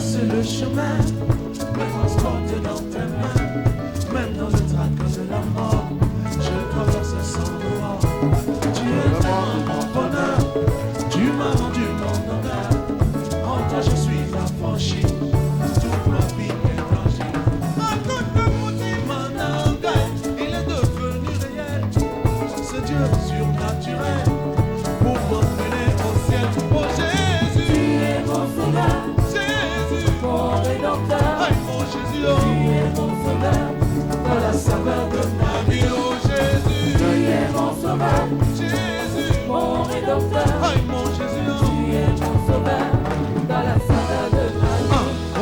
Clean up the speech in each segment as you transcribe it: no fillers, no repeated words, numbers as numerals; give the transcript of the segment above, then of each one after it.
tracé le chemin, me transporter dans tes mains, même dans le tracas de la mort, je traverse sans remords. Tu es vraiment mon bonheur, tu m'as rendu mon honneur, en toi je suis affranchi, toute ma vie est blanchie. À cause de mon orgueil, il est devenu réel, ce Dieu surnaturel, pour m'emmener au ciel. Oh Jésus, Tu es mon sauveur, Jésus, mon rédempteur. aïe mon Jésus, Tu oh, es mon sauveur, dans la saveur de ma vie, oh Jésus, tu es mon sauveur, Jésus, mon rédempteur. aïe mon Jésus, oh. Tu es mon sauveur, dans la saveur de ma vie.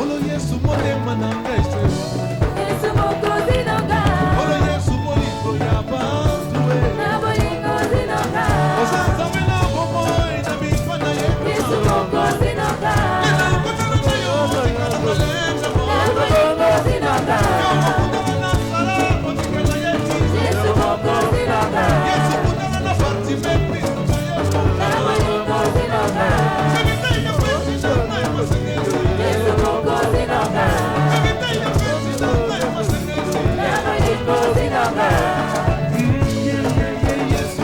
Olo Yesu motema na ngai se. Yesu mokozi nanga, Olo Yesu bolingo ya bantu e. na bolingozi nanga. Osanzabe na bomoi na bifana ye. Yesu mokozi nanga, Ina nkotana na yo, otikala malenga mo. na bolingozi nanga. Okutana na sala, otikala ye. Yesu mokozi nanga, Yesu kutana na parti mepi, na yo. na bolingozi nanga. Sebita ya pesi na yo masengezi. Yesu mokozi nanga, Sebita ya pesi na yo masengezi. na bolingozi nanga. Yesu,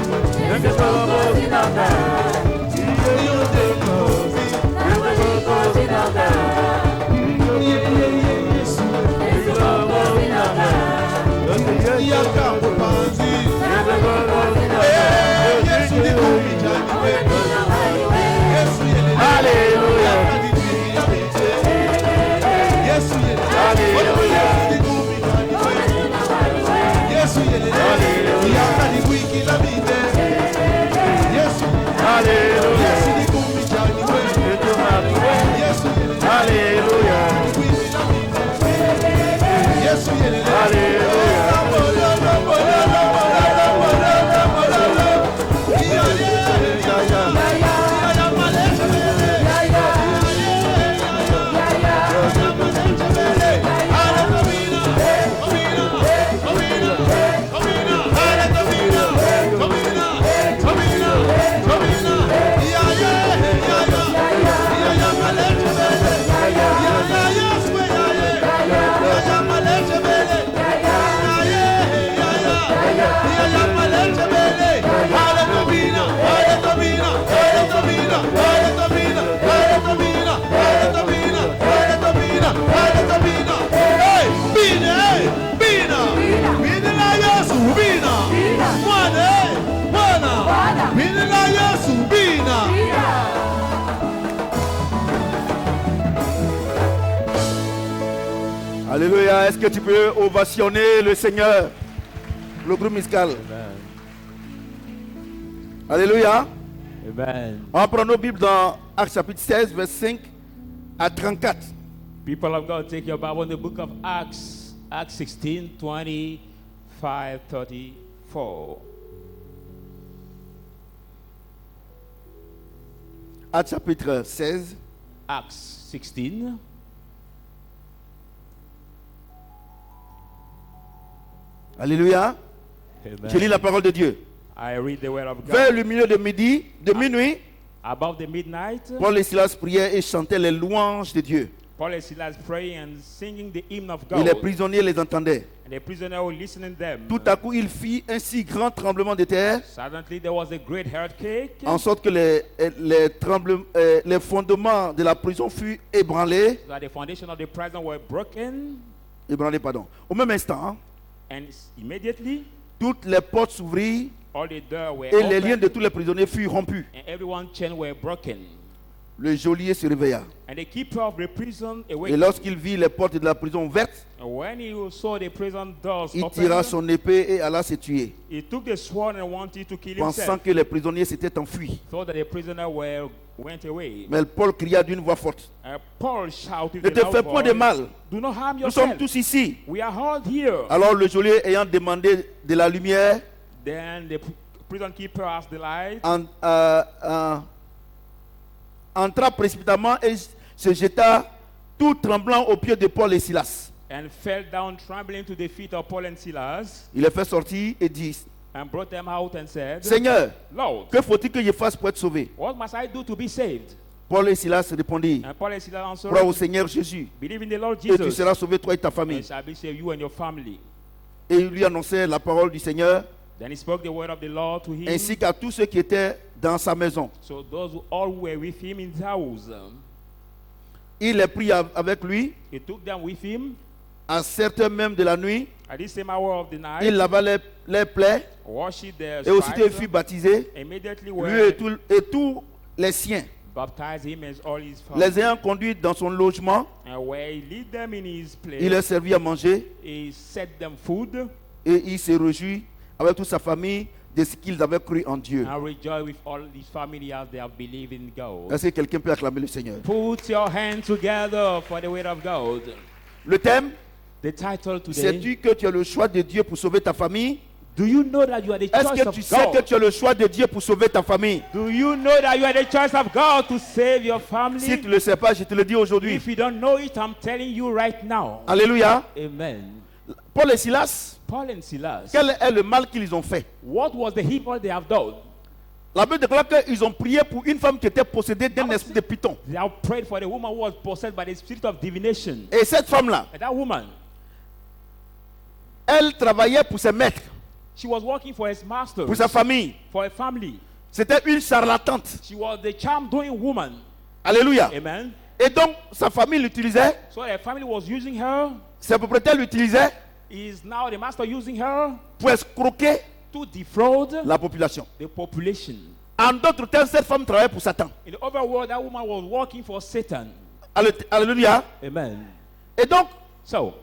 Yesu mokozi nanga, yo te kozi. na bolingozi nanga. Yesu, Yesu mokozi nanga, yaka mupanzi. na bolingozi nanga. Yesu ni kumijani we. Yesu yele. Hallelujah. Yaka ni kwiki ya mite. Yesu yele. Hallelujah. Yesu ni kumijani we. Yesu yele. Yaka ni kwiki la mite. Yesu. Hallelujah. Yesu ni kumijani we. Yesu yele. Hallelujah. Kwiki la mite. Yesu yele. Hallelujah. Alléluia. Est-ce que tu peux ovationner le Seigneur? Le groupe musical. Alléluia. Amen. On va prendre nos Bibles dans Actes chapitre 16, verset 5 à 34. People of God, take your Bible in the book of Acts, Acts 16, 25, 34. Actes chapitre 16. Acts 16. Alléluia. Amen. Je lis la parole de Dieu. I read the word of God. Vers le milieu de midi, de minuit, Above the midnight, Paul et Silas priaient et chantaient les louanges de Dieu. Paul and Silas praying and singing the hymn of Et les God. prisonniers les entendaient. And the prisoner were listening them. Tout à coup, il fit un si grand tremblement de terre, Suddenly there was a great earthquake, en sorte que les fondements de la prison furent ébranlés. that the foundation of the prison were broken, Ébranlés, pardon. Au même instant, and immediately toutes les portes s'ouvrirent all the doors were et les liens de opened, tous les prisonniers furent rompus. and everyone's chains were broken. Le geôlier se réveilla. And the keeper of the prison Et awakened. lorsqu'il vit les portes de la prison ouvertes, And when he saw the prison doors il tira open, son épée et alla se tuer, he took the sword and wanted to kill pensant himself. que les prisonniers s'étaient enfuis. Thought that the prisoner went away. Mais Paul cria d'une voix forte: And Paul shouted Ne with te a loud fais point de voice, mal, do not harm nous sommes yourself. tous ici. We are all here. Alors le geôlier, ayant demandé de la lumière, Then the prison keeper asked the light, entra précipitamment et se jeta tout tremblant aux pieds de Paul et Silas. and fell down trembling to the feet of Paul and Silas, Il les fait sortir et dit: and brought them out and said, Seigneur, Lord, que faut-il que je fasse pour être sauvé? what must I do to be saved? Paul et Silas répondirent, And Paul and Silas answered, crois au Seigneur Jésus believe in the Lord et tu Jesus, seras sauvé, toi et ta and famille. shall be saved, you and your family. Et il lui annonçait la parole du Seigneur Then he spoke the word of the Lord to him. ainsi qu'à tous ceux qui étaient dans sa maison. So those who all were with him in his house, Il les prit avec lui he took them with him à certaines même de la nuit. at this same hour of the night, Il lava les plaies washed their et aussitôt il stripes, fut baptisé, immediately lui were et tous les siens. baptized him as all his Les family. ayant conduits dans son logement, And where he lead them in his place, il leur servit à manger he set them food et il se réjouit avec toute sa famille de ce qu'ils avaient cru en Dieu. and rejoice with all his family as they have believed in God. Est-ce que quelqu'un peut acclamer le Seigneur? Put your hands together for the word of God. Le thème, The title today. sais-tu que tu as le choix de Dieu pour sauver ta famille? Do you know that you are the Est-ce choice que of tu sais que God? tu as le choix de Dieu pour sauver ta famille? Do you know that you are the choice of God to save your family? Si tu ne le sais pas, je te le dis aujourd'hui. If you don't know it, I'm telling you right now. Alléluia. Amen. Paul et Silas, Paul and Silas, quel est le mal qu'ils ont fait? what was the evil they have done? La Bible déclare qu'ils ont prié pour une femme qui était possédée d'un esprit de python. They have prayed for the woman who was possessed by the spirit of divination. Et cette femme-là, And that woman, elle travaillait pour ses maîtres, she was working for his master, pour sa famille. for a family. C'était une charlatante. She was the charm-doing woman. Alléluia. Amen. Et donc, sa famille l'utilisait, So the family was using her. ses propriétaires l'utilisaient Is now the master using her pour escroquer to defraud la population. the population? En d'autres termes, cette femme travaillait pour Satan. In the overworld, that woman was working for Satan. Alléluia. Amen. Et donc, So,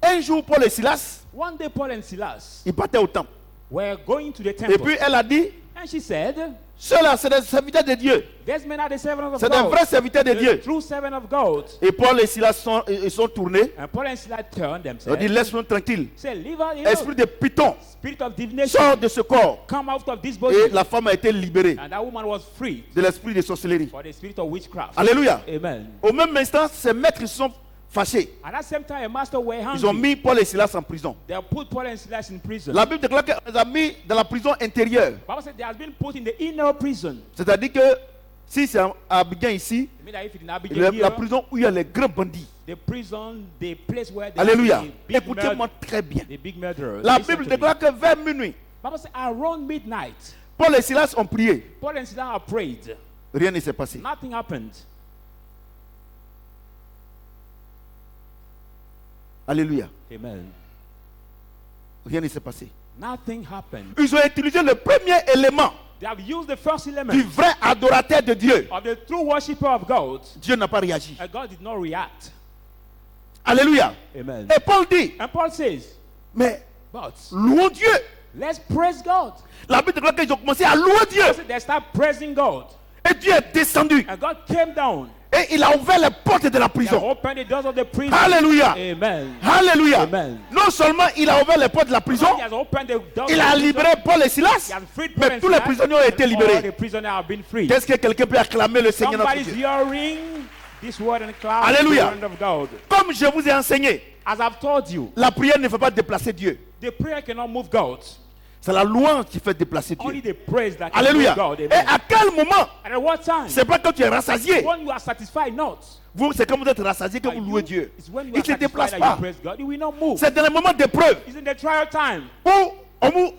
un jour, Paul et Silas, one day Paul and Silas ils partaient au temple. were going to the Et temple. puis, elle a dit, And she said, ceux-là, c'est des serviteurs de Dieu. these men are the servants of C'est des God. vrais serviteurs de The Dieu. true servants of God. Et Paul et Silas ils sont tournés. And Paul and Silas turned Ils ont dit, themselves. laisse-nous tranquille. Say, leave her Esprit alone. de python, Spirit of divination, sort de ce corps. come out of this body. Et la femme a été libérée And that woman was freed de l'esprit de sorcellerie. for the spirit of witchcraft. Alléluia. Amen. Au même instant, ses maîtres se sont fâchés. At that same time, a master were Ils ont hungry. mis Paul et Silas en prison. They have put Paul and Silas in prison. La Bible déclare qu'ils les a mis dans la prison intérieure. Bible said they has been put in the inner prison. C'est-à-dire que si c'est à Abidjan ici, It means that if it's in Abidjan la here, prison où il y a les grands bandits. the prison, the place where they Alléluia. have the big, Écoutez-moi très bien. the big murderers. La Listen Bible to me. déclare que vers minuit, Bible said around midnight, Paul et Silas ont prié. Paul and Silas have prayed. Rien ne s'est passé. Nothing happened. Alléluia. Amen. Rien ne s'est passé. Nothing happened. Ils ont utilisé le premier élément They have used the first du element vrai adorateur de Dieu. of the true worshipper of God, Dieu n'a pas réagi. and God did not react. Alléluia. Amen. Et Paul dit, And Paul says, mais but louons Dieu. let's praise God. La Bible déclare qu'ils ont commencé à louer Dieu. So they start praising God. Et Dieu est descendu. And God came down Et il a ouvert les portes de la and prison. opened the doors of the prison. Alléluia. Amen. Alléluia. Amen. Non seulement il a ouvert les portes de la prison, He has opened the doors il of a the libéré prison. Paul et Silas. He has freed Paul Mais and tous les Silas, prisonniers ont été and all libérés. the prisoners have been freed. Est-ce que quelqu'un peut acclamer le Seigneur notre Somebody's Dieu? hearing this word and cloud Alléluia. the word of God. Comme je vous ai enseigné, As I've told you, la prière ne fait pas déplacer Dieu. the prayer cannot move God. C'est la louange qui fait déplacer Only Dieu. the praise that can Alléluia. move God. Et Amen. à quel moment? And at what time? C'est pas quand tu es rassasié. When you are satisfied, not. Vous, c'est quand vous êtes rassasié que Are vous you- louez Dieu. It's when you Il are ne se déplace satisfied that you pas. praise God. He will not move. C'est dans les moments d'épreuve It's in the trial time où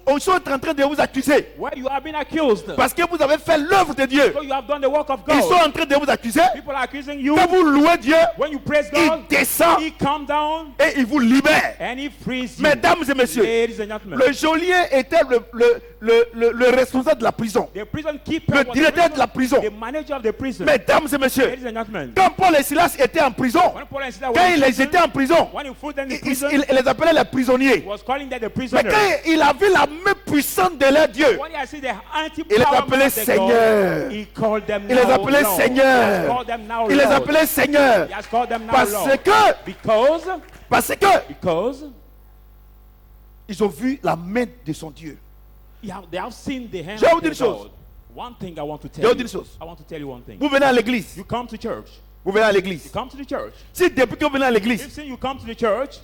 on sont en train de vous accuser where you have been accused. parce que vous avez fait l'œuvre de Dieu. So you have done the work of Ils sont God. en train de vous accuser. People are accusing you. Que vous louez Dieu, When you praise il God, descend He come down et il vous libère. and He frees you. Mesdames et messieurs, Ladies and gentlemen, le geôlier était le responsable de la prison. the prison keeper, Le was directeur de la prison. the manager of the prison. Mesdames et messieurs, Ladies and gentlemen, quand Paul et Silas étaient en prison, when Paul and Silas quand were il in les prison, était en prison, when he put them in il prison, il les appelait les prisonniers. he was calling them the Mais prisoners. quand il a vu la main puissante de leur Dieu, When he see the il les anti-power appelait of the Seigneur. God, he called them Il les now appelait Lord. He Seigneur. has called them now Il les Lord. appelait Seigneur. He has called them now Parce Lord. que, Because ils ont vu la main de son Dieu. they have seen the hand Je vais vous of dire the une chose. God. One thing I want to Je tell vais vous you. dire une chose. I want to tell you one thing. Vous venez à l'église. You come to church. Vous venez à You l'église. come to the church. Si depuis que vous venez à l'église, If you come to the church,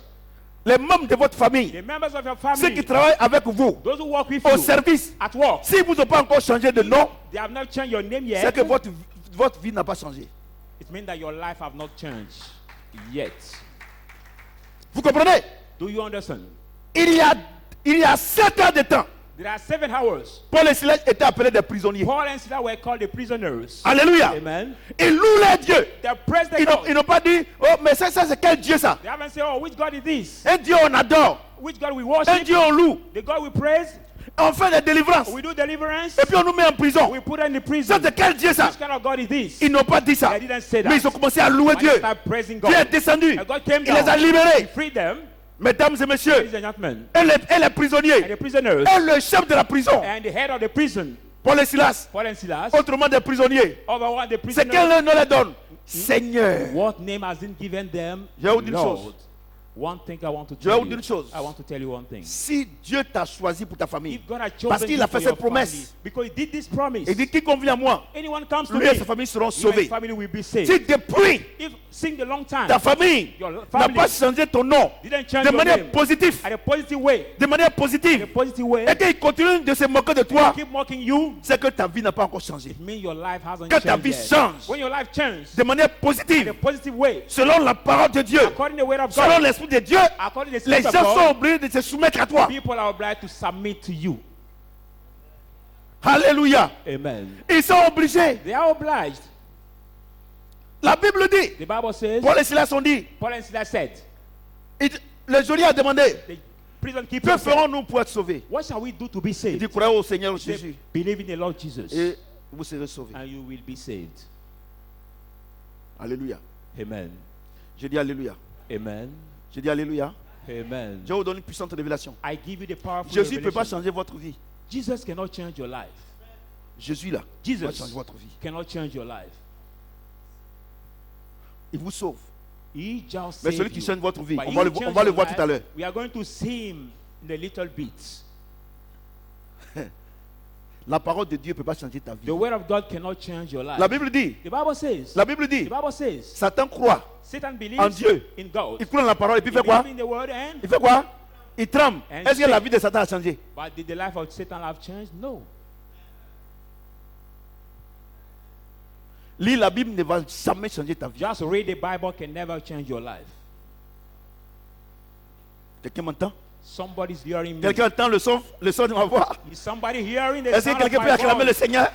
les membres de votre famille, the members of your ceux qui family, travaillent avec vous, those who work with au you service, at work, si vous n'avez pas encore changé de nom, they have not changed your name c'est yet. que votre votre vie n'a pas changé. it means that your life have not changed yet. Vous comprenez? Do you understand? Il y a 7 ans de temps, There are 7 hours. Paul et Silas étaient appelés des prisonniers. Paul and Silas were called the prisoners. Alléluia. Amen. Ils louent leur Dieu. They praised the Ils God. n'ont pas dit, oh, mais ça c'est quel Dieu ça? They haven't said, oh, which God is this? Un Dieu on adore, Which God we un worship? Dieu on loue, The God we praise? on fait des délivrances, We do deliverance? et puis on nous met en prison. We put them in the prison. Ça c'est quel Dieu ça? Which kind of God is this? Ils n'ont pas dit ça, They didn't say that. mais ils ont commencé à louer When Dieu. they start praising God, Dieu est descendu, and God came il les a down. He libérés. freed them, Mesdames et messieurs, ladies and gentlemen, et les and prisonniers, the prisoners, et le chef de la prison, and the head of the prison, Paul et Silas, Paul and Silas, autrement des prisonniers. over the C'est quel prisoners. nom leur donne? Seigneur. What name has been given them? Je vais vous dire une Lord. chose. One thing I want to Je vais tell vous dire you. une chose. I want to tell you one thing. Si Dieu t'a choisi pour ta famille, If God had parce chosen qu'il you a for fait your cette promesse, family, because He did this promise, il dit quiconque vient à moi, anyone comes to lui et me, sa famille seront you and his sauvés. family will be saved. Si depuis If since the long time, ta famille your n'a family pas changé ton nom didn't change de your manière name positive, in a positive way, de manière in a positive, positive way, et qu'il continue de se moquer de toi, keep mocking you, c'est que ta vie n'a pas encore changé. it means your life hasn't Que ta changed vie yet. change When your life changes de manière in a positive, positive way, selon la parole de Dieu, according to the word of selon God, l'esprit de Dieu, according to the les Spirit gens of sont God, obligés de se soumettre à toi. people are obliged to submit to you. Alléluia. Amen. Ils sont obligés. They are obliged. La Bible dit, The Bible says, Paul et Silas ont dit, Paul and Silas said, le geôlier a demandé, the prison keeper que said, ferons-nous pour être sauvés? what shall we do to be Il saved? dit, croyez au Seigneur Say, Jésus believe in the Lord Jesus et vous serez sauvés. and you will be saved. Alléluia. Amen. Je dis Alléluia. Amen. Je dis Alléluia. Amen. Je vous donne une puissante révélation. I give you the powerful Jésus ne peut pas revelation. changer votre vie. Jesus cannot change your life. Jésus là, va Jesus changer votre vie. cannot change your life. Il vous sauve. He just Mais saved celui qui you. change votre vie, But on he va le, will on change va le your voir life. tout à l'heure. We are going to see him in a little bit. La parole de Dieu ne peut pas changer ta vie. The word of God cannot change your life. La Bible dit, The Bible says, la Bible the dit, Bible says, Satan croit Satan en believes Dieu. in God. Il croit dans la parole et puis il He fait quoi? believes in the word and Il fait quoi? Il tremble. And Est-ce que la shake. vie de Satan a changé? but did the life of Satan have changed? No. Lire la Bible ne va jamais changer ta vie. Just read the Bible can never change your life. Quelqu'un m'entend? Somebody's hearing me. Quelqu'un entend le son de ma voix? Is somebody hearing the Est-ce que sound of quelqu'un peut my acclamer le voice? Seigneur?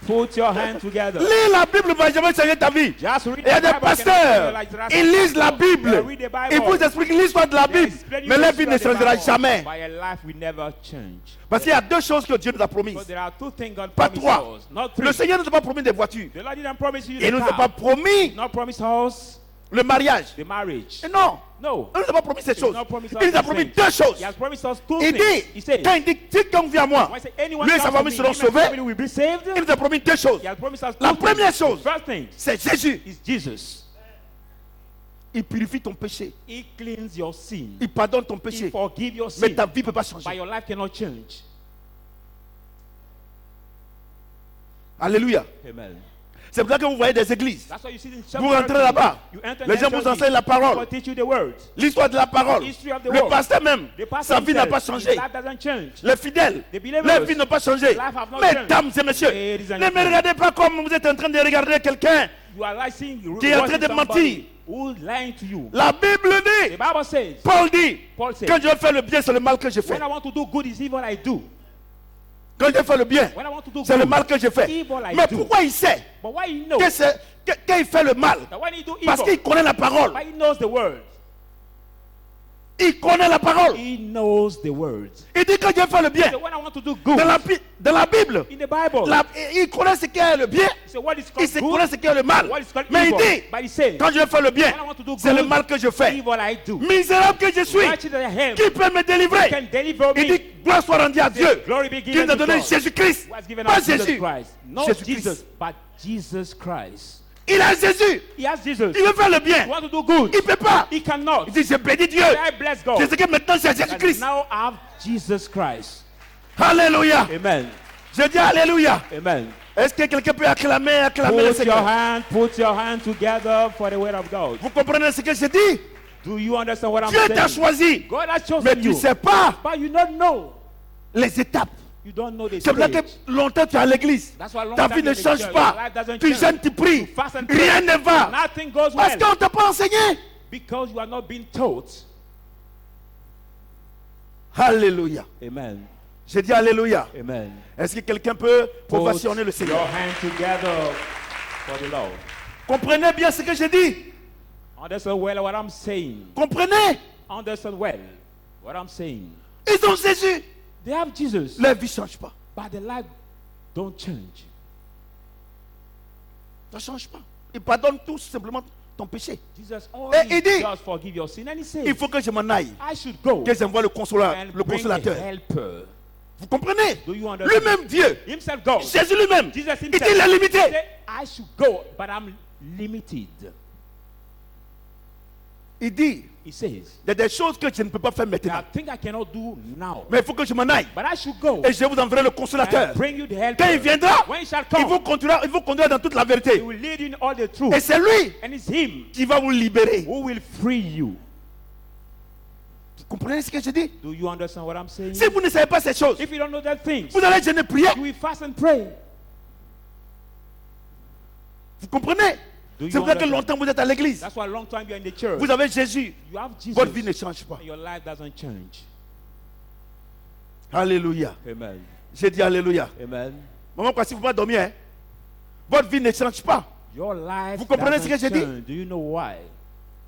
Put your hands together. Lire la Bible ne va jamais changer ta vie. Just read Il y a the des Bible. pasteurs, ils lisent la Bible. Read the Bible. Ils vous expliquent l'histoire de la They Bible. explain you Mais the la vie ne history of the changera Bible. jamais. But your life will never change. Parce qu'il y a deux choses que Dieu nous a promises. So there are two things God Pas promised trois. us. Not three. Le Seigneur ne nous a pas promis des voitures. The Lord didn't promise you Il the ne nous a pas car. promis Not promise us le mariage. the marriage. Et non. No. Il ne nous a pas promis ces He choses. not promised us Il nous a these promis things. deux choses. He has promised us two Il things. He dit, said, quand il dit, quiconque vient à moi, when I say anyone lui et sa comes to famille me, seront him and his sauvés. family will be saved. Il nous a promis deux choses. He has promised us two La things. première chose, First thing c'est Jésus. is Jesus. Il purifie ton péché. He cleans your sin. Il pardonne ton He péché. forgive your Mais sin. ta vie ne peut pas But changer. your life cannot change. Alléluia. Amen. C'est pour ça que vous voyez des églises. That's why you see in Vous rentrez là-bas. Les gens vous enseignent la parole. People teach you the word. L'histoire de la parole. History of the Le world. pasteur même, The pastor sa vie n'a himself, pas his changé. life doesn't change. Les fidèles, The believers, leur vie n'a pas changé. life have not Mesdames changed. et messieurs, Ladies and ne me gentlemen. regardez pas comme vous êtes en train de regarder quelqu'un You are like seeing qui est en train de mentir. who lying to you. La Bible The dit, Bible says, Paul dit, Paul says, quand je fais le bien, c'est le mal que je fais. when I want to do good, is evil I do. Quand je fais le bien, When I want to do c'est le good, mal que je fais. evil I Mais do. pourquoi il sait But why he knows quand il fait le mal? that when he do Parce evil, qu'il connaît la parole. but he knows the word. Il connaît la parole. He knows the word. Il dit quand je fais le bien, So when I want to do good, dans la Bible, in the Bible, il connaît ce qu'est le bien, he said what is il called se good, connaît ce qu'est le mal. what is called Mais il evil. dit, But he says, quand je fais le bien, when I want to do c'est le good, mal que je fais. evil I do. Misérable que je suis, Wretched I am. qui peut me délivrer? Can deliver Il me. dit, gloire soit rendue à Dieu, Glory be qui given nous a to donné God. Jésus-Christ. Who has given Pas us Jesus Jésus. Christ. Not Jésus-Christ. Jesus, but Jesus Christ. Il a Jésus. He has Jesus. Il veut faire le bien. You want to do good? Il ne peut pas. He cannot. Il dit, je bénis Dieu. I bless God. Je sais que maintenant c'est And Jésus-Christ. now I have Jesus Christ. Alléluia. Amen. Je dis Alléluia. Amen. Est-ce que quelqu'un peut acclamer le Put your Seigneur? put your hand together for the word of God. Vous comprenez ce que je dis? Do you understand what I'm Dieu t'a saying? choisi. God has chosen Mais tu you, ne sais pas but you don't know les étapes You don't know the C'est pour ça stage. que longtemps tu es à l'église. That's why long Ta time vie ne in the change church, pas. your life doesn't Tu change. jeûnes, tu pries. You fast and pray. Rien ne va. Nothing goes Parce well. qu'on ne t'a pas enseigné. Because you are not being taught. Alléluia. Amen. J'ai dit Alléluia. Amen. Est-ce que quelqu'un peut Put ovationner le your Seigneur? hand together for the Lord. Comprenez bien ce que j'ai dit. Understand well what I'm saying. Comprenez. Understand well what I'm saying. Ils ont Jésus. They have Jesus, Leur vie ne change pas. but their life don't change. Ça ne change pas. Il pardonne tout simplement ton péché. Jesus Et il dit, just forgive your sin, and he says, il faut que je m'en aille. I should go Que j'envoie le and bring the consolateur. helper. Vous comprenez? Do you understand? Lui-même Dieu. Himself go. Jésus lui-même. Jesus Il himself. dit il est limité. Say, I should go, but I'm limited. Il dit, He says, il y a des choses que je ne peux pas faire I maintenant. think I cannot do now, Mais il faut que je m'en aille. but I should go Et je vous enverrai le consolateur. and bring you the helper. Quand il viendra, When he shall il come, vous conduira dans toute la he vérité. will lead you in all the truth. Et c'est lui And it's him qui va vous libérer. who will free you. Vous comprenez ce que je dis? Do you understand what I'm saying? Si vous ne savez pas ces choses, If you don't know that things, vous allez jeûner prier. you will fast and pray. Vous comprenez? Do you C'est pour ça que understand? longtemps vous êtes à l'église. That's why a long time you're in the church. Vous avez Jésus. You have Jesus. Votre vie ne change pas. And your life doesn't change. Alléluia. Amen. J'ai dit Alléluia. Amen. Maman, quand si vous ne pouvez pas dormir, hein, votre vie ne change pas. Your life Vous comprenez ce doesn't que j'ai dit? change. Do you know why?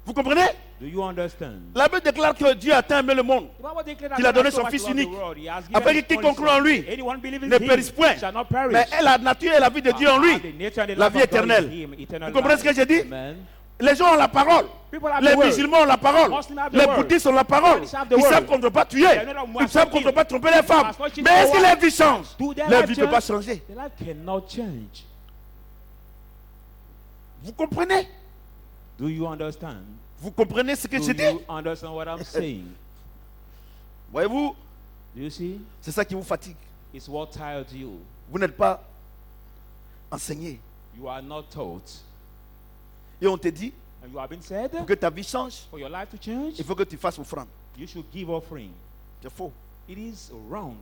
Vous comprenez? Do you understand? La Bible déclare que Dieu a tant aimé le monde The Bible declares qu'il a that donné so son much Fils loved the unique, world, he has given afin que his only quiconque Son. en lui Anyone believing ne in him périsse point. shall not perish. Mais la nature et la vie de Dieu en lui, The nature and the la life vie of God in éternelle. him, eternal Vous comprenez ce que life. j'ai dit? Amen. Les gens ont la parole. People have Les the word. musulmans ont la parole. Muslims have the Les word. bouddhistes ont la parole. Buddhists have the Ils word. savent qu'on ne doit pas tuer. They know that we Ils must savent not qu'on ne kill. doit pas tromper les femmes. must not cheat Mais our est-ce que wives. leur vie change? Do their Leur life vie ne peut pas change? changer. Their life cannot change. Vous comprenez? Do you understand? Vous comprenez ce que Do je dis? you understand what I'm saying? Voyez-vous, Do you see? c'est ça qui vous fatigue. It's what tired you. Vous n'êtes pas enseigné. You are not taught. Et on te dit, And you have been said, pour que ta vie change, for your life to change, il faut que tu fasses offrande. you should give offering. C'est faux. It is wrong.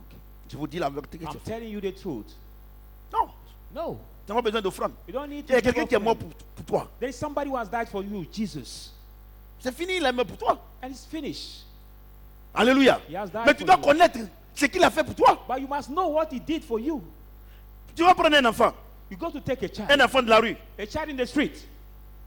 Je vous dis la vérité que I'm c'est faux. telling you the truth. Non, No, tu n'as pas besoin d'offrande. you don't need Il y a to give quelqu'un qui est mort offering. pour toi. There is somebody who has died for you, Jesus. C'est fini, il est mort pour toi. And it's finished. Alléluia. He has died Mais tu for dois you. connaître ce qu'il a fait pour toi. But you must know what he did for you. Tu vas prendre un enfant, You go to take a child, un enfant de la rue, a child in the street,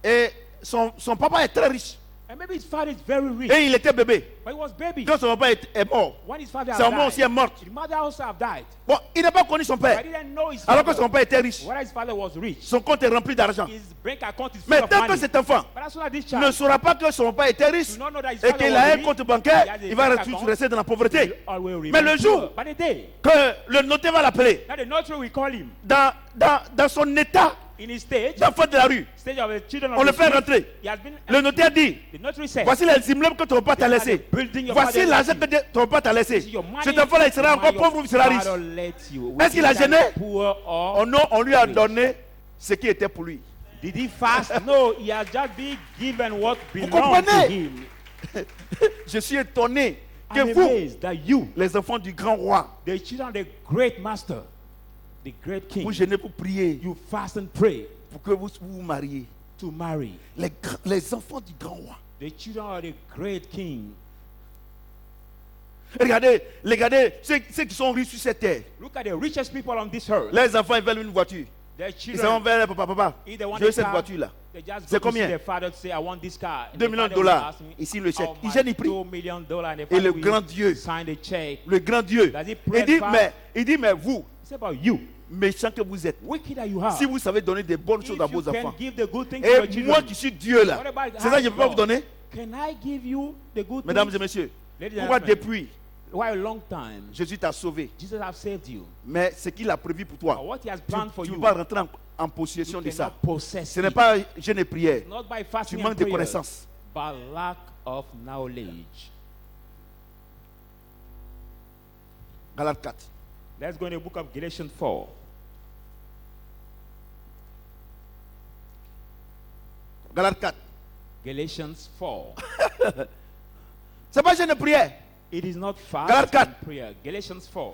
et son papa est très riche. and maybe his father is very rich, Et il était bébé. but he was baby. Quand son papa est mort, When his father sa maman has aussi est died, morte. his mother also have died. Bon, il n'a pas connu son But I père. didn't know his Alors que father. son père était riche. Whether his father was rich, Son compte est rempli d'argent. his bank account is full Mais of tant que money. cet enfant But as soon as this ne child saura pas que son père était riche do not know that his et father qu'il was a un rich, compte bancaire, he has a il va bank account, rester dans la he pauvreté. will always Mais remain le jour poor. But the day que le notaire va l'appeler, that the notary will call him dans son état in his stage d'enfant de la rue, of the children of on the le fait street, rentrer. he has been, Le notaire dit, the notary said, voici les immeubles que ton père t'a laissé. Voici l'argent que ton père t'a laissé. your money, Cet enfant-là, il sera encore pauvre ou il sera riche. father let you. Est-ce qu'il a Whether gêné? poor or On lui a donné ce qui était pour lui. did he fast? No, he has just been given what belongs to comprenez? him. Je suis étonné que I'm vous, amazed that you, les enfants du grand roi, the children of the great master, the great king, vous gênez pour prier, you fast and pray pour que vous vous mariez. to marry Les enfants du grand roi. the children of the great king. Regardez ceux qui sont riches sur cette terre. Look at the richest people on this earth. Les enfants, ils veulent une voiture. Their Ils s'en vont children, vers papa. if they want Je veux a cette car, voiture-là. they just C'est go to see combien? their father to say, I want this car. And 2 the millions de father will dollars. ask me, Ici, le chèque. how Il much? gêne, il prie. $2 million. And the Et father le will grand Dieu, sign the check. le grand Dieu, Does he pray il fast? dit, mais vous, It's about you. méchants que vous êtes, Wicked that you are. si vous savez donner des bonnes choses à If you vos can enfants, give the good things to your et children, moi qui suis Dieu là, what about c'est ça que je ne peux pas vous donner. Can I give you the good Mesdames things? et messieurs, Ladies and pourquoi gentlemen, depuis why a long time Jésus t'a sauvé, Jesus have saved you? mais ce qu'il a prévu pour toi, But what he has planned for tu ne you, peux pas rentrer en possession you de ça. cannot possess Ce n'est it. pas jeûne et prière, Not by tu fasting and manques de prayer, connaissances. but lack of knowledge. Galates 4. Let's go in the book of Galatians 4. Galates 4. Galatians 4. C'est pas jeûne et prière. It is not Galates fast 4. and prayer. Galatians 4.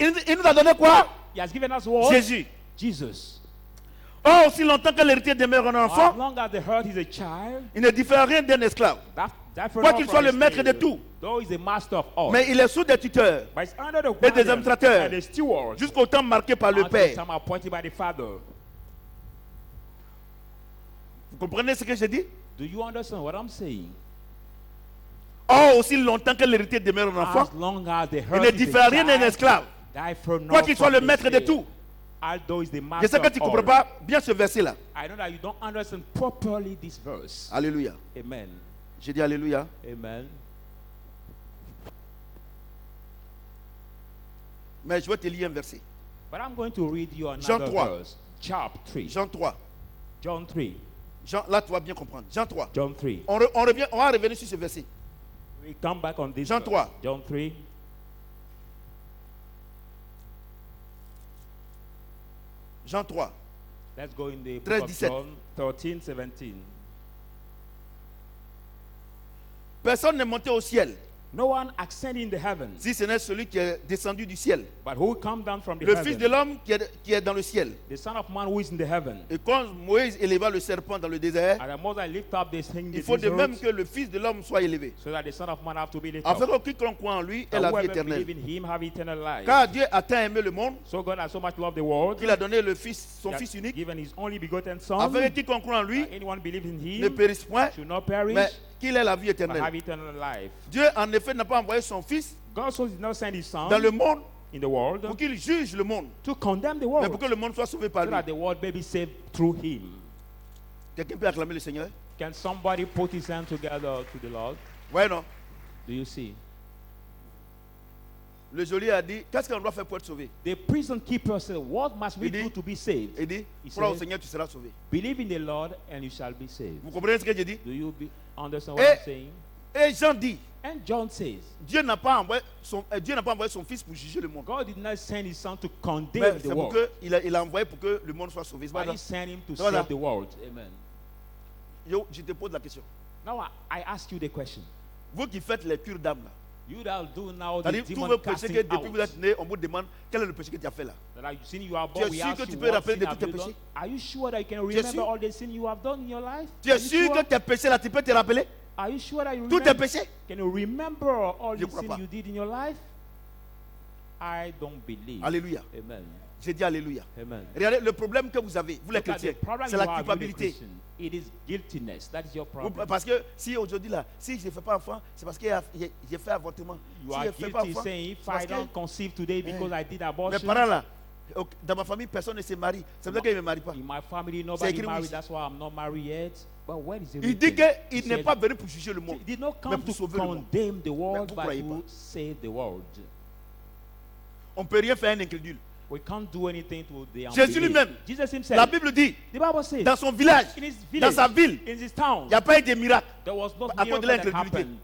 Il nous a donné quoi? He has given us what? Jésus. Jesus. Or, aussi longtemps que l'héritier demeure un As enfant, long as the hurt is a child, il ne diffère rien d'un esclave. Quoi qu'il soit le maître de tout, though he's the master of all, mais il est sous des tuteurs but he's under the et des guardian administrateurs and the steward jusqu'au temps marqué par le until the Père. time appointed by the Father. Vous comprenez ce que je dis? Do you understand what I'm saying? Or, aussi longtemps que l'héritier demeure un enfant, As long as the il hurt ne is diffère a rien d'un child, esclave. differ not Quoi qu'il soit from le the maître de slave. tout. Although he's the Je master sais que tu ne of comprends all. pas bien ce verset-là. I know that you don't understand properly this verse. Alléluia. Amen. J'ai dit Alléluia. Amen. Mais je vais te lire un verset. But I'm going to read you Jean another 3. verse. Chapter 3. Jean 3. John 3. Jean, là, tu vas bien comprendre. Jean 3. John 3. On va revenir sur ce verset. We come back on this Jean verse. 3. John 3. Jean 3. Let's go in the book 13, of 17. John 13, 17. Personne n'est monté au ciel, No one ascended in the heavens, si ce n'est celui qui est descendu du ciel. but who come down from the Le heaven? Fils de l'homme qui est dans le ciel. The Son of Man who is in the heaven. Et quand Moïse éleva le serpent dans le désert, And the Moses lift up this thing, il this faut de même earth, que le Fils de l'homme soit élevé. so that the Son of Man have to be lifted Afin up. que quiconque croit en lui ait That la vie whoever éternelle. believe in him have eternal life. Car Dieu a tant aimé le monde So God has so much loved the world, qu'il a donné le Fils, son he has Fils unique, given his only begotten Son, afin que quiconque croit en lui that anyone believe in ne him périsse point, should not perish, mais qu'il ait la vie but have éternelle. eternal life. Dieu, en effet, n'a pas envoyé son Fils God so did not send his Son dans le monde in the world pour qu'il juge le monde, to condemn the mais world, pour que le monde soit sauvé par so lui. that the world may be saved through him. Quelqu'un peut acclamer le Seigneur? Can somebody put his hand together to the Lord? Ouais, non? Do you see? Le geôlier a dit, qu'est-ce qu'on doit faire pour être sauvé? The prison keeper said, what must we Il dit- do to be saved? Il dit, He crois au said, Seigneur, tu seras sauvé. believe in the Lord and you shall be saved. Vous comprenez ce que j'ai dit? Do you understand what Et- I'm saying? Et Jean dit, And John says, Dieu n'a pas envoyé son Fils pour juger le monde. God did not send his Son to Mais condemn c'est the pour world, il a envoyé pour que le monde soit sauvé. C'est pas but ça? he sent him to Voilà. save the world. Amen. Je te pose la question. Now I ask you the question. Vous qui faites les cures d'âme là, You that do now the c'est-à-dire tous demon vos péchés casting que depuis que vous out. êtes né, on vous demande quel est le péché que tu as fait là. That you seen you are Tu born, es we sûr ask que tu you peux what rappeler sin de have tous tes you done? péchés? Are you sure that you can es remember sûr? all the sin you have done in your life? Tu Are es you sûr sure? que tes péchés là, tu peux te rappeler? Are you sure that you Tous tes remember? péchés? Can you remember all Je the crois sin pas. you did in your life? I don't believe. Alléluia. Amen. J'ai dit Alléluia. Amen. Regardez, le problème que vous avez, vous les Look at the chrétiens, problem c'est you la have with the culpabilité. Christian. It is guiltiness. That is your problem. Parce que si aujourd'hui là, si je ne fais pas enfant, c'est parce que j'ai fait avortement. You Si are je ne fais pas guilty enfant, saying, if c'est parce I don't que conceive today because I did mes abortion, parents là, dans ma famille, personne ne se marie. C'est vrai qu'ils ne me marient pas. in my family C'est nobody écrit married, ici. that's why I'm not married yet. But where is it Il dit written? qu'il He n'est said, pas venu pour juger le monde. he did not mais come pour to sauver le monde. condemn the world, vous but croyez to pas. save the world. On ne peut rien faire à un incrédule. We can't do anything to the Jésus unbelief. lui-même, Jesus himself. La Bible dit, The Bible says, dans son village, in his dans village, sa ville, in his town, il n'y a pas eu de miracle. there was no à cause de miracle that l'incrédulité. happened.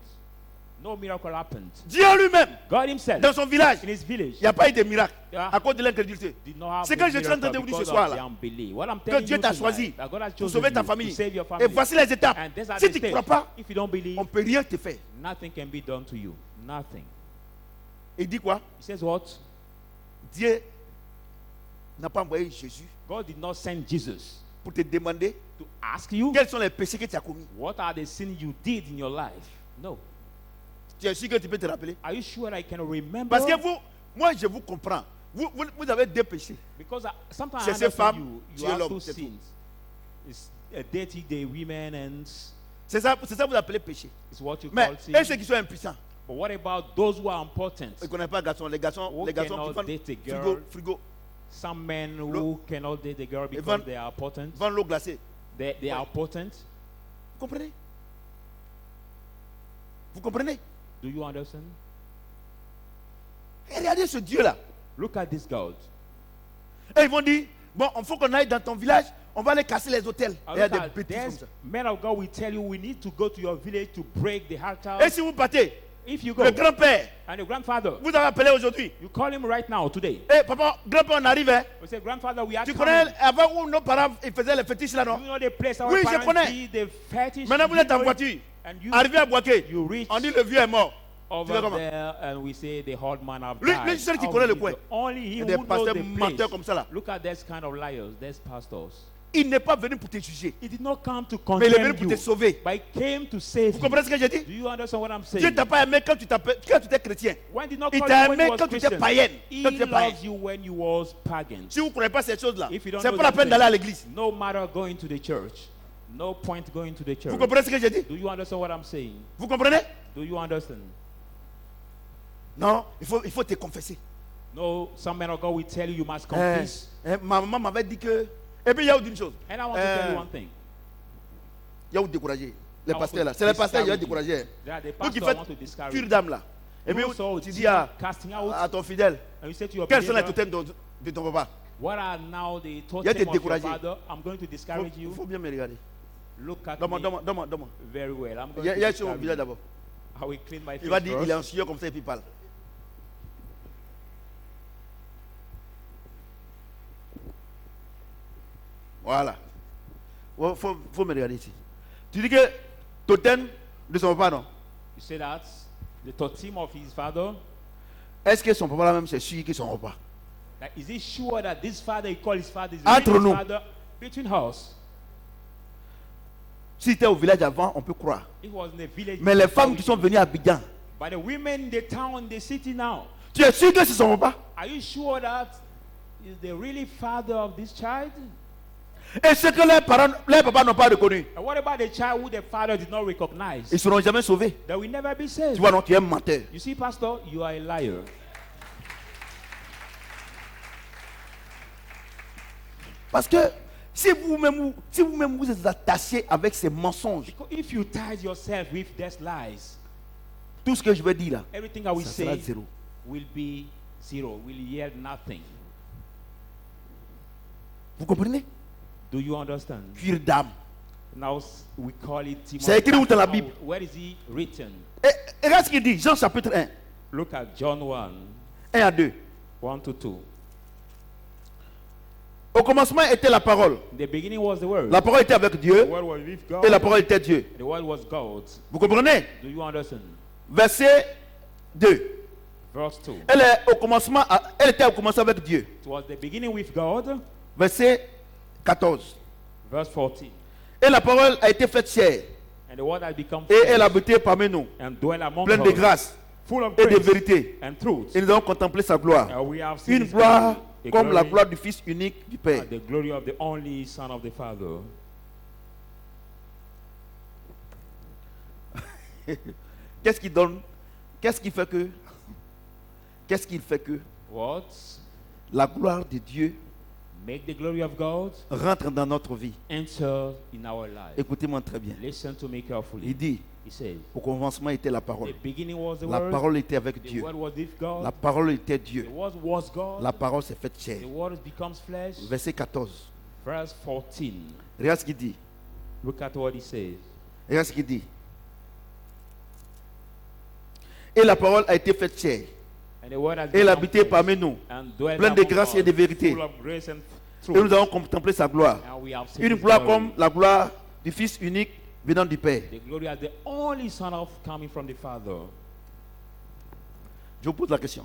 No miracle happened. Dieu lui-même, God himself, dans son village, in his village, il n'y a pas eu de miracle Yeah. à cause de l'incrédulité. did not have C'est the que je suis en train de miracle vous dire ce because soir of là, the unbelief. What I'm que telling Dieu you t'a tonight, choisi that God has pour chosen sauver ta you famille. to save your Et family. voici les étapes. And these are Si the tu ne steps. crois pas, If you don't believe, on ne peut rien te faire. nothing can be done to you. Nothing. Il dit quoi? He says what? Dieu n'a pas envoyé Jésus God did not send Jesus pour te demander to ask you quels sont les péchés que tu as commis. what are the sins you did in your life. No. Tu es sûr que tu peux te rappeler? Are you sure I can remember? Parce que vous, moi je vous comprends. Vous avez deux péchés. Because sometimes C'est I ces understand femmes, you tu es have l'homme, two c'est tout. sins. It's dating the women and C'est ça que vous appelez péché. it's what you Mais call sin. et ceux qui sont impuissants, But what about those who are important? ils ne connaissent pas garçons. Les garçons Who qui cannot vendent date a frigo, girl? frigo, Some men who Look. cannot date a girl because Even- they are important. vendent l'eau glacée. They are important. Vous comprenez? Vous comprenez? Do you understand? Et regardez ce Dieu-là. Look at this God. Et ils vont dire, bon, il faut qu'on aille dans ton village, on va aller casser les hôtels. Look Et il y a des at bêtises comme this ça. men of God will tell you we need to go to your village to break the heart Et out. si vous partez, If you go le grand-père, and your grandfather, vous avez appelé aujourd'hui. you call him right now today. Eh, papa, grand-père, on arrive. Hein? We say, grandfather, we are Tu coming. connais avant où nos parents ils faisaient les fétiches là, non? You know the place our Oui, je parents connais. did the fetish. Maintenant, vous you êtes en know it, voiture. and you Arrivé à Boaké, you reach. on dit le vieux est mort. over Tu vois comment? there, and we say the old man have Lui, died. seul qui How connaît le did coin. it- Only Il y him a des who knows pasteurs the menteurs place. comme ça là. Look at this kind of liars, these pastors. Il n'est pas venu pour te juger, He did not come to mais il est venu condemn pour you, te sauver. but he came to save Vous you. comprenez ce que j'ai dit? Do you understand what I'm Dieu saying? ne t'a pas aimé quand tu étais chrétien. When did not Il call t'a you when aimé you was quand tu étais Christian. païenne. He Quand tu étais païen. loves you when you was pagan. Si vous ne connaissez pas ces choses-là, If you don't c'est know pas la that peine d'aller à thing, l'église. no matter going to the church. No point going to the church. Vous comprenez ce que j'ai dit? Do you understand what I'm saying? Vous comprenez? Do you understand? Non, il faut te confesser. No, some men of God will tell you you must confess. Ma maman m'avait dit que... Et puis il y a une chose. And I want to tell you one thing. Il y a où décourager. Les I want pasteurs là. to C'est les pasteurs qui ont discourage découragé. There are the Vous qui pastors faites want to discourage pure you. dame là. Et puis You also tu dis à casting out, ton fidèle, and you say to your quels sont les believer, totems de ton papa? what are now the Il y a totem des of your découragés. father? I'm going to discourage Il you. faut bien me regarder. Look at Donne-moi, me donne-moi. very well. I'm going Il y to a sur mon discourage visage you. d'abord. I will clean my Il va face dire, il est en first. sueur comme ça et puis il parle. Voilà. Faut me regarder ici. Tu dis que totem de son papa, non? You say that the totem of his father. Est-ce que son papa là même c'est sûr que son papa? That is he sure that this father he called his father is Entre really his nous. father? Between us, Si tu es au village avant, on peut croire. it was in the village. Mais les femmes qui sont venues à Abidjan, But the women in the town, the city now, tu es sûr que c'est son papa? are you sure that is the really father of this child? Et ce que les parents, les papas n'ont pas reconnu, And what about the child who the father did not recognize? ils ne seront jamais sauvés. They will never be Tu saved. vois, donc tu es un menteur. You see, pastor, you are a liar. Parce que si vous-même vous êtes attaché avec ces mensonges, Because if you tie yourself with these lies, tout ce que je vais dire là, everything I will ça sera say zéro. will be zero, will yield nothing. Vous comprenez? Do you understand? Pure d'âme. Now we call it C'est écrit où dans la Bible? Where is he written? Et regarde ce qu'il dit, Jean chapitre 1, Look at John 1, 1 à 2. 1 to 2. Au commencement était la parole. In the beginning was the Word. La parole était avec The Dieu Word was with God. et la parole était Dieu. The Word was God. Vous comprenez? Do you understand? Verset 2. Verse 2. Elle était au commencement avec Dieu. It was the beginning with God. Verset 14. Verse 14. Et la parole a été faite chair. And the Word has become Et elle a flesh habité parmi nous, and dwell among pleine de us, grâce full of et de grace vérité. and truth. Et nous avons contemplé sa gloire. And we have seen Une His gloire glory, a comme la glory gloire du Fils unique du Père. the glory of the only Son of the Father. Qu'est-ce qui donne? Qu'est-ce qui fait que? Qu'est-ce qui fait que What? la gloire de Dieu Make the glory of God rentre dans notre vie? enter in our life. Écoutez-moi très bien. Listen to me carefully. Il dit, He says, au commencement était la parole. the beginning was the La Word. parole était avec The Dieu. Word was with God. La parole était Dieu. The Word was God. La parole s'est faite chair. The Word becomes flesh. Verset 14. Verse 14. Regarde ce qu'il dit. Look at what he says. Regarde ce qu'il dit. Et la parole a été faite chair. And the Word has Elle become habitait flesh parmi nous, and dwelt pleine de among grâce et us, de vérité. full of grace and Et nous truth. avons contemplé sa gloire. And we have seen Une His gloire glory. comme la gloire du Fils unique venant du Père. The glory as the only Son of coming from the Father. Je vous pose la question.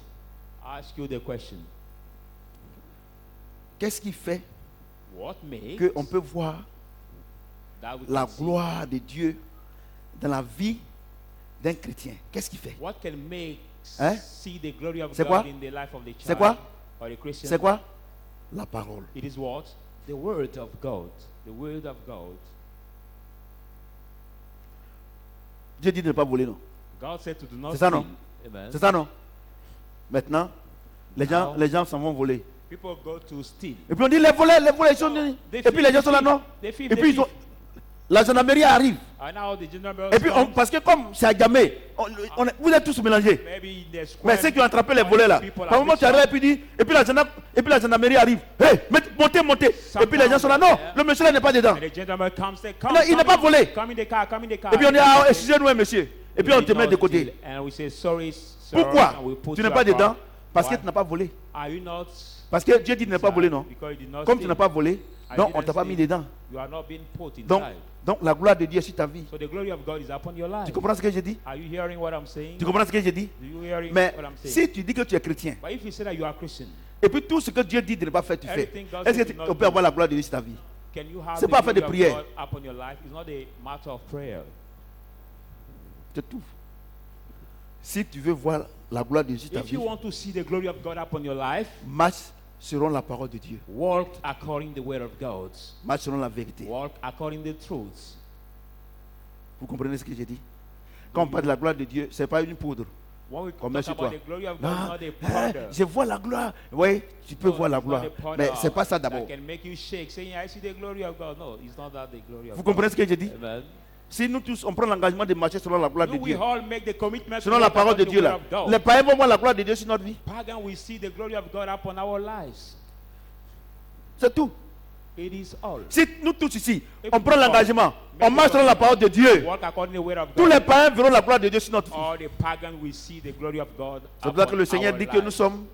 I ask you the question. Qu'est-ce qui fait What makes qu'on peut voir that we la can see? gloire de Dieu dans la vie d'un chrétien? Qu'est-ce qui fait? What can make Hein? see the glory of C'est God quoi? in the life of the C'est child quoi? or the Christian? C'est quoi? La parole. It is what? The word of God. The word of God. Dieu dit de ne pas voler, non? God said to do not C'est ça, steal. non? Amen. C'est ça, non? Maintenant, Now- les gens s'en vont voler. People go to steal. Et puis on dit les voleurs, ils sont venus. They Et puis les gens sont là, non? They thief, Et they puis ils thief. ont, la gendarmerie arrive. And now the general Et puis parce que comme c'est à Gamay, vous êtes tous mélangés. maybe in the square, Mais ceux qui ont attrapé les volets là, people par un moment are tu arrives et puis dit, et puis la gendarmerie arrive. Hey, montez. Et puis les gens sont là, non, le monsieur là n'est pas dedans. and the gentleman comes, say, come, Non, il come n'a pas in, volé. Come in the car, come in the car. Et puis on dit, ah, excusez-nous, monsieur. Et puis on te met de côté. And we say, sorry, sir. Pourquoi And we put tu you n'es pas apart. dedans? Parce que Why? tu n'as pas volé. Are you not? Parce que Dieu dit de ne pas voler, non? Because you did not Comme tu steal. n'as pas volé, I Donc, on didn't t'a pas say mis dedans. You are not being put Donc, inside. donc la gloire de Dieu est sur ta vie. So the glory of God is upon your life. Tu comprends ce que je dis? Are you hearing what I'm saying? Tu comprends ce que je dis? Do you hearing Mais what I'm saying? si tu dis que tu es chrétien, But if you say that you are Christian, et puis tout ce que Dieu dit de ne pas faire, tu fais, everything God est-ce says que to not tu peux do, avoir la gloire de Dieu sur ta vie? can you have C'est the pas affaire de glory prière. of God upon your life? It's not a matter of prayer. C'est tout. Si tu veux voir la gloire de Dieu sur ta If vie, you want to see the glory of God upon your life, marche selon la parole de Dieu. walk according to the word of God. Marche selon la vérité. Walk according to the truth. Vous comprenez ce que j'ai dit? Quand on parle de la gloire de Dieu, ce n'est pas une poudre. When we Comme talk sur about toi. the glory of God, Non, it's not a hein, powder. je vois la gloire. Oui, tu peux No, voir la it's not gloire. a powder Mais ce n'est pas ça that d'abord. can make you shake, saying, I see the glory of God. No, it's not that the glory of Vous God. comprenez ce que j'ai dit? Amen. Si nous tous, on prend l'engagement de marcher selon la gloire de Do we Dieu, all make the commitment to selon la walk parole de according to Dieu, the là, word of God? les païens vont voir la gloire de Dieu sur notre vie. Pagan, we see the glory of God upon our lives. C'est tout. It is all. Si nous tous ici, on prend l'engagement, on marche selon la parole de Dieu, Walk according to the word of tous God. les païens verront la gloire de Dieu sur notre vie. All the pagan will see the glory of God. C'est pour ça que upon le Seigneur our dit que nous lives. sommes,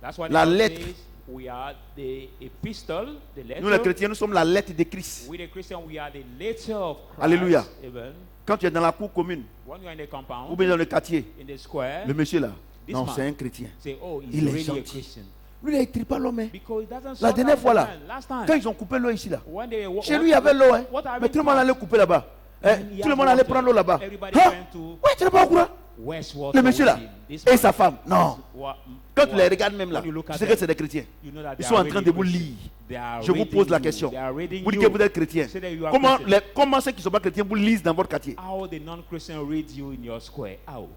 That's why la the Bible lettre. says we are the epistle, the letter. nous les chrétiens, nous sommes la lettre de Christ. We the Christian, we are the letter of Christ. Alléluia. Amen. Quand tu es dans la cour commune, When you are in the ou compound, bien dans le quartier, in the square, le monsieur là, This non, man. c'est un chrétien. say, oh, he's Il est really a gentil. Christian. Lui, il n'écrit pas l'homme. Hein. Because it doesn't La sort dernière out fois the là, man. Last time, quand ils ont coupé l'eau ici là, when they chez lui il y avait l'eau, hein. what have Mais we tout le monde got? allait couper là-bas. Hein, And he tout le has monde allait water. prendre l'eau là-bas. Everybody Hein? went to Ouais, tu n'es pas au courant? Westwater Le monsieur là, with him. This et man sa femme, non. is what- Quand tu what- les regardes même là, when you look tu at sais que them, c'est des chrétiens. you know that Ils they sont are en train reading de vous Christian. lire. They are Je vous reading pose la you. question. They are reading Vous dites you. que vous êtes chrétien. Say that you are Comment, Christian. comment ceux qui ne sont pas chrétiens vous lisent dans votre quartier? How the non-Christian read you in your square? How?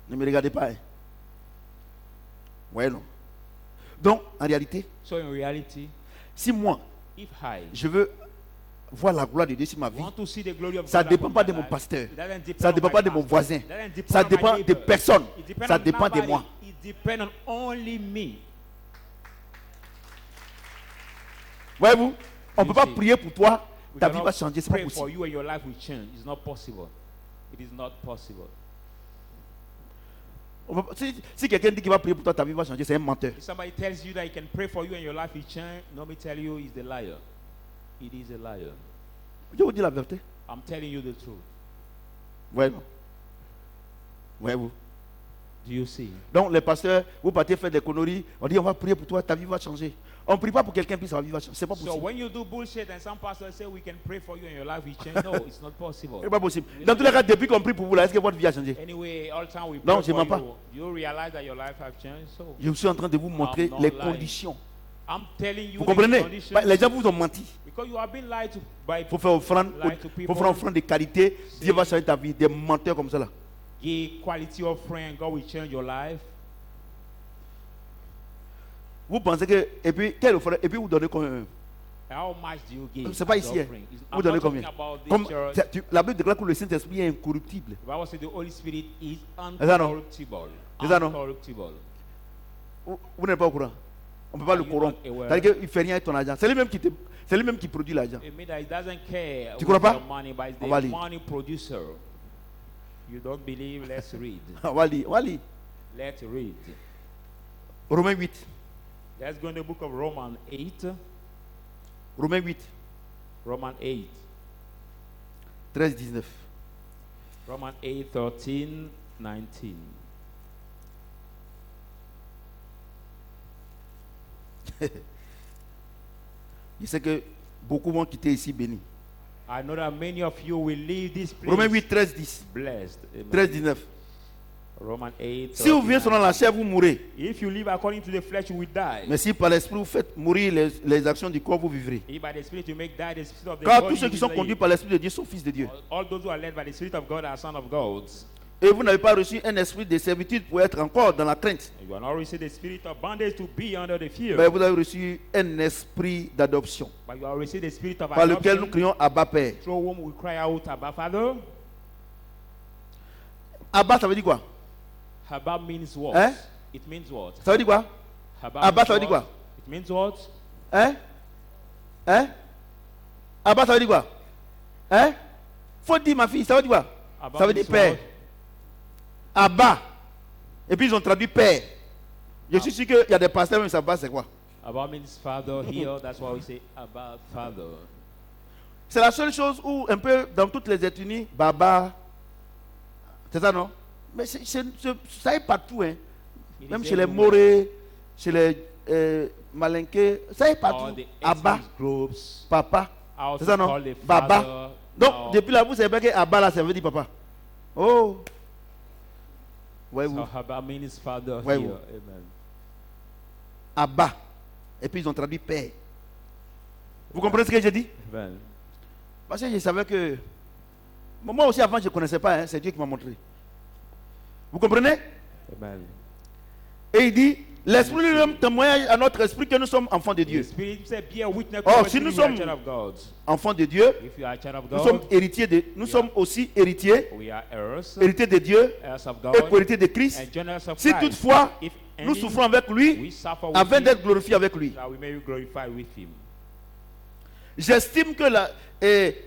Ne me regardez pas. Hein. Ouais, non. Donc, en réalité, So in reality, si moi, if I je veux voir la gloire de Dieu sur ma vie, want to see the glory of ça ne God dépend upon pas my de mon life, pasteur. it doesn't depend Ça ne on dépend my pas de mon pastor. voisin. It doesn't depend Ça on my dépend de neighbor. personne. It depends Ça on dépend de nobody. moi. It depends on only me. Voyez-vous, on ne peut You pas see, prier pour toi, We ta vie cannot va changer, c'est pas pray for possible. you and your life will change. It's not possible. It is not possible. Si quelqu'un dit qu'il va prier pour toi, ta vie va changer, c'est un menteur. If somebody tells you that he can pray for you and your life will change, let me tell you, he's the liar. It is a liar. Je vous dis la vérité. I'm telling you the truth. Voyez-vous. Voyez-vous. Do you see? Donc les pasteurs, vous partez faire des conneries, on dit on va prier pour toi, ta vie va changer. On ne prie pas pour quelqu'un puis sa vie va changer. C'est pas So possible. when you do bullshit and some pastors say we can pray for you and your life will change, no, it's not possible. C'est pas possible. Dans tous les cas, depuis qu'on prie pour vous là, est-ce que votre vie a changé? Anyway, all the time we Non, pray je for mens pas. you. Do you realize that your life have changed? So Je suis en train de vous montrer I'm not les lying. conditions. I'm telling you Vous the comprenez? conditions. Bah, les gens vous ont menti. Because you have been lied to by Il faut faire offrande, Lie to people. faut faire offrande de qualité. Dieu va changer ta vie. Des menteurs comme ça là. gay quality of friend, God will change your life. Vous pensez que et puis quelle offrande et puis vous donnez combien? How much do you give? C'est pas as ici. Hein. offering? It's- Vous I'm donnez not combien? talking about this Comme, church. la Bible déclare que le Saint-Esprit est incorruptible. The Bible says the Holy Spirit is ça, non? uncorruptible. C'est ça, non? Uncorruptible. Vous n'êtes pas au courant. On ne peut pas Are le you corrompre. not aware? C'est-à-dire qu'il ne fait rien avec ton argent. C'est lui-même qui produit l'argent. It means that he doesn't care Tu with crois pas? your money, but it's On va the lire. money producer. You don't believe? Let's read. On va lire. On va lire. Let's read. Romains 8. Let's go in the book of Romans 8. Romains 8. Romans 8. 13, 19. Romans 8, 13, 19. Je sais que beaucoup vont quitter ici bénis. I know that many of you will leave this place Romains 8, 13, 10. blessed. Amen. 13, 19. Romans 8. Si vous 13, vivez selon la chair, vous mourrez. If you live according to the flesh, you will die. Mais si par l'esprit vous faites mourir les actions du corps, vous vivrez. If by the Spirit you make die the Spirit of the Car body, tous ceux qui you sont will conduits live. par l'esprit de Dieu sont fils de Dieu. All those who are led by the Spirit of God are sons of God. Et vous n'avez pas reçu un esprit de servitude pour être encore dans la crainte. You are not received the spirit of bondage to be under the fear. Mais vous avez reçu un esprit d'adoption But you are received the spirit of par lequel nous adoption, crions Abba Père. through whom we cry out, Abba Father. Abba, ça veut dire quoi? Abba means what? Hein? It means what? Ça veut dire quoi? Abba, Abba, means ça veut dire what? quoi? It means what? Hein? Hein? Abba, ça veut dire quoi? Hein? Faut dire, ma fille, ça veut dire quoi? Abba Ça veut dire means père. what? Abba. Et puis ils ont traduit père. Je suis sûr qu'il y a des pasteurs même qui savent pas c'est quoi. Abba means father here. That's why we say Abba Father. C'est la seule chose où, un peu dans toutes les ethnies, Baba, c'est ça non? Mais ça est partout, hein. It Même is chez les everywhere. Morés, chez les Malinqués, ça est All partout. the Abba, ethnic groups. papa, Also c'est ça non? call the Baba. father. Donc, now. depuis là, vous savez pas que Abba là, ça veut dire papa. Oh! Voyez-vous? So Abba means father Ouais, here. vous. Amen. Abba. Et puis ils ont traduit père. Vous comprenez ce que j'ai dit? Amen. Parce que je savais que. Moi aussi, avant, je ne connaissais pas, hein, c'est Dieu qui m'a montré. Vous comprenez? Amen. Et il dit l'Esprit lui-même témoigne à notre esprit que nous sommes enfants de The Dieu. Spirit said, be a witness Oh, to si us nous if you are a sommes- child of God. Enfants de Dieu, If you are a child of nous sommes God, héritiers de. Nous sommes aussi héritiers, we are heirs, héritiers de Dieu heirs of et God, co-héritiers de Christ. and journals of Si Christ. toutefois If nous any, souffrons avec lui, we suffer with afin him, d'être glorifiés avec lui. that we may be glorified with him. J'estime que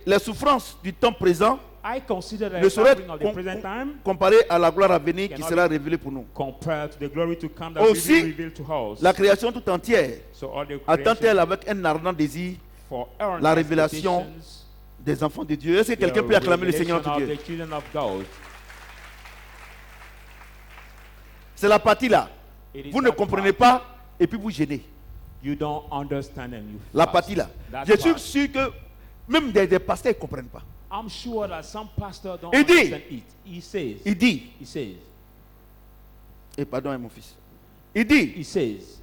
les souffrances du temps présent I consider the ne sauraient suffering of the present time comparées à la gloire à venir qui Cannot sera be- révélée pour nous. compared to the glory to come that will Aussi, be revealed to us. La création tout entière So all the attend-elle creation avec un ardent désir for earnest la révélation expectations, des enfants de Dieu? Est-ce que quelqu'un the peut acclamer le Seigneur revelation notre of Dieu? the children of God. C'est la partie là. It is Vous ne that comprenez part. pas et puis vous gênez. You don't understand and you La fast. partie là. That Je suis part. sûr que même des pasteurs ne comprennent pas. I'm sure that some pastors don't Il dit- understand it. He says, Et pardon, mon fils. Il dit, he says,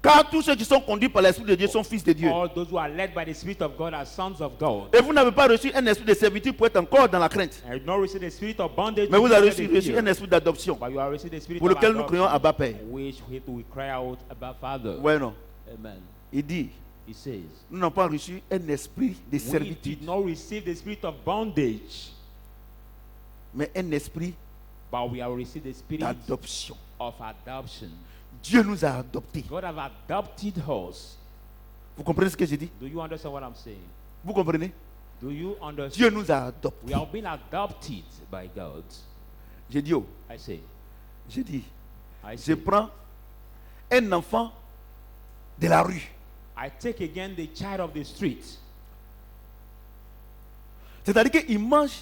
car tous ceux qui sont conduits par l'Esprit de Dieu sont fils de Dieu. all those who are led by the Spirit of God are sons of God. Et vous n'avez pas reçu un esprit de servitude pour être encore dans la crainte. And you not receive the spirit of bondage, Mais vous to avez the reçu fear, un esprit d'adoption but you are receiving the spirit pour of lequel nous adoption, crions Abba Père. which we cry out about Father. Ouais, non. Amen. Il dit, He says, nous n'avons pas reçu un esprit de we servitude, did not receive the spirit of bondage, mais un esprit but we have received the spirit d'adoption. of adoption. Dieu nous a adoptés. God have adopted us. Vous comprenez ce que j'ai dit? Do you understand what I'm saying? Vous comprenez? Do you understand? Dieu nous a We adoptés. have been adopted by God. J'ai dit, oh, I say, j'ai dit, I je say, prends un enfant de la rue. I take again the child of the street. C'est-à-dire qu'il mange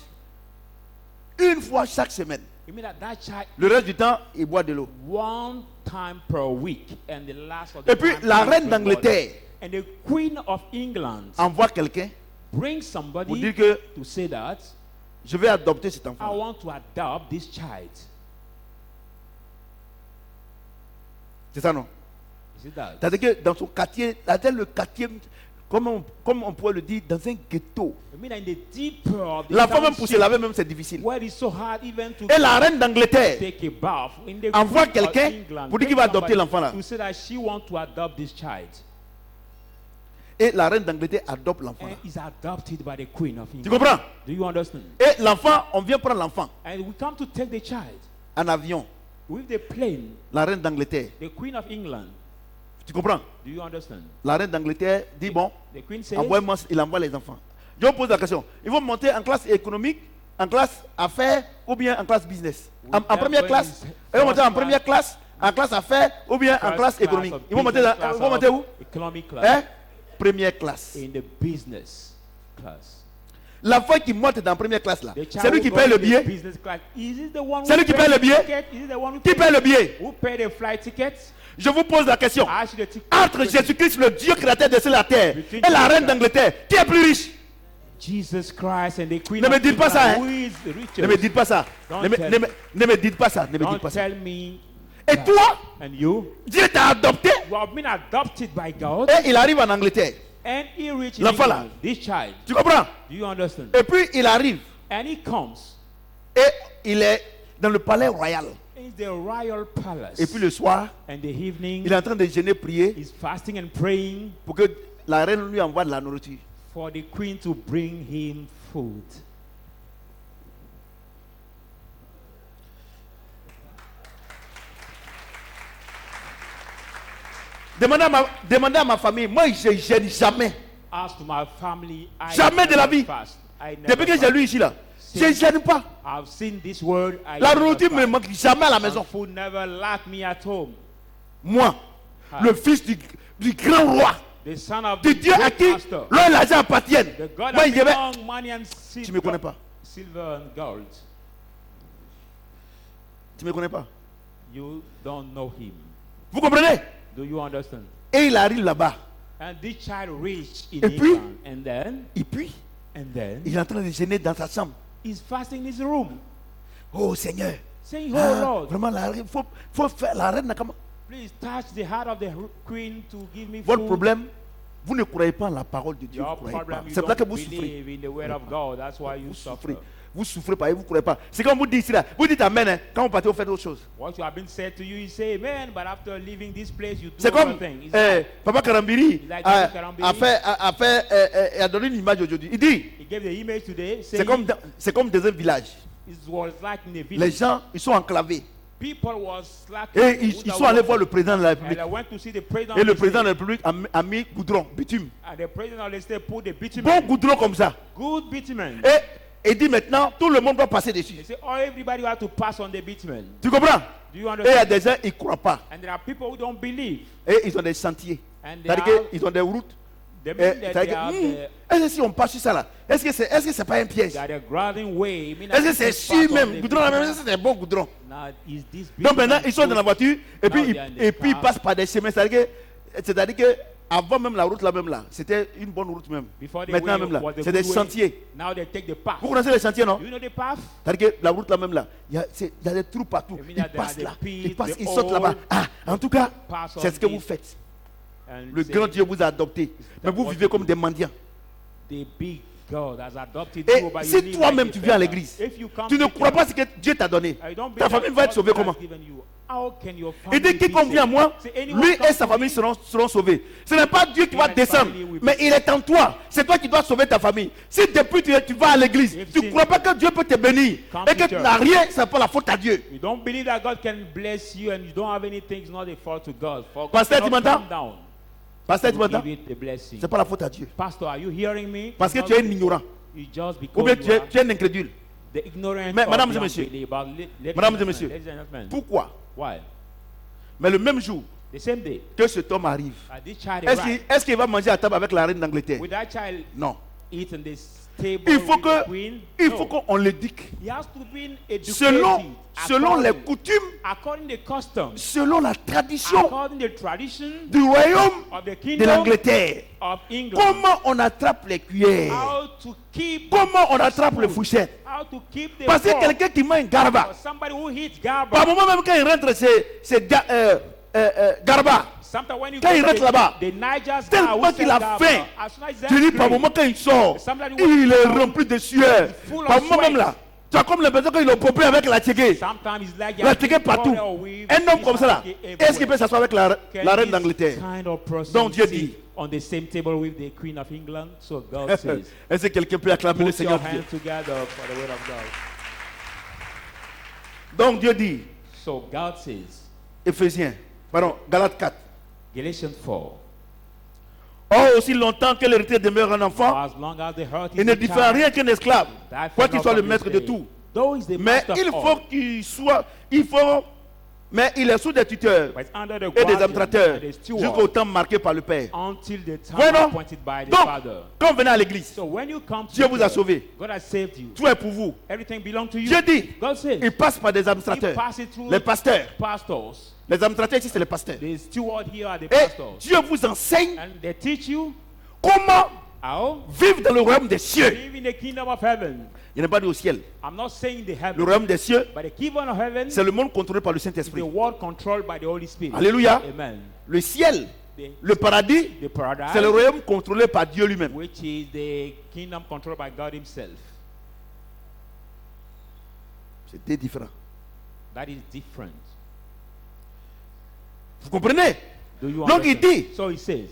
une fois chaque semaine. You mean that child Le reste du temps, il boit de l'eau. one time per week and the last of the Et puis time la he reine drink d'Angleterre water. And the Queen of England envoie quelqu'un brings pour somebody dire que to say that je vais adopter cet I enfant. want to adopt this child. C'est ça, non? Is it that? C'est-à-dire que dans son quartier, dans le quartier, comme on pourrait le dire, dans un ghetto. I mean, in the deeper of the La femme même pour se township, laver même c'est difficile. where it's so hard even to Et la reine d'Angleterre take a bath in the envoie Queen of quelqu'un England pour dire qu'il va brings adopter somebody l'enfant là. to say that she want to adopt this child Et la reine d'Angleterre adopte l'enfant là. and is adopted by the Queen of Tu England. comprends? Do you understand? Et l'enfant, on vient prendre l'enfant And we come to take the child en avion. with the plane, La reine d'Angleterre. the Queen of England. Tu comprends? Do you understand? La reine d'Angleterre dit bon, The Queen says, envoie-moi, il envoie les enfants. Je vous pose la question. Ils vont monter en classe économique, en classe affaires ou bien en classe business? En première classe, ils vont monter en première classe, en classe affaires ou bien en first classe class économique. of Ils vont monter, business class ils vont monter où? of economic class. Hein? Première classe. In the business class. L'enfant qui monte dans la première classe là, The child c'est lui qui who paye goes le in the billet. business class. Is it the one C'est who lui qui pays paye le the billet? ticket? Is it the one who Qui paye le billet? Who paid the flight ticket? Je vous pose la question. I ask you the ticket. Entre Jésus-Christ, le Dieu créateur de ciel et la terre, Between et la Jesus reine d'Angleterre, qui est plus riche? Jesus Christ and the Queen Ne me of dites pas England, ça, hein. who is the richest? Ne me dites pas ça. Don't Ne me, tell ne me- ne me dites pas ça. Ne me Don't dites pas ça. tell me. Et that. toi, And you? Dieu t'a adopté You have been adopted by God et il arrive en Angleterre. and he reached L'enfant là. this child. Tu comprends? Do you understand? Et puis il arrive And he comes et il est dans le palais royal. in the royal palace. Et puis le soir, And the evening, il est en train de jeûner, prier he's fasting and praying pour que la reine lui envoie de la nourriture. for the queen to bring him food. Demandez à ma famille, moi je gêne jamais. As to my family, I Jamais de la never vie. fast. I never Depuis que j'ai fast. lu ici là, Je ne gêne pas. I've seen this word. La nourriture ne me manque jamais à la maison. Food never lack me at home. Moi, le fils du grand roi, The son of du the Dieu à great qui pastor. l'or et l'argent appartiennent. The God Moi, that je vais. belong money and Tu ne me connais pas. silver and gold. Tu ne me connais pas. You don't know him. Vous comprenez? Do you understand? Et il arrive là-bas. And this child reached in Et puis? England. Et puis, And then il est en train de gêner dans sa chambre. he's fasting in his room. Oh Seigneur. Saying, oh Ah, Lord, vraiment, il faut faire la reine. please touch the heart of the queen to give me Votre food. problème, vous ne croyez pas en la parole de Dieu. Your Vous croyez pas. problem, you C'est pour ça que don't vous souffrez. believe in the word of God. That's why you Vous suffer. souffrez. Vous souffrez pas et vous ne croyez pas. C'est comme vous dites ici là. Vous dites amen. Hein. Quand vous partez, vous faites autre chose. What you have been said to you, you say amen, but after leaving this place, you do C'est comme other things. It's like Papa Karambiri Like a, Karambiri. a donné une image aujourd'hui. Il dit, he gave the image today, c'est saying comme dans un village. it was like in a Les village. gens, ils sont enclavés. People was like Et ils sont allés voir le président de la République. And I went to see the president Et le of the président de la state. République a mis goudron, bitume. And the president of the state put the Bon bitumen, goudron comme ça. good bitumen. Et il dit maintenant, tout le monde doit passer dessus. They say, oh, everybody has to pass on the bitumen. Tu comprends? Do you Et il y a understand? des gens, ils ne croient pas. And there are people who don't believe. Et ils ont des sentiers. And they C'est-à-dire have, qu'ils ont des routes. they Et mean that they c'est-à-dire have que, est-ce que si on passe sur ça là, est-ce que c'est pas un piège? they are the grading way. I mean, Est-ce que that c'est this part sûr of même? the Goudron là même, bitumen- est-ce que c'est un bon goudron? Now, is this Donc maintenant, bitumen ils sont dans la good? voiture et puis, Now they are in the et puis ils car. passent par des chemins. C'est-à-dire que avant même la route là même là, c'était une bonne route même. Before the Maintenant way même là, was the c'est des good way. sentiers. Now they take the path. Vous connaissez les sentiers, non? You know the path? C'est-à-dire que la route là même là, il y a des trous partout. I mean Ils that there passent are the là, pits, ils passent, the ils sautent là-bas. old Ah, en tout cas, paths c'est on ce que vous this. faites. And Le say, grand Dieu vous a adopté, mais vous what vivez you comme do. des mendiants. The big God has adopted Et you, but you si live toi-même like tu a viens à beggar. l'église, If you come tu ne to crois church, pas ce que Dieu t'a donné, I don't ta believe famille that va être God sauvée has comment? given you. How can your Il dit family be quiconque vient à saved? moi, Say, anyone lui come et sa to famille me, seront sauvés. Ce n'est pas Dieu qui va Him and descendre, family will be mais il est en toi. C'est toi qui dois sauver ta famille. Si depuis tu vas à l'église, If tu ne sin- crois pas que Dieu peut te bénir Come et to que tu church. n'as rien, ce n'est pas la faute à Dieu. You don't believe that God can bless you and you don't have anything, it's not a fault to God. For God Pasteur, tu cannot m'entends? come down Pasteur, tu to m'entends? give it a blessing. Ce n'est pas la faute à Dieu. Pastor, are you hearing me? Parce que It's tu es not- un ignorant. It's just Ou because bien you tu es, are tu es un incrédule. the ignorant Mais, of mesdames the et messieurs, unbeliever. mesdames et messieurs, Ladies and gentlemen, Pourquoi? why? Mais le même jour The same day, que cet homme arrive, this child est-ce arrived. qu'il va manger à table avec la reine d'Angleterre? Will that child Non. eat on this table Il faut with the que, queen? il No. faut qu'on l'éduque. He has to be educated Selon les according- coutumes, according the customs, selon la tradition according the tradition du royaume of the de kingdom l'Angleterre. of England. Comment on attrape les cuillères? How to keep Comment on attrape les food. fourchettes? How to keep the Parce que fork. quelqu'un qui mange garba, For somebody who eats par garba. moment même quand il rentre, c'est garba. Sometimes when you Quand il go rentre to là-bas, the Niger's tellement guy who qu'il sells a garba, faim. as soon as he's Tu dis par hungry, moment quand il sort, Somebody il est walks rempli de sueur. full of Par moment sweat. même là, tu as comme l'impression qu'il est popé avec la tchégué. sometimes it's like La tchégué partout. Un homme comme ça là, est-ce qu'il peut s'asseoir avec la reine d'Angleterre? Kind of person Donc Dieu sit dit. on the same table with the Queen of England. So God says, Est-ce que quelqu'un peut acclamer le put Seigneur your Dieu? hands together for the word of God. Donc Dieu dit, So God says, Galates 4. Galatians 4, Or aussi longtemps que l'héritier demeure un enfant, as long as the heart is il ne a diffère child, rien qu'un esclave, that quoi qu'il not soit le from maître this de day. tout. Though he's the Mais master il of faut all, qu'il soit, mais il est sous des tuteurs but it's under the et des guardian administrateurs and the steward jusqu'au temps marqué par le Père. until the time Voilà. appointed by the Donc, Father. quand vous venez à l'église, So when you come to Dieu vous a church, sauvé. God has saved you. Tout est pour vous. Everything belongs to you. Dieu dit, God says, il passe par des He administrateurs, passes it through les pasteurs. pastors. Les administrateurs ici, c'est les pasteurs. The steward here are the Et pastors. Dieu vous enseigne And they teach you comment how vivre dans le royaume des to cieux. live in the kingdom of heaven. Il n'est pas dit au ciel. I'm not saying the Le heaven, royaume des cieux, but the kingdom of heaven c'est le monde contrôlé par le is the Saint-Esprit. world controlled by the Holy Spirit. Alléluia. Amen. Le ciel, The, le paradis, the paradise, c'est le royaume contrôlé par Dieu lui-même. which is the kingdom controlled by God Himself. C'était différent. That is different. Vous comprenez? Do you Donc il understand? dit, So He says,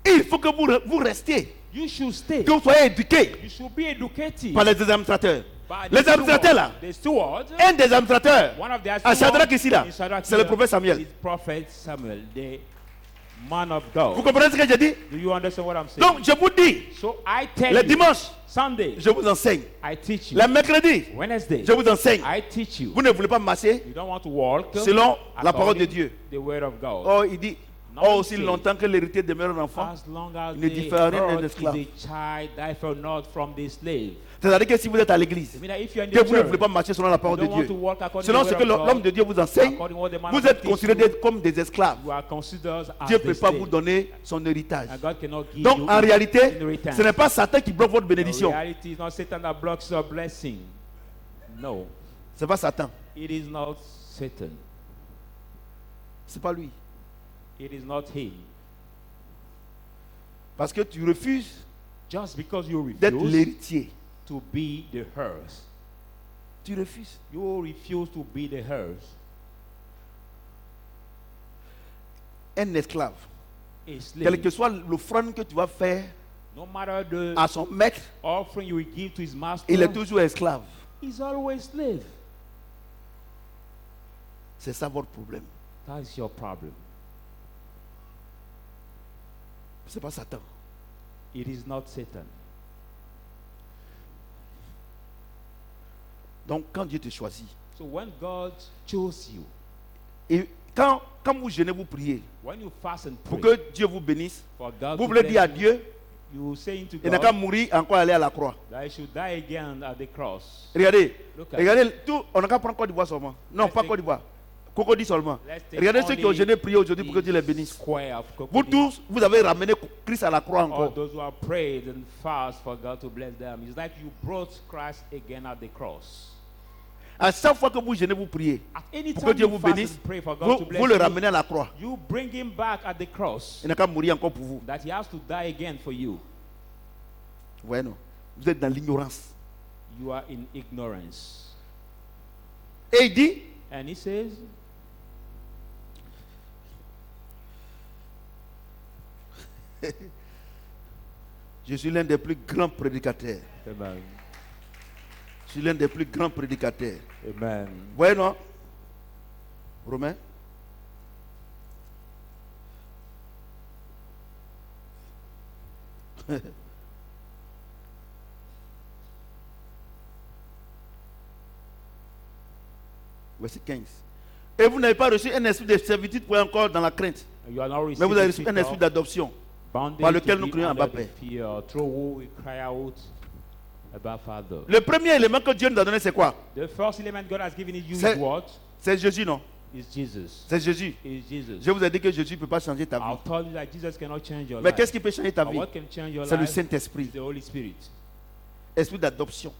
il faut que vous restiez, you should stay. que vous soyez éduqués You should be educated. par les administrateurs. by the Les administrateurs steward. là, The steward, un des administrateurs, one of their à stewards Shadrach ici là, in Shadrach c'est le here prophète Samuel. is Prophet Samuel, the man of Vous God. comprenez ce que j'ai dit? Do you understand what I'm saying? Donc je vous dis, So I tell les you, dimanches, Sunday, je vous enseigne. I teach you. Les mercredis, Wednesday, je vous enseigne. I teach you. Vous ne voulez pas marcher You don't want to walk selon la parole de according Dieu. the word of God. Oh, il dit, oh, aussi longtemps que l'héritier demeure un enfant. As long as Il ne the diffère rien d'un earth is esclave. a child, differ not from the slave. C'est-à-dire que si vous êtes à l'église, I mean that if you're in que the vous ne church, voulez pas marcher selon la parole you de don't want Dieu, to walk according selon to ce the que word of l'homme God, de Dieu vous enseigne, according to what the man vous of God êtes teaches considérés you, comme des esclaves. you are considered as Dieu ne the peut pas slave. vous donner son héritage. And God cannot give Donc you en réalité, inheritance. ce n'est pas Satan qui bloque votre The bénédiction. reality is not Satan that blocks your blessing. No, Ce n'est pas Satan. it is not Satan. Ce n'est pas lui. It is not him. Parce que tu refuses Just because you d'être refuse l'héritier. to be the heirs, Tu refuses. you refuse to be the heirs. Un esclave, A slave, quelle que soit l'offrande que tu vas faire no matter the à son maître, offering you will give to his master, il est toujours esclave. he's always slave. C'est ça votre problème. That is your problem. Ce n'est pas Satan. It is not Satan. Donc quand Dieu te choisit, So when God chose you, et quand vous jeûnez, vous priez when you fast and pour pray que Dieu vous bénisse, for God vous to voulez dire à bless Dieu, you, you say to il n'a qu'à God mourir encore aller à la croix. that I should die again at the cross. Regardez, Look at regardez, tout, on n'a qu'à prendre Côte d'Ivoire seulement. Non, Let's pas take- Côte d'Ivoire. Cocody seulement. Let's take Regardez ceux qui ont only jeûné, prié aujourd'hui pour que Dieu les the bénisse. square of Vous Cocody. tous, vous avez ramené Christ à la croix All encore. those who have prayed and fast for God to bless them. It's like you brought Christ again at the cross. À chaque fois que vous jeûnez, vous priez At any pour que time Dieu you vous fast bénisse. and pray for God Vous, to bless vous le you, ramenez à la croix. you bring him back at the cross. Il n'a qu'à mourir encore pour vous. That he has to die again for you. Vous voyez, non? Vous êtes dans l'ignorance. You are in ignorance. Et il dit, And he says, je suis l'un des plus grands prédicateurs. Amen. Je suis l'un des plus grands prédicateurs. Amen. Vous voyez, non? Romain? Verset 15. Et vous n'avez pas reçu un esprit de servitude pour encore dans la crainte, You are not mais vous avez reçu receiving un esprit d'adoption, bondage par lequel to nous be crions under Abba the Père. fear, through who we cry out about Father. Le premier élément que Dieu nous a donné, c'est quoi? The first element God has given you C'est- is what? C'est Jésus, non? Is Jesus. C'est Jésus. Is Jesus. Je vous ai dit que Jésus ne peut pas changer ta vie. I'll tell you that Jesus cannot change your Mais life. qu'est-ce qui peut changer ta But vie? what can change your C'est le life Saint-Esprit. is the Holy Spirit. Esprit d'adoption.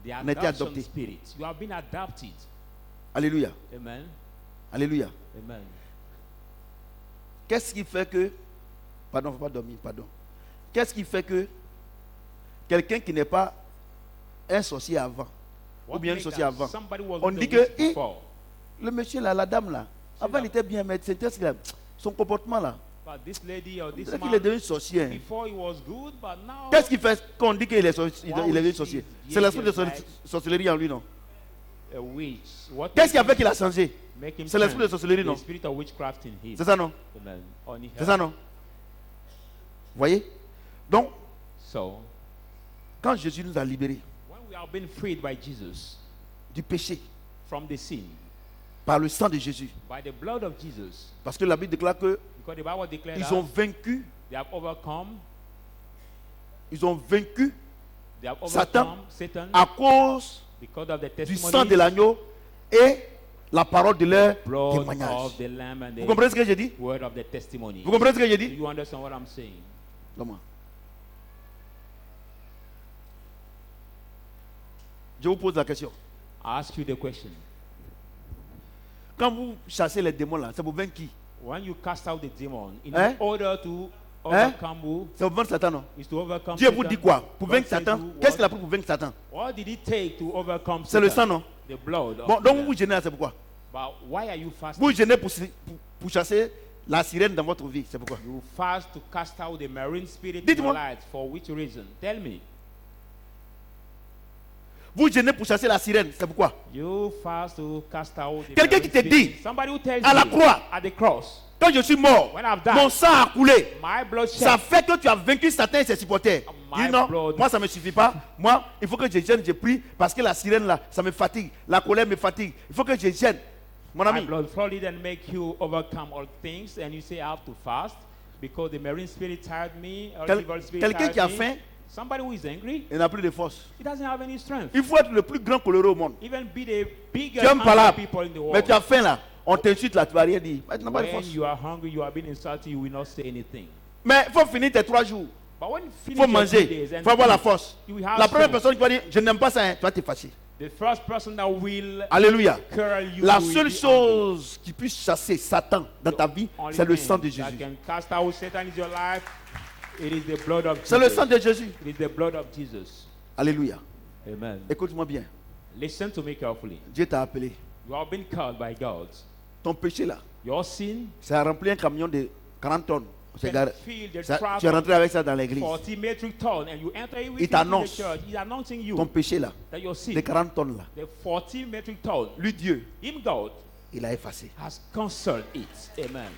The On a été adoption adopté. spirit. You have been adopted. Alléluia. Amen. Alléluia. Amen. Qu'est-ce qui fait que... Pardon, il ne faut pas dormir, pardon. Qu'est-ce qui fait que quelqu'un qui n'est pas un sorcier avant, What ou bien une made sorcière that avant, somebody was on with dit the que witch eh, before, le monsieur là, la dame là, avant là. il était bien, mais c'était ce qu'il a- son comportement là, but this lady or on this dirait qu'il est man, devenu sorcier. hein. before he was good, but now Qu'est-ce qui fait qu'on dit qu'il est, il Why est devenu would sorcier? she C'est l'esprit de behave like- sorcellerie en lui, non? a witch. What Qu'est-ce qui a made fait qu'il a changé? make him C'est l'esprit de change? sorcellerie, non? The spirit of witchcraft in him. C'est ça, non? Amen. On his C'est ça, non? Vous voyez? Donc, So, quand Jésus nous a libérés when we have been freed by Jesus du péché from the sin, par le sang de Jésus, by the blood of Jesus, parce que la Bible déclare que because the Bible declares ils ont vaincu, they have overcome Satan Satan à cause because of the du sang testimony, de l'agneau et la parole de leur blood témoignage. of the Lamb and Vous the comprenez ce que j'ai dit? word of the testimony. Vous comprenez ce que j'ai Do dit? you understand what I'm saying? Comment? Je vous pose la question. I ask you the question. Quand vous chassez les démons là, c'est pour vaincre qui? When you cast out the demon, in Hein? order to overcome who C'est pour vaincre Satan, non? is to overcome Dieu vous Satan. dit quoi? Pour God vaincre says Satan? you Qu'est-ce qu'il a what? pris pour vaincre Satan? What did it take to overcome C'est le Satan? sang, non? The blood. Bon, of donc the vous gênez, c'est pourquoi? But why are you fasting? Vous gênez pour chasser la sirène dans votre vie, c'est pourquoi? You fast to cast out the marine spirit in Dites-moi. your life. For which reason? Tell me. Vous gênez pour chasser la sirène, c'est pourquoi? You fast to cast out the Quelqu'un marine qui te spirit. dit, Somebody who tells à la you croix, at the cross, Quand je suis mort, When I've died, mon sang a coulé. my blood Ça shed. fait que tu as vaincu Satan et ses supporters. My Dis non, blood. moi ça ne me suffit pas. Moi, il faut que je gêne, je prie, parce que la sirène là, ça me fatigue. La colère me fatigue. Il faut que je gêne. Mon My ami, blood flow didn't make you overcome all things, and you say I have to fast because the marine spirit tired me, or the evil spirit quelqu'un tired qui a me. faim, Somebody who is angry, il n'a plus de force. he doesn't have any strength. Il faut être le plus grand coléreux au monde. Even be the biggest Tu aimes pas là, angry people in the mais world. tu as faim là. On t'insulte là, tu vas rien dire. Mais tu n'as pas de When force. you are hungry, you are being insulted, you will not say anything. Mais il faut finir tes 3 jours. But when you Il finish faut your 3 manger. days Il and faut avoir la eat, force. you will have La première strength. personne qui va dire je n'aime pas ça, hein, tu vas te fâcher. The first person that will Alléluia. curl you La will seule be chose qui puisse chasser Satan dans ta vie, angry. c'est le Only sang de thing Jésus. that can cast out Satan in your life. It is the blood of C'est le Jesus. sang de Jésus. It is the blood of Jesus. Alléluia. Amen. Écoute-moi bien. Listen to me carefully. Dieu t'a appelé. You have been called by God. Ton péché là, Your sin ça a rempli un camion de 40 tonnes. C'est can garé. fill the Ça, trap tu es of rentré avec ça dans l'église. 40 metric ton, and you enter it Il with into the t'annonce church. He's announcing you Ton péché là, that your sin, de 40 tonnes là, the 40 metric ton, lui Dieu, in God il a effacé. has cancelled it. Amen.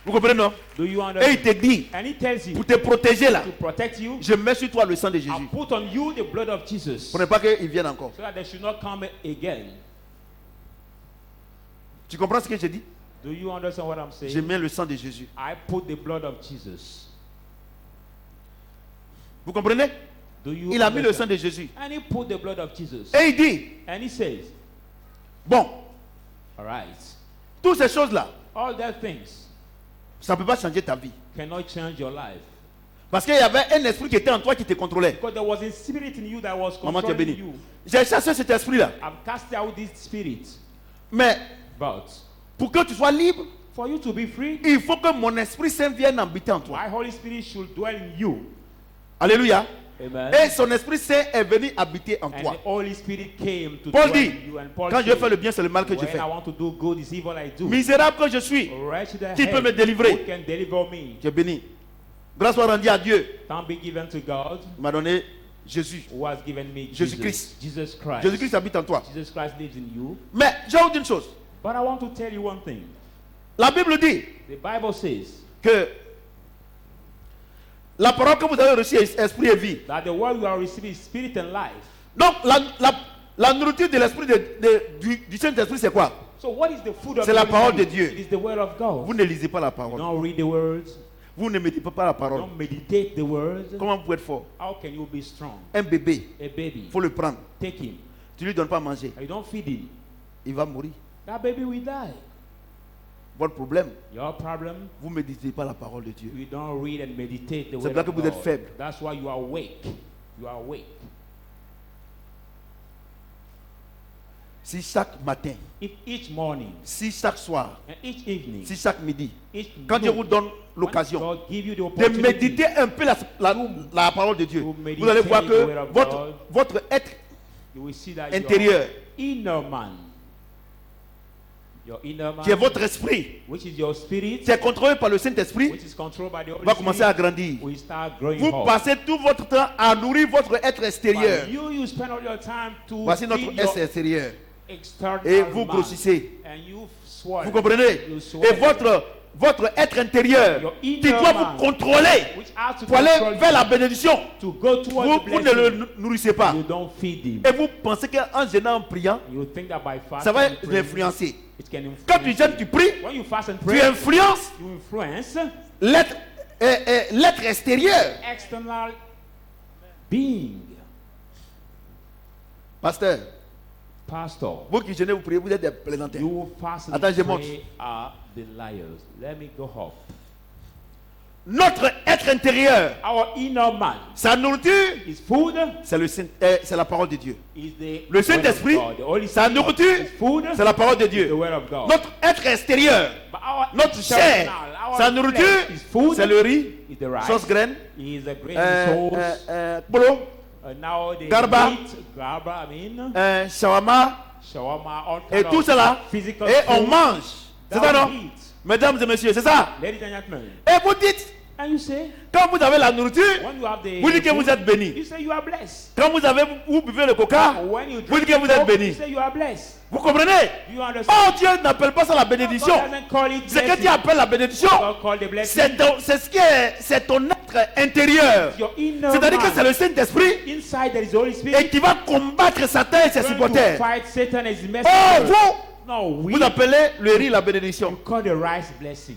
Vous comprenez non? Do you Et understand? il te dit, And he tells you pour te protéger là, to protect you, je mets sur toi le sang de I Jésus. put on you the blood of Jesus, Pour ne pas qu'il vienne encore. so that they should not come again. Tu comprends ce que je dis? Do you understand what I'm Je saying? mets le sang de Jésus. I put the blood of Jesus. Vous comprenez? Do you Il a mis le sang understand? de Jésus. And he put the blood of Jesus. Et il dit, And he says, bon, all right, toutes ces choses-là, all that things ça ne peut pas changer ta vie. cannot change your life. Parce qu'il y avait un esprit qui était en toi qui te contrôlait. Because there was a spirit in you that was Maman, tu es controlling béni. you. J'ai chassé cet esprit-là. I've cast out this spirit. Mais But pour que tu sois libre, for you to be free, il faut que mon esprit saint vienne habiter en toi. my Holy Spirit should dwell in you. Alléluia. Amen. Et son esprit saint est venu habiter en And toi. the Holy Spirit came to Paul dwell dit, in you. And Paul quand je said, fais le bien, c'est le mal que je when fais. I want to do good, it's evil I do. Misérable que je suis, Wretched Qui peut me délivrer? Who can deliver me? tu es béni. Grâce soit rendue à Dieu. Can't be given to God, Il m'a donné Jésus. who has given me Jésus-Christ. Jesus Christ. Jésus-Christ habite en toi. Jesus Christ lives in you. Mais je vais vous dire une chose. But I want to tell you one thing. La Bible dit The Bible says que la parole que vous avez reçue est esprit et vie. that the word you are receiving is spirit and life. Donc la nourriture de l'esprit du Saint-Esprit, c'est quoi? So what is the food of C'est the la Holy parole de Spirit? Dieu. It is the word of God. Vous ne lisez pas la parole. Don't read the words. Vous ne méditez pas la parole. Don't meditate the words. Comment vous pouvez être fort? How can you be strong? Un bébé, A baby, il faut le prendre. take him. Tu ne lui donnes pas à manger. You don't feed him. Il va mourir. That baby will die. Votre problème, Your problem, vous ne méditez pas la parole de Dieu. you don't read and meditate the C'est word là of que vous êtes God. faible. That's why you are weak. You are weak. Si chaque matin, If each morning si chaque soir, and each evening, si chaque midi, each quand Dieu noon, vous donne when l'occasion God give you the de opportunity méditer un peu la parole de Dieu, to vous allez voir meditate the word que of God, votre être you will see that intérieur, your inner man, your inner man, qui est votre esprit, which is your spirit, qui est contrôlé par le Saint-Esprit, which is controlled by the Holy va commencer à Spirit, grandir. will start growing Vous up. passez tout votre temps à nourrir votre être extérieur. But you spend all your time to Voici notre feed être your extérieur. external Et vous man, grossissez. and you swell. Vous comprenez? You Et swell. votre être intérieur, Your inner qui doit man, vous contrôler which has to pour aller control vers you, la bénédiction, to go towards the vous ne blessing, le nourrissez pas. you don't feed him. Et vous pensez qu'en gênant, en priant, You think that by fasting ça va and praying, l'influencer. it can Quand tu influence gênes, you. tu pries, When you fast and tu pray, influences you influence l'être extérieur. external being. Pasteur, Pastor, vous qui gênez, vous priez, vous êtes des plaisantins. you fast and Attends, je monte. pray are the liars. Let me go up. Notre être intérieur, Our inner man, sa nourriture, his food c'est la parole de Dieu. is the Le word Saint-Esprit, of God. The Holy sa Spirit, nourriture, his food, c'est la parole de is the Dieu. word of God. Notre être extérieur, But our notre chair, external, our sa nourriture, flesh, his food, c'est le riz, is the rice, sauce graine, is the grain sauce. polo, Now the garba, meat, garba, I mean, shawarma, shawarma, all et kind tout of cela. physical Et on food mange. C'est that ça, we non? eat. Mesdames et messieurs, c'est ça. Ladies and gentlemen, Et vous dites, And you say, Quand vous avez la nourriture, when you have the vous dites que vous êtes béni. you say you are blessed. Quand vous buvez le coca, When you vous drink dites que vous êtes Coke, béni. you say you are blessed. Vous comprenez? You understand? Oh, Dieu n'appelle pas ça la bénédiction. God doesn't call it Ce que blessing. Dieu appelle la bénédiction, God called the blessing. c'est ce qui est, c'est ton être intérieur. Your inner C'est-à-dire que man. c'est le Saint-Esprit Inside there is the Holy Spirit. et qui va combattre Satan et ses Going to supporters. fight Satan and his Oh, messengers. vous, No, we vous appelez le riz la bénédiction. call the rice blessing.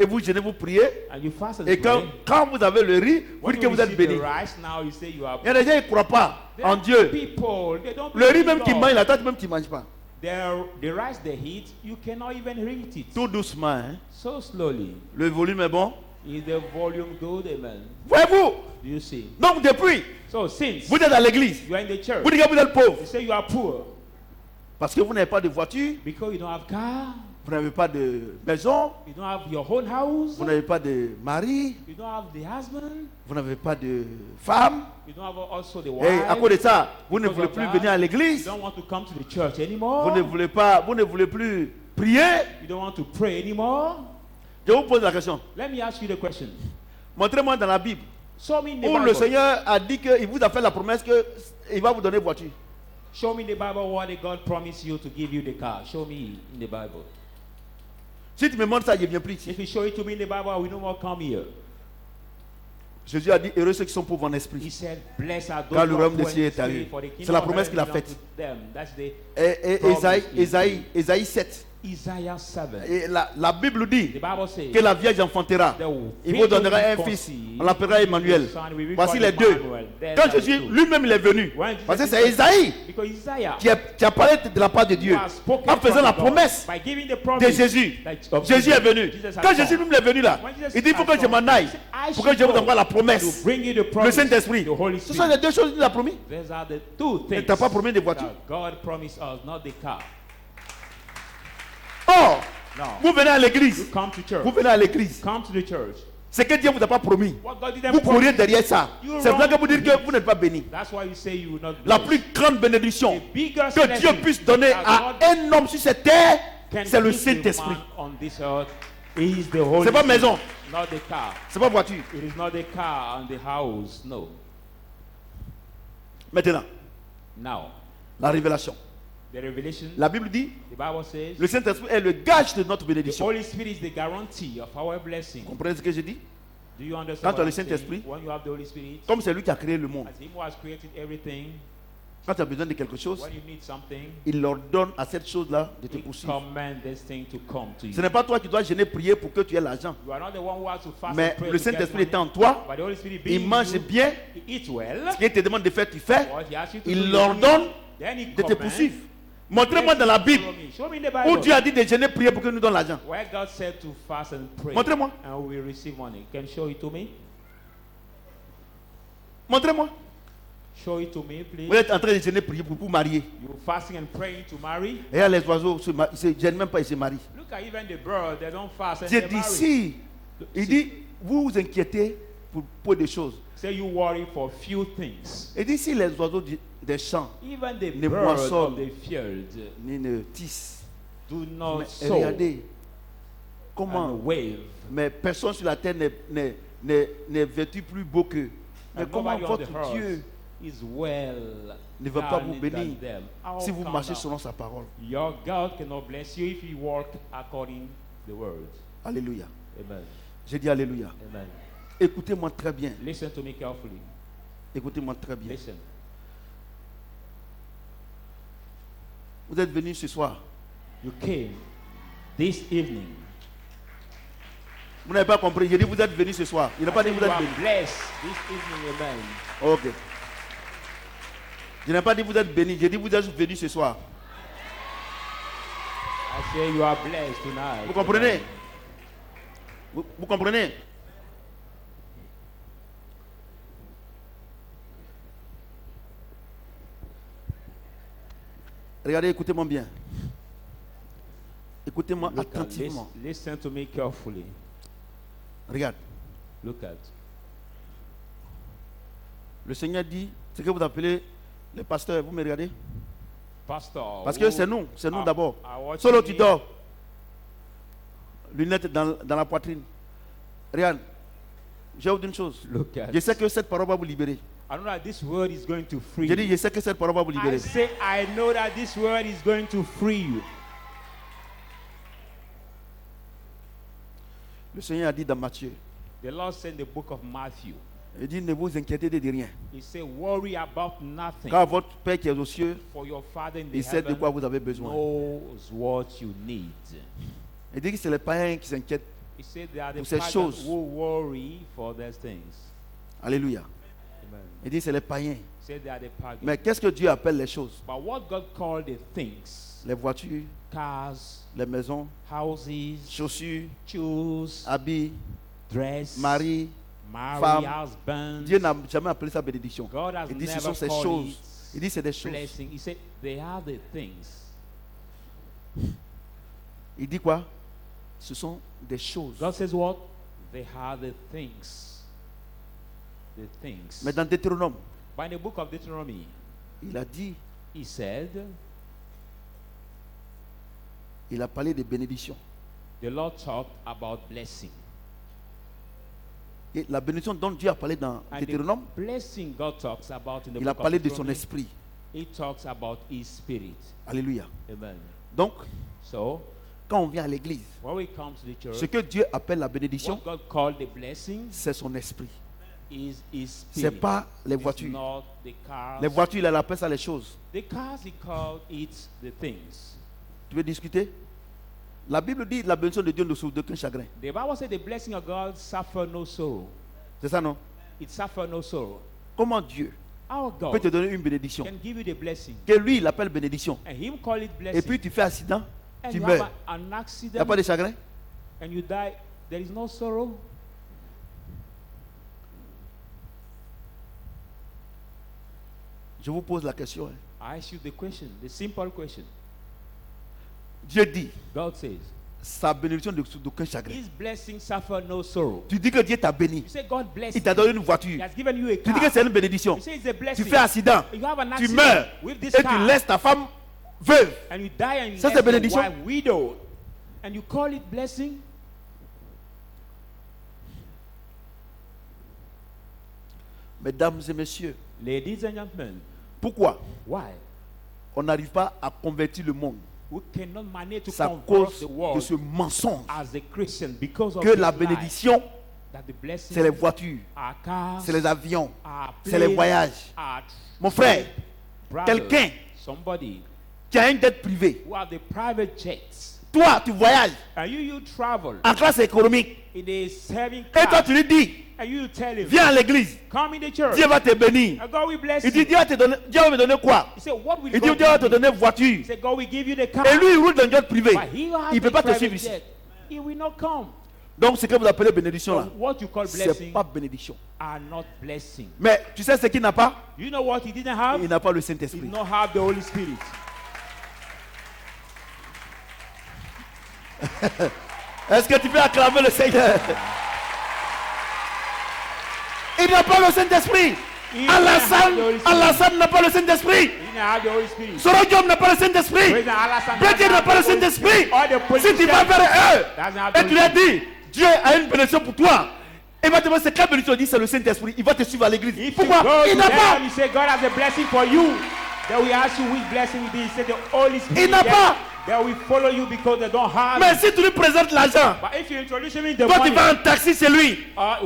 Et vous jeûnez, vous priez. And you fast and Et pray. quand vous avez le riz, vous When dites que you vous êtes receive béni. the rice, now you say you are Il y a des gens qui ne croient pas There en are Dieu. people, they don't Le riz believe même in qui God. mange, la tête même qui ne mange pas. The rice they eat, you cannot even eat it. Tout doucement. Hein. So slowly. Le volume est bon. Is the volume good, amen? Voyez-vous? Do you see? Donc depuis, So since vous êtes à l'église. you are in the church, Vous dites que vous êtes pauvre. you say you are poor Parce que vous n'avez pas de voiture. because you don't have car, Vous n'avez pas de maison. you don't have your own house, Vous n'avez pas de mari. you don't have the husband, Vous n'avez pas de femme. you don't have also the Et wife. à cause de ça, vous ne Because voulez of plus that, venir à You l'église. don't want to come to the church anymore. Vous ne voulez plus prier. You don't want to pray anymore. Je vous pose la question. Let me ask you the question. Montrez-moi dans la Bible Show me in the où le Bible. Seigneur a dit qu'il vous a fait la promesse qu'il va vous donner voiture. Show me in the Bible what did God promised you to give you the car. Show me in the Bible. Si tu me montres ça, je ne viens plus ici. If you show it to me in the Bible, I will no more come here. Jésus a dit, heureux ceux qui sont pauvres en He esprit. said, blessed are those Car le who are royaume des poor in cieux est spirit, arrivé. for the kingdom C'est la of promesse heaven qu'il a belongs faite. to them. That's the Et Ésaïe 7. Isaiah 7. Et la Bible dit The Bible says, que la Vierge enfantera. Il vous donnera un fils. On l'appellera Emmanuel. Voici les deux. Quand Jésus lui-même il est venu, parce que c'est Ésaïe because Isaiah qui a parlé de la part de Dieu has spoken en faisant from la God promesse by giving the de promise Jésus. of Jésus est venu. Jesus has Quand come. Jésus lui-même est venu là, When Jesus il dit il faut has que je come, m'en aille he said, I pour que je should vous go envoie la to promesse. bring you the Le promise, Saint-Esprit. the Holy Ce sont Spirit. les deux choses qu'il a promis. These are the two Il ne things t'a pas promis de voiture. that God promised us, not the car. Or, No. vous venez à l'église. You come to church. Vous venez à l'église. Come to the church. Ce que Dieu ne vous a pas promis. What God didn't Vous promise, courriez derrière ça. You C'est vrai run que vous dites que vous n'êtes pas béni. that's why you say you will not La bless. plus grande bénédiction The biggest que Dieu blessing puisse donner that à God un homme sur cette terre, can c'est le give to Saint-Esprit. man on this earth is the Holy C'est pas Spirit, maison. not the car. C'est pas voiture. It is not the car and the house. No. Maintenant, Now, la révélation. the revelation. La Bible dit, The Bible says le Saint-Esprit est le gage de notre the bénédiction. Holy Spirit is the guarantee of our blessing. Vous comprenez ce que je dis? Do you understand? Quand tu as what le I'm saying? Saint-Esprit, When you have the Holy Spirit, Comme c'est lui qui a créé le monde. as Him who has created everything, Quand tu as besoin de quelque chose, when you need something, il ordonne à cette chose-là de te He poursuivre. commands this thing to come to you. Ce n'est pas toi qui dois gêner prier pour que tu aies l'argent. You are not the one who has to fast Mais and pray le to get Saint-Esprit money, étant en toi, but the Holy Spirit il being mange you, bien. He eats well. Ce qu'il te demande de faire, tu fais. What He asks you to do, Il you l'ordonne do. Then He de te commands, poursuivre. Montrez-moi dans la Bible Show me in the où Bible Dieu a dit de gêner prier pour que nous donne l'argent. where God said to fast and pray Montrez-moi. and we receive money. Can you show it to me? Montrez-moi. Show it to me, please. Vous êtes en train de gêner prier pour marier. You're fasting and praying to marry. Et là, les oiseaux ils ne se gênent même pas, ils se marient. Look at even the bird, they don't fast and Dieu they dit marry. si. Il dit, vous vous inquiétez pour peu de choses. Say you worry for few things. Il dit si les oiseaux des champs Even the Ne birds moissonnent. of the field ni ne tissent, do not mais sow regardez comment, and wave. mais personne sur la terre n'est vêtu plus beau qu'eux. Mais And comment nobody on votre the earth Dieu is well ne veut pas vous done bénir than them. How si vous come marchez now? selon sa parole? Your God cannot bless you if you walk according to the word. Alléluia. Amen. J'ai dit Alléluia. Amen. Écoutez-moi très bien. Listen to me carefully. Écoutez-moi très bien. Listen. Vous êtes venus ce soir. You came this evening. Vous n'avez pas compris. J'ai dit vous êtes venus ce soir. Il n'a pas dit I vous say you êtes are venus. blessed this evening, amen. Ok. Je n'ai pas dit vous êtes bénis. J'ai dit vous êtes venus ce soir. I say you are blessed tonight. Vous comprenez? amen. Vous comprenez? Regardez, écoutez-moi bien. Écoutez-moi Look at, attentivement. listen to me carefully. Regarde. Look at. Le Seigneur dit, ce que vous appelez les pasteurs, vous me regardez? Pastor. Parce que c'est nous d'abord. I watch Solo me. tu dors. lunettes dans la poitrine. Regarde, j'ai oublié une chose. Look at. Je sais que cette parole va vous libérer. I know that this word is going to free J'ai dit, you. je sais que cette parole va vous I libérer. say, I know that this word is going to free you. Le Seigneur a dit dans Matthieu, The Lord said in the book of Matthew, il dit, ne vous inquiétez de rien. He said, worry about nothing. Car votre Père qui est aux cieux, For your Father in the il sait de heaven quoi vous avez besoin. knows what you need. Il dit que c'est les païens qui s'inquiètent. He said there are the Pour ces pagans choses. who worry for these things. Alléluia. Amen. Il dit c'est les païens. He said they are the pagans. Mais qu'est-ce que Dieu appelle les choses? But what God called the things, Les voitures, cars, les maisons, houses, chaussures, shoes, habits, dress, mari. marry, femme. husband. Dieu n'a jamais appelé ça bénédiction. God has Il dit ce never sont ces called choses. it Il dit c'est des choses. blessing. He said they are the things. Il dit quoi? Ce sont des choses. God says what? They are the things. The things. Mais dans Deutéronome, But in the book of Deuteronomy, il a dit, he said, il a parlé de bénédiction. the Lord talked about blessing. Et la bénédiction dont Dieu a parlé dans And Deutéronome, the blessing God talks about in the il a book parlé of de son Deuteronomy, esprit. he talks about his spirit. Alléluia. Amen. Donc, So, quand on vient à l'église, when we come to the church, ce que Dieu appelle la bénédiction, what God called the blessing c'est son esprit. is his C'est spirit. pas les It's voitures. not the cars. Les voitures, il appelle ça les choses. The cars, he called it the things. Tu veux discuter? La Bible dit la bénédiction de Dieu ne souffre d'aucun chagrin. The Bible said the blessing of God suffer no sorrow. C'est ça, non? It suffer no sorrow. Comment Dieu Our peut God te donner une bénédiction can give you the blessing, que lui, il appelle bénédiction. and him call it Et blessing, puis tu fais accident, and tu you meurs. have an Il n'y a accident, pas de chagrin? and you die. There is no sorrow. Je vous pose la question. Hein. I ask you the question, the simple question. Dieu dit, God says, sa bénédiction ne souffre d'aucun chagrin. his blessing suffer no sorrow. Tu dis que Dieu t'a béni. You say God bless Il you. t'a donné une He voiture. has given you a Tu dis que car. c'est une bénédiction. You say it's a Tu blessing. fais accident. You have an Tu accident meurs. with this Et car, tu laisses ta femme veuve. and you die, and you Ça, left c'est your bénédiction. wife widowed, and you call it blessing. Mesdames et messieurs, Ladies and gentlemen, pourquoi why? on n'arrive pas à convertir le monde? We cannot manage to C'est à convert cause the de world ce mensonge as a Christian because of que this la lie, bénédiction, that the blessing, c'est les voitures, our cars, c'est les avions, our c'est les planes, voyages. our Mon frère, brothers, quelqu'un somebody qui a une dette privée, who have the private jets, toi tu voyages and you travel en classe économique in a serving et toi car, tu lui dis, and you tell him, viens à l'église, come in the church, Dieu va te bénir. and God will bless Il dit, you. Dieu va me donner quoi? He said, what will Il dit, God Dieu va te give you? donner voiture. He said, God will give you the car. Et lui, il roule dans une jet privé. But he has Il ne peut the pas te private suivre ici. jet. He will not come. Donc, ce que vous appelez bénédiction là, So what you call c'est blessing pas bénédiction. are not blessing. Mais tu sais ce qu'il n'a pas? You know what he didn't have? Il n'a pas le He Saint-Esprit. did not have the Holy Spirit. Est-ce que tu peux acclamer le Seigneur? Il n'a pas le Saint-Esprit. He didn't have the Holy Spirit. Alassane n'a pas le Saint-Esprit. He didn't have the Holy Spirit. Sorodium n'a pas le Saint-Esprit. Praise the Alassane Brédier doesn't n'a have pas le the Holy Saint-Esprit. Spirit. All the Si tu vas politicians vers eux doesn't have the et tu leur Holy dis, Dieu a une bénédiction pour toi, il va te demander c'est quelle bénédiction? Il dit c'est le Saint-Esprit. Il va te suivre à l'église. If Pourquoi? you go Il to n'a them pas. and you say God has a blessing for you, then we ask you which blessing it is. He said the Holy Spirit. Il n'a Yes, pas. they will follow you because they don't have Mais it. si tu lui présentes l'argent, But if you introduce him in the toi tu money, vas en taxi chez lui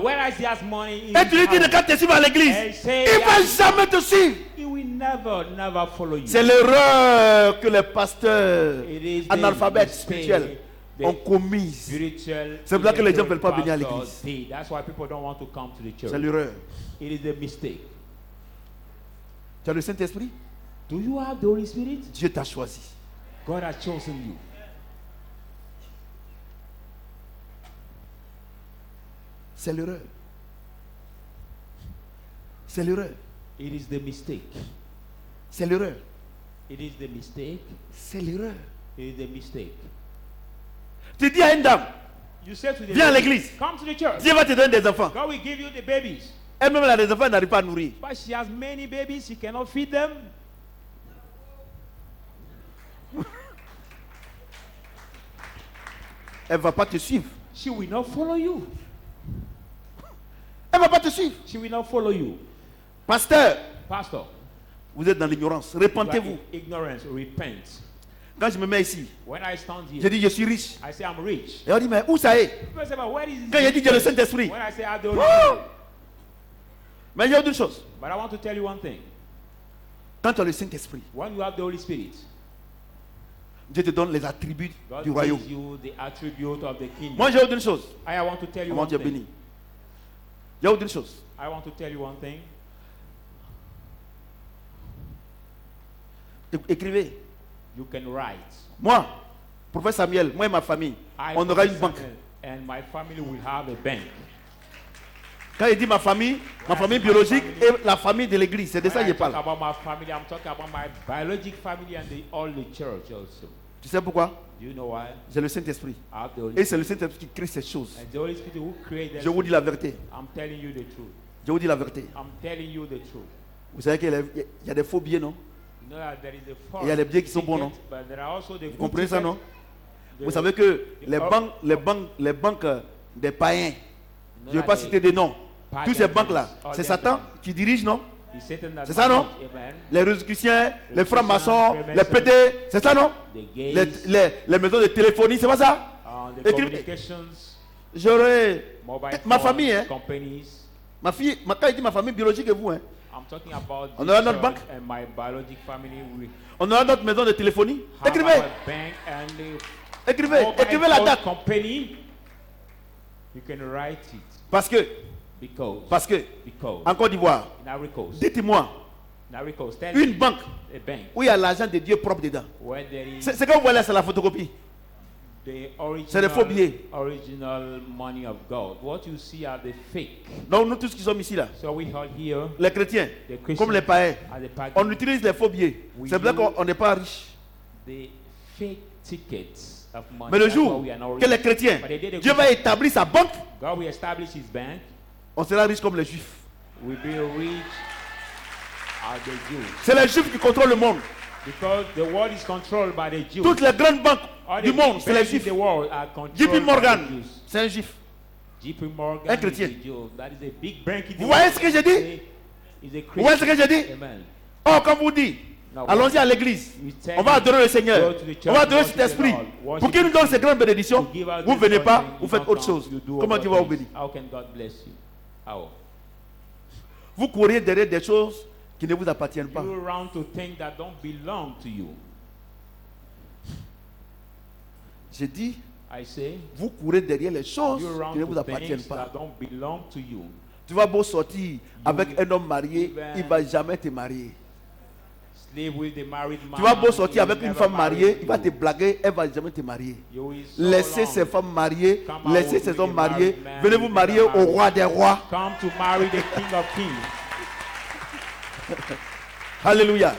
whereas he has money, et tu lui dis de quand te suivre à l'église, And say, il va jamais te suivre. he will never follow you. C'est l'erreur que les pasteurs It is the analphabètes mistake spirituels the ont commise. spiritual. C'est pour ça que les gens ne veulent pas pastors venir à l'église. did. That's why people don't want to come to the church. C'est l'erreur. It is the mistake. Tu as le Saint-Esprit? Do you have the Holy Spirit? Dieu t'a choisi. God has chosen you. C'est l'erreur. C'est l'erreur. It is the mistake. C'est l'erreur. It is the mistake. C'est l'erreur. It is the mistake. Tu dis à une dame, You say to the viens à lady, l'église. come to the church. Dieu va te donner des enfants. God will give you the babies. Elle-même, elle a des enfants, elle n'arrive pas à nourrir. But she has many babies, she cannot feed them. elle ne va pas te suivre. She will not follow you. Elle ne va pas te suivre. She will not follow you. Pasteur, Pastor, vous êtes dans l'ignorance. you are Repentez-vous. in ignorance. Repent. Quand je me mets ici, When I stand je here, dis je suis riche. I say I'm rich. Et on dit mais où ça est? People say, but where is Quand je this? dis j'ai le Saint-Esprit. When I say I have the Holy Oh! Spirit. Mais il y a une chose. But I want to tell you one thing. Quand tu as le Saint-Esprit, When you have the Holy Spirit, Dieu te donne les attributs God du royaume. gives you the attribute of the kingdom. Moi j'ai une chose. I want to tell you Comment one Dieu thing. béni. Il y a une chose. I want to tell you one thing. Écrivez. You can write. Moi, professeur Samuel, moi et ma famille, I, on aura une banque. and my family will have a bank. Quand il dit ma famille biologique et la famille de l'église, c'est de ça When que I je talk parle. about my family, I'm talking about my biologic family and all the church also. Tu sais pourquoi? Do you know why? J'ai le Saint-Esprit. I have the Holy Et c'est le Saint-Esprit qui crée ces choses. And the Holy Spirit who created. Je vous dis la vérité. I'm telling you the truth. Je vous dis la vérité. I'm telling you the truth. Vous savez qu'il y a des faux billets, non? You know that there is a false Et il y a les billets qui sont bons, non? ticket, but there are also the Vous good comprenez ça, ticket. non? The- Vous savez que les banques des païens, je ne vais pas citer des noms. Toutes ces banques-là, c'est Satan qui dirige, non? It's Satan that C'est ça, non? manages, amen. Les Rosicruciens, les francs-maçons, les pétés, c'est ça, non? The gays, Les maisons de téléphonie, c'est pas ça? the Écrivez. communications, J'aurais mobile ma phone famille, hein? companies. Quand il dit ma famille biologique et vous, hein? I'm talking about On the aura notre church banque? and my biologic family. We On aura notre maison de téléphonie. have Écrivez, our bank and the écrivez, mobile écrivez la phone date. company. You can write it Parce que, because en Côte d'Ivoire, in Ivory Coast, dites-moi, tell une me banque a bank où il y a l'argent de Dieu propre dedans. where there is C'est quand vous voyez là, c'est la photocopie. the C'est des faux billets. original money of God. What you see are the fake. Donc nous tous qui sommes ici là, So we have here les chrétiens, the Christians comme les païens, are the pagan, on utilise les faux billets. We C'est vrai use- qu'on n'est pas riche. the fake tickets of money. Mais le That's why jour we are not que les rich. chrétiens, But the day the Dieu va établir sa banque, God will establish His bank. on sera riche comme les juifs. We be rich as the Jews. C'est les juifs qui contrôlent le monde. Because the world is controlled by the Jews. Toutes les grandes banques All the du monde, big c'est les banks in juifs. the world are controlled JP by the Morgan, Jews. c'est un juif. JP Morgan Un is chrétien. a Jew. That is a big bank in the Vous voyez world. ce que j'ai dit? He's a Vous voyez ce que j'ai dit? Amen. Oh, comme vous dites, No, allons-y à l'église. we tell On va you, adorer le Seigneur. go to the church, On va adorer worship cet esprit. the Lord, worship Pour qu'il nous donne the ces grandes bénédictions, To give us vous ne this venez pas, blessing, vous you faites don't autre come, chose. you do Comment other Dieu va vous things. bénir? How can God bless you? How? Vous courez derrière des choses qui ne vous appartiennent pas. You run to things that don't belong to you. J'ai dit, I say, vous courez derrière les choses you qui run ne vous to appartiennent things pas. that don't belong to you. Tu vas beau sortir avec un homme marié, even il ne va jamais te marier. Sleep with the married man. Tu vas beau he sortir avec will une never femme marry mariée, il va you. te blaguer, elle ne va jamais te marier. You will so Laissez long ces femmes mariées, come out laissez with ces the hommes mariés, married man, venez vous with the marier au married roi des rois. Come to marry the King of Kings. Alléluia.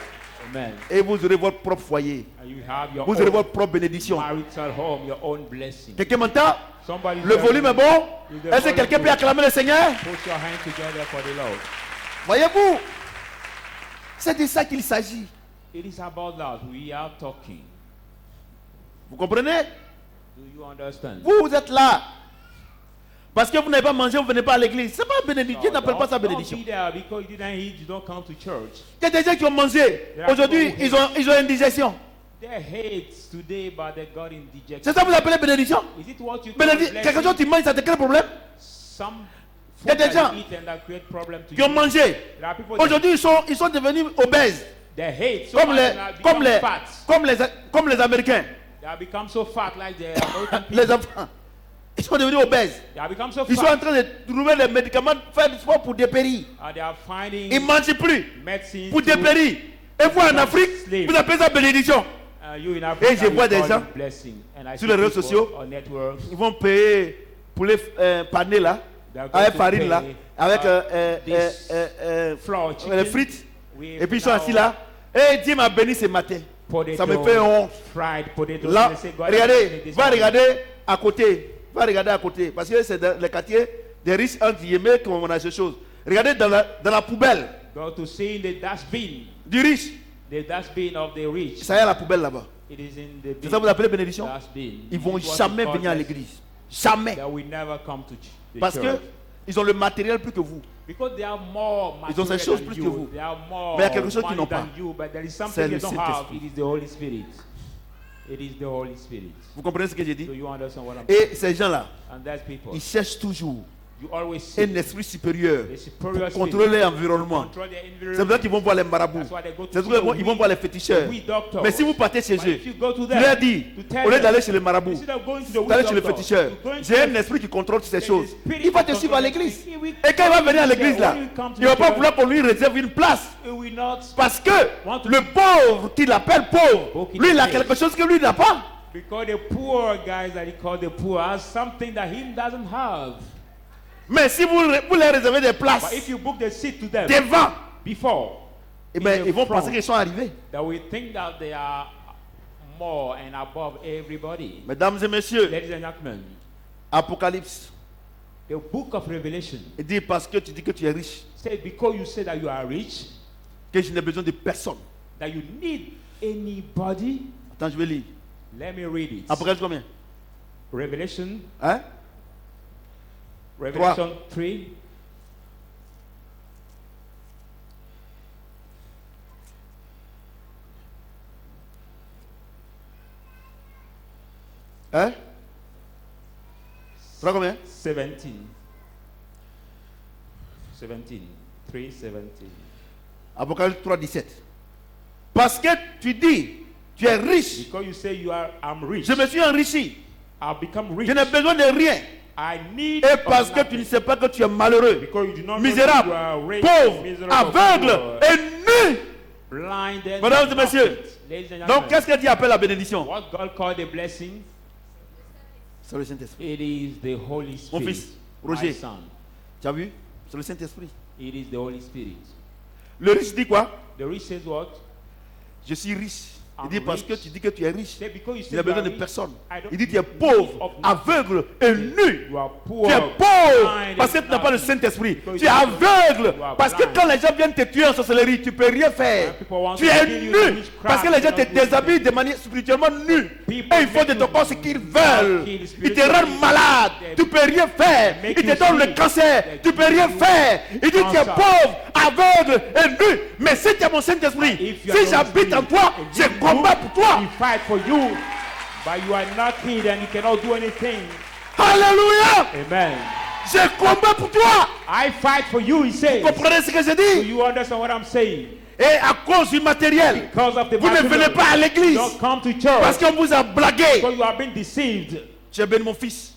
Amen. Et vous aurez votre propre foyer. And you have your Vous aurez own votre propre bénédiction. marital home, your own blessing. Quelqu'un m'entend? Somebody Le tell volume me, est bon? is the Est-ce que volume quelqu'un peut good? acclamer le Seigneur? Put your hands together for the Lord. Voyez-vous? C'est de ça qu'il s'agit. It is about that we are talking. Vous comprenez? Do you understand? Vous êtes là. Parce que vous n'avez pas mangé, vous ne venez pas à l'église. C'est pas bénédiction. Dieu n'appelle pas ça bénédiction. Don't be there because you didn't eat, you don't come to church. Il y a des gens qui ont mangé. Aujourd'hui, ils ont indigestion. They hate today, but they got indigestion. C'est ça que vous appelez bénédiction? Is it what you call Quelque chose blessing? tu manges, ça te crée problème? Some Il y a food des that gens you eat and that create problem to qui ont you. mangé. There are people that Aujourd'hui, ils sont devenus obèses. they hate so Comme much les, and have become fat. comme les Américains. They have become so fat like the American people. Les enfants. Ils sont devenus obèses. They have become so Ils sont en fat. train de trouver les médicaments, faire du sport pour dépérir. And they are finding Ils ne mangent plus medicine pour to- dépérir. Et vous en Afrique, Slave. vous appelez ça bénédiction. You in Africa, Et je you vois des call gens it blessing. And I sur see les réseaux people sociaux. on networks, Ils vont payer pour les panés là, they are going avec to farine là, pay, avec this flour les chicken frites. with Et puis ils sont now assis là. Et Dieu m'a béni ce matin. potato, Ça me fait honte. fried potato. Là, They say, God has blessed regardez, this va morning. regarder à côté. Va regarder à côté. Parce que c'est dans les quartiers des riches entre guillemets qu'on a ces choses. Regardez dans la poubelle Go to see the dustbin, du riche. the dustbin of the rich. Ça y est, la poubelle là-bas. It is in the C'est ça que vous appelez bénédiction? that's been. Ils vont It is what jamais we call venir à blessing. l'église. Jamais. They will never come to the Parce que church. ils ont le matériel plus que vous. Because they have more Ils ont ces material choses than plus que you. vous. They have more Mais il y a quelque chose qu'ils money n'ont than pas. you, but there is C'est something le they don't have. Saint-Esprit. It is the Holy Spirit. It is the Holy Spirit. Vous comprenez ce que j'ai dit? Do you understand what I'm saying? Et ces gens-là, And that's people. ils cherchent toujours You always see un esprit supérieur the superior pour contrôler spirit. l'environnement. Control their C'est pour ça environment. qu'ils vont voir les marabouts. That's why they go to C'est pour see ça the qu'ils vont voir les féticheurs. wee doctors. Mais si vous partez chez But eux, if you go to tu them, leur dis, to tell au lieu them, d'aller chez les marabouts, instead of going to the wee d'aller chez le doctor, féticheur, you're going to j'ai un the- esprit qui contrôle toutes ces there is choses. a spirit Il va that te suivre à controls l'église. everything. Et quand il va venir à l'église là, When you come to il ne va the pas church, vouloir qu'on lui réserve une place. it will not, Parce que Want to- le pauvre qu'il appelle pauvre, lui il a quelque chose que lui n'a pas. because the poor guys that he called the poor has something that he doesn't have. Mais si vous leur réservez des But places if you book the seat to them devant, before, eh ben, in the ils vont front, penser qu'ils sont arrivés. that we think that they are more and above everybody. Mesdames et messieurs, Ladies and gentlemen, Apocalypse, the book of Revelation il dit parce que tu dis que tu es riche, says because you say that you are rich, que je n'ai besoin de personne. that you need anybody. Attends, je vais lire. Let me read it. Apocalypse combien? Revelation, Hein? Revelation 3. Hein? 3 combien? 17. 17. 3, 17. Apocalypse 3, 17. Parce que tu dis, tu es riche. Because you say I'm rich. Je me suis enrichi. I've become rich. Je n'ai besoin de rien. I need Et parce of que tu ne nothing. sais pas que tu es malheureux, Because you do not misérable, know that you are rich, pauvre, miserable, aveugle poor, et nu. blinded. Mesdames et messieurs, Ladies and donc gentlemen, qu'est-ce que Dieu appelle la bénédiction? what God called a blessing, C'est le Saint-Esprit. it is the Holy Mon Spirit. fils, Roger. My son. Tu as vu? C'est le Saint-Esprit. It is the Holy Spirit. Le riche dit quoi? The rich says what? Je suis riche. Il I'm dit parce rich. que tu dis que tu es riche. Say because you Il say n'a you are besoin de rich, personne. I don't Il dit tu es need pauvre, of nothing. aveugle et nu. You are poor, Tu es pauvre blind, parce que tu n'as pas le nothing. Saint-Esprit. Because Tu es you aveugle are parce que blind. quand les gens viennent te tuer en sorcellerie, tu ne peux rien faire. When people want Tu to es kill you in nu witchcraft, parce que les gens te you cannot do déshabillent anything. de manière spirituellement nue. People Et ils font de make ton you corps ce qu'ils veulent. kill Ils te spiritually. rendent malade. They Tu ne peux rien faire. make Ils te you donnent le sick. cancer. They Tu ne peux give rien you faire. Il dit tu es cancer. pauvre, aveugle et nu. Mais si tu as mon Saint-Esprit, If you are si the j'habite en Holy toi, Spirit, je and combats pour toi. He fight for you, but you are not killed and you cannot do anything. Alléluia. Amen. Je combats pour toi. I fight for you, he says. Vous comprenez ce que je Do dis? you understand what I'm saying? Et à cause du matériel, Because of the vous ne material, venez pas à l'église don't come to church parce qu'on vous a blagué. because you have been deceived. Tu es béni mon fils.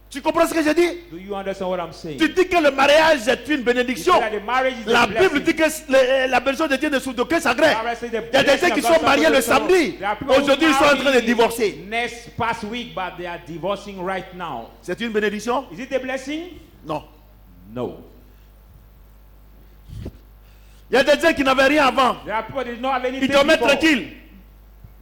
Tu comprends ce que je dis? Do you understand what I'm saying? Tu dis que le mariage est une You bénédiction. say that the marriage is La a blessing. Bible dit que la bénédiction de Dieu ne souffre d'aucun chagrin. Marriage is the Il y a des blessing gens qui of God sont mariés le salvation. samedi. There are people who Aujourd'hui, ils sont en train de married divorcer. Next past week, but they are divorcing right now. C'est une bénédiction? Is it a blessing? Non. No. Il y a des gens qui n'avaient rien avant. There are people that did not have anything Ils dormaient before. tranquilles.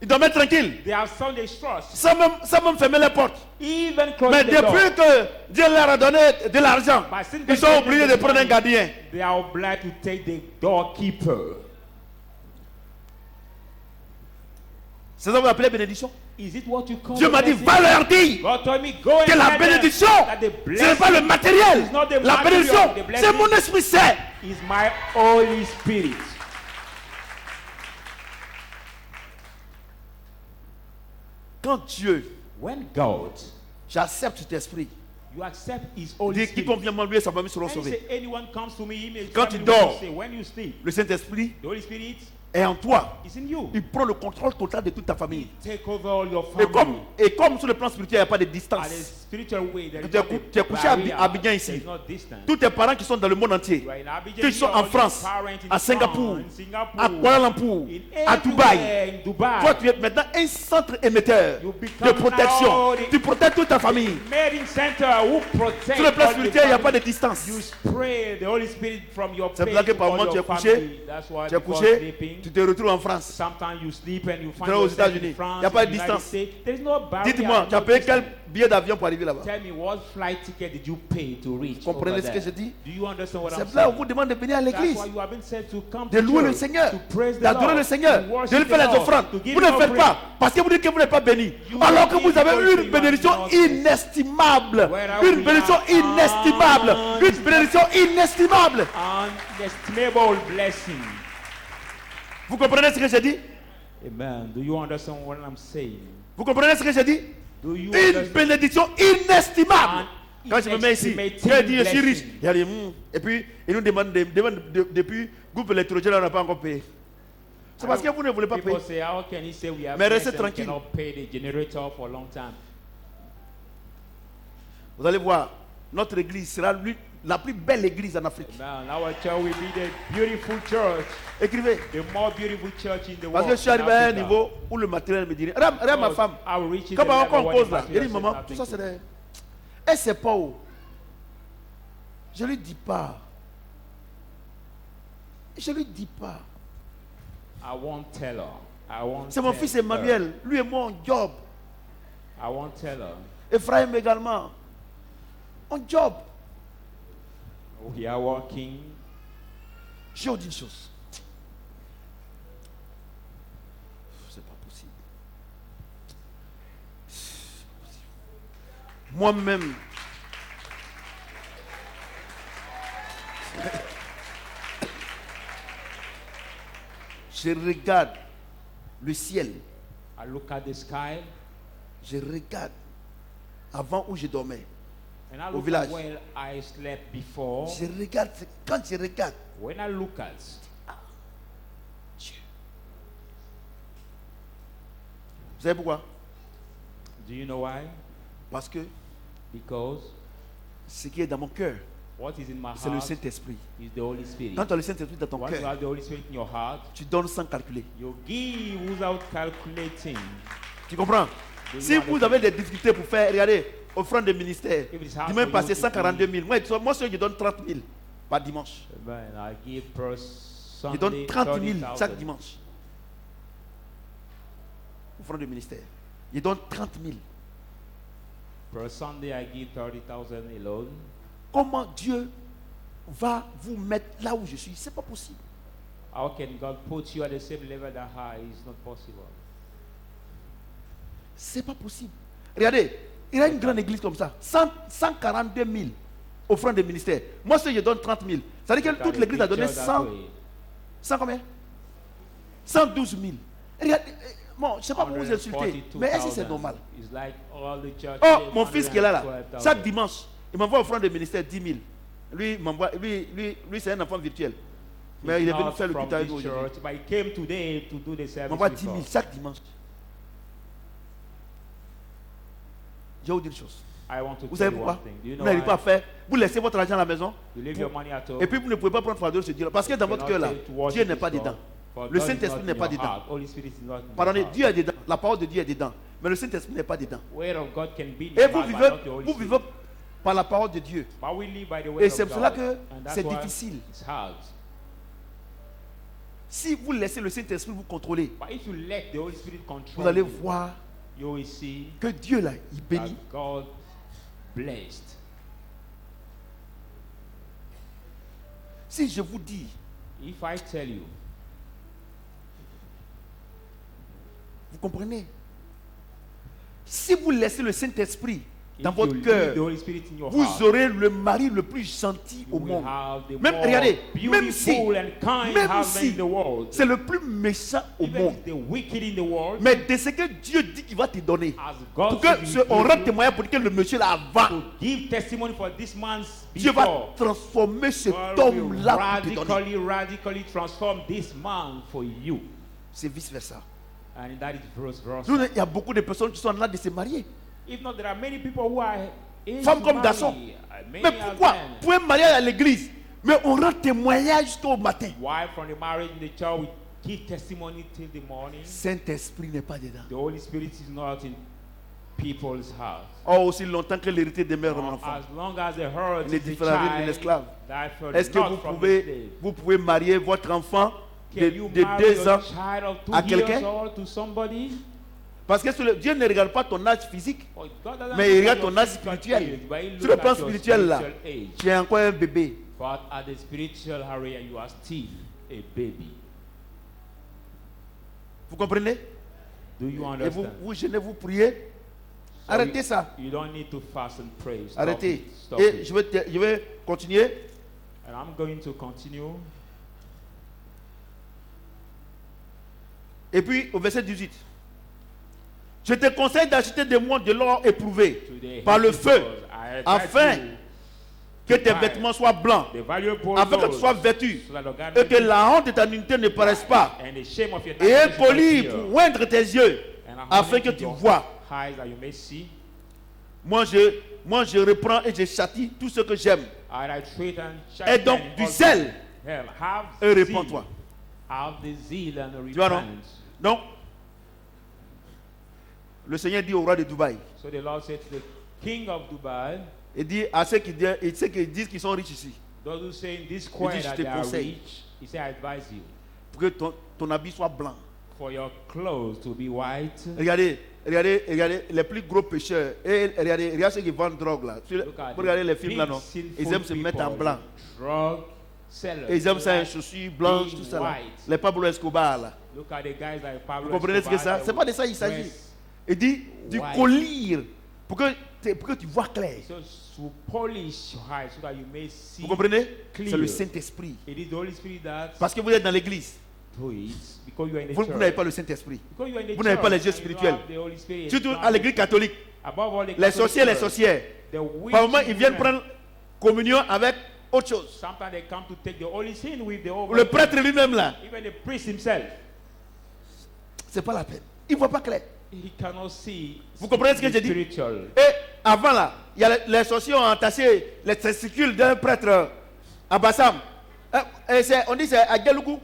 Ils dormaient tranquilles. They have sound their trust. Sans même fermer les portes. Even close Mais the door. depuis que Dieu leur a donné de l'argent, But since ils they sont gave obligés them de the prendre un money, gardien. They are obliged to take the doorkeeper. C'est ça que vous appelez bénédiction? Is it what you call Dieu a m'a dit, blessing? va leur dire God told me, go and que la tell them bénédiction, that the ce n'est pas le blessing matériel. is not the La material, bénédiction, the blessing c'est mon Esprit Saint. is my Holy Spirit. Quand Dieu, When God, j'accepte cet esprit, you accept His Holy dit Spirit. quiconque vient m'en lui et sa famille seront And he sauvés. say, anyone comes to me, he may Quand come tu to me, dors, he say, when you sleep, Le Saint-Esprit the Holy Spirit est en toi. is in you. Il prend le contrôle total de toute ta famille. Take over all your Et family. comme sur le plan spirituel, il n'y a pas de distance. At a spiritual way, there is Tu es not cou- a tu es couché à barrier. Abidjan ici. There is not distance. Tous tes parents qui sont dans le monde entier, You are in Abidjan, ceux qui sont you en are France, parents in à Singapour, France, in Singapore, à Kuala Lumpur, in à Dubaï. everywhere, in Dubai. Toi, tu es maintenant un centre émetteur You de become protection. now the- Tu protèges toute ta famille. Made in center who protect Sur le plan all the spirituel, il n'y a pas family. de distance. You spray the Holy Spirit from your C'est face pour ça que to par all moment, tu your es couché, family. That's why Tu es before couché, sleeping, tu te retrouves en France. Sometimes you sleep and you find Aux yourself États-Unis. in France. Il n'y a pas in de the United distance. States. There's no barrier. Dites-moi, tu as no payé distance. quel billet d'avion pour arriver là-bas? Tell me, what flight ticket did you pay to reach over Comprenez ce que there? je dis? Do you understand what I'm C'est là où saying? on vous demande de venir à That's l'église, why you have been said to come de to louer le church, Seigneur, to praise the d'adorer Lord, le Seigneur, to de worship lui faire the les Lord, offrandes. to give Vous ne him le faites offering. pas parce que vous dites que vous n'êtes pas béni. You Alors que give vous avez because une you bénédiction are not inestimable. Where Une we bénédiction are inestimable. on- Une bénédiction inestimable. Inestimable blessing. Vous comprenez ce que j'ai dit? Amen. Do you understand what I'm saying? Vous comprenez ce que j'ai dit? Do you Une understand? bénédiction inestimable. An Quand je me mets ici, inestimating Dieu dit je suis riche. blessing. Il a dit, et puis il nous demande, depuis groupe électrogène, on n'a pas encore payé. C'est parce que vous ne voulez pas payer. People say, how can he say we have Mais blessed restez and tranquille. cannot pay the generator for a long time? Vous allez voir, notre église sera la plus belle église en Afrique. Man, our church will be the beautiful church, Écrivez. the more beautiful church in the Parce world. que je suis arrivé à un in Africa. niveau où le matériel me dit rien. Regarde ma femme. I will reach it Quand the on level where compose the là, il material dit says maman, nothing tout ça to c'est me. des. Elle sait pas où. Je lui dis pas. Je lui dis pas. I won't tell her. I won't C'est mon tell fils her. Emmanuel. Lui et moi on job. I won't tell her. Ephraim également. On job. We are working. Je vous dis une chose. C'est pas possible. C'est pas possible. Moi-même. Je regarde le ciel. I look at the sky Je regarde avant où je dormais. and I Au look village. at where I slept before. Je regarde, quand je regarde, When I look at, Dieu. Vous savez pourquoi? do you know why? Parce que Because ce qui est dans mon cœur, what is in my c'est le heart Saint-Esprit. is the Holy Spirit. Quand tu as le Saint-Esprit dans ton Once you cœur, have the Holy Spirit in your heart, tu donnes sans calculer. you give without calculating. Tu comprends? Si vous avez des difficultés pour faire, regardez, offrande de ministère, If it's hard dimanche for you passé to 142 000. Moi, je donne 30 000 par dimanche. Amen. I give per Je donne Sunday 30 000 30,000. chaque dimanche. Offrande de ministère. Je donne 30 000. Per Sunday, I give 30,000 alone. Comment Dieu va vous mettre là où je suis? C'est pas possible. How can God put you at the same level that high? It's not possible. C'est pas possible. Regardez, il y a une grande église comme ça. 142 000 offrandes de ministère. Moi, si je donne 30 000, ça veut dire que toute l'église a donné 100 combien? 112 000. Regardez, bon, je ne sais pas pour vous insulter, mais est-ce que c'est normal? It's like all the church Oh, gave mon fils qui est là, 112,000. chaque dimanche, il m'envoie offrande de ministère 10 000. Lui, c'est un enfant virtuel. Mais il est venu Not faire le from culte avec this nous aujourd'hui. church, but he came today to do the Il service m'envoie with 10 000 us. chaque dimanche. Je vais vous dire une chose. I want to Vous tell savez you pourquoi? one thing. Do you Vous know n'arrivez pas à why? faire. Vous laissez votre argent à la maison. You leave your money at home. Et puis vous ne pouvez pas prendre fardeau de ce Dieu. Parce que dans votre cœur là, Dieu n'est pas dedans. Le Saint-Esprit n'est pas dedans. Pardonnez, Dieu est dedans. La parole de Dieu est dedans. Mais le Saint-Esprit n'est pas dedans. Word of God can be in Et your vous heart, but vivez, not the Holy vous Spirit. vivez par la parole de Dieu. But we live by the word Et of c'est pour cela God, que and that's c'est why difficile. it's hard. Si vous laissez le Saint-Esprit vous contrôler, But if you let the Holy Spirit control vous allez you, voir you will see que Dieu là, il that bénit. God blessed. Si je vous dis, If I tell you, vous comprenez? Si vous laissez le Saint-Esprit dans if votre you leave cœur, the Holy Spirit in your vous heart, aurez le mari le plus gentil you au will monde. have the Même, more regardez, même si, beautiful and kind même husband si in the world. c'est le plus méchant au Even monde. if the wicked in the world, Mais de ce que Dieu dit qu'il va te donner, as pour God que said he will on give rende you, témoignage pour que le monsieur là avant, to give testimony for this man's Dieu va before. transformer cet God will homme-là pour te donner. radically transform this man for you. C'est vice-versa. And that is verse. Nous, il y a beaucoup de personnes qui sont en train de se marier. If not, there are many people who are age Femmes to comme marry. garçons. Many Mais are pourquoi? men. Pour un mariage à l'église, mais on rend témoignage jusqu'au matin. Why from the marriage in the church we give testimony till the morning? Saint-Esprit n'est pas dedans. The Holy Spirit is not in people's hearts. Or aussi longtemps que l'héritier demeure en enfant. As long as the hurt Il est is the différent de child, l'esclave. that hurt Est-ce is que not from the slave. vous pouvez marier votre enfant Can you de marry 2 your ans child of 2 à years quelqu'un? old to somebody? Parce que Dieu ne regarde pas ton âge physique, Oh, God doesn't mais il look regarde at ton your âge physical spirituel. age, but he Sur le look plan at your spirituel là, spiritual age. tu es encore un bébé. But at the spiritual area, you are still a baby. Vous comprenez? Do you Et understand? vous jeûnez, vous priez. Arrêtez ça. You don't need to fast and pray. Stop Arrêtez. it. Stop Et it. je vais continuer. And I'm going to continue. Et puis au verset 18. Je te conseille d'acheter de moi de l'or éprouvé Today, par le feu, I advise afin you que to tes buy vêtements soient blancs, the valuable afin que tu gold, sois vêtu, so that the garment et que la honte de ta nudité ne paraisse pas, and the shame of your et un nakedness poli is not pour here. oindre tes yeux, And a afin honey que to tu your vois. eyes that you may see. Moi je reprends et je châtie tout ce que j'aime. And I treat and Et donc chasten du all zèle hell. Have et zeal. répands-toi. Have the zeal and Tu vois, non? repent. Donc, le Seigneur dit au roi de Dubaï, So the Lord said to the king of Dubai, il dit à ceux qui disent qu'ils sont riches ici, those who say in this square dit, je that te they are conseille. rich, he said, I advise you pour que ton habit soit blanc. for your clothes to be white. Regardez, les plus gros pécheurs. Et regardez ceux qui vendent drogue là. Look at Vous regardez the les films là, big non? sinful Ils aiment se mettre en people, blanc. Drug sellers. Et ils aiment ça, They un like chaussure blanche, being tout ça là. white. Les Pablo Escobar là. Look at the guys like Pablo Vous comprenez ce que Escobar, c'est? they C'est pas de ça il s'agit. dress Il dit du white. collier pour que tu vois clair. So to polish your eyes so that you may see. Vous comprenez? clear. C'est le Saint-Esprit. It is the Holy Spirit that Parce que vous êtes dans l'église. do it because you are in the Vous church. n'avez pas le Saint-Esprit. Because you are in the Vous n'avez pas les church yeux and you don't spirituels. have the Holy Spirit. Surtout You don't à have l'église catholique. above all the Les Catholic sorciers, les church, sorcières. the witches, Par moment, ils viennent women, prendre communion avec autre chose. sometimes they come to take the Holy Sin with the over. Le prêtre lui-même là, Even the priest himself, c'est pas la peine. Il ne voit pas clair. he cannot see. Vous comprenez ce que the j'ai dit? spiritual. Et avant là, il y a les sorciers ont entassé les testicules d'un prêtre à Bassam. On dit c'est à Gelougou,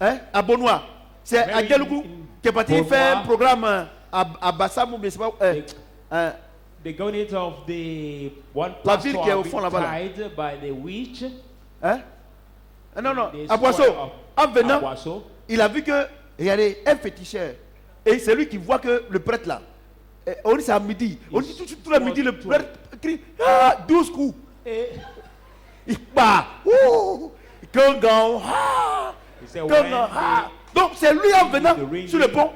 hein, à Bonois. C'est à Gelougou qui est parti faire un programme à Bassam ou bien c'est pas. The governor of the one La pastor ville qui est au have fond been là-bas, là. tied by the witch. Hein? Non, non, The à Boisseau. square of En venant, Aboisseau. il a vu que, regardez, un féticheur. Et c'est lui qui voit que le prêtre là, on dit c'est à midi. On dit tout le midi, le prêtre crie 12 coups. Eh, Il bat. Ouh, Gangan. he said, Gangan. Donc c'est lui en venant sur le pont.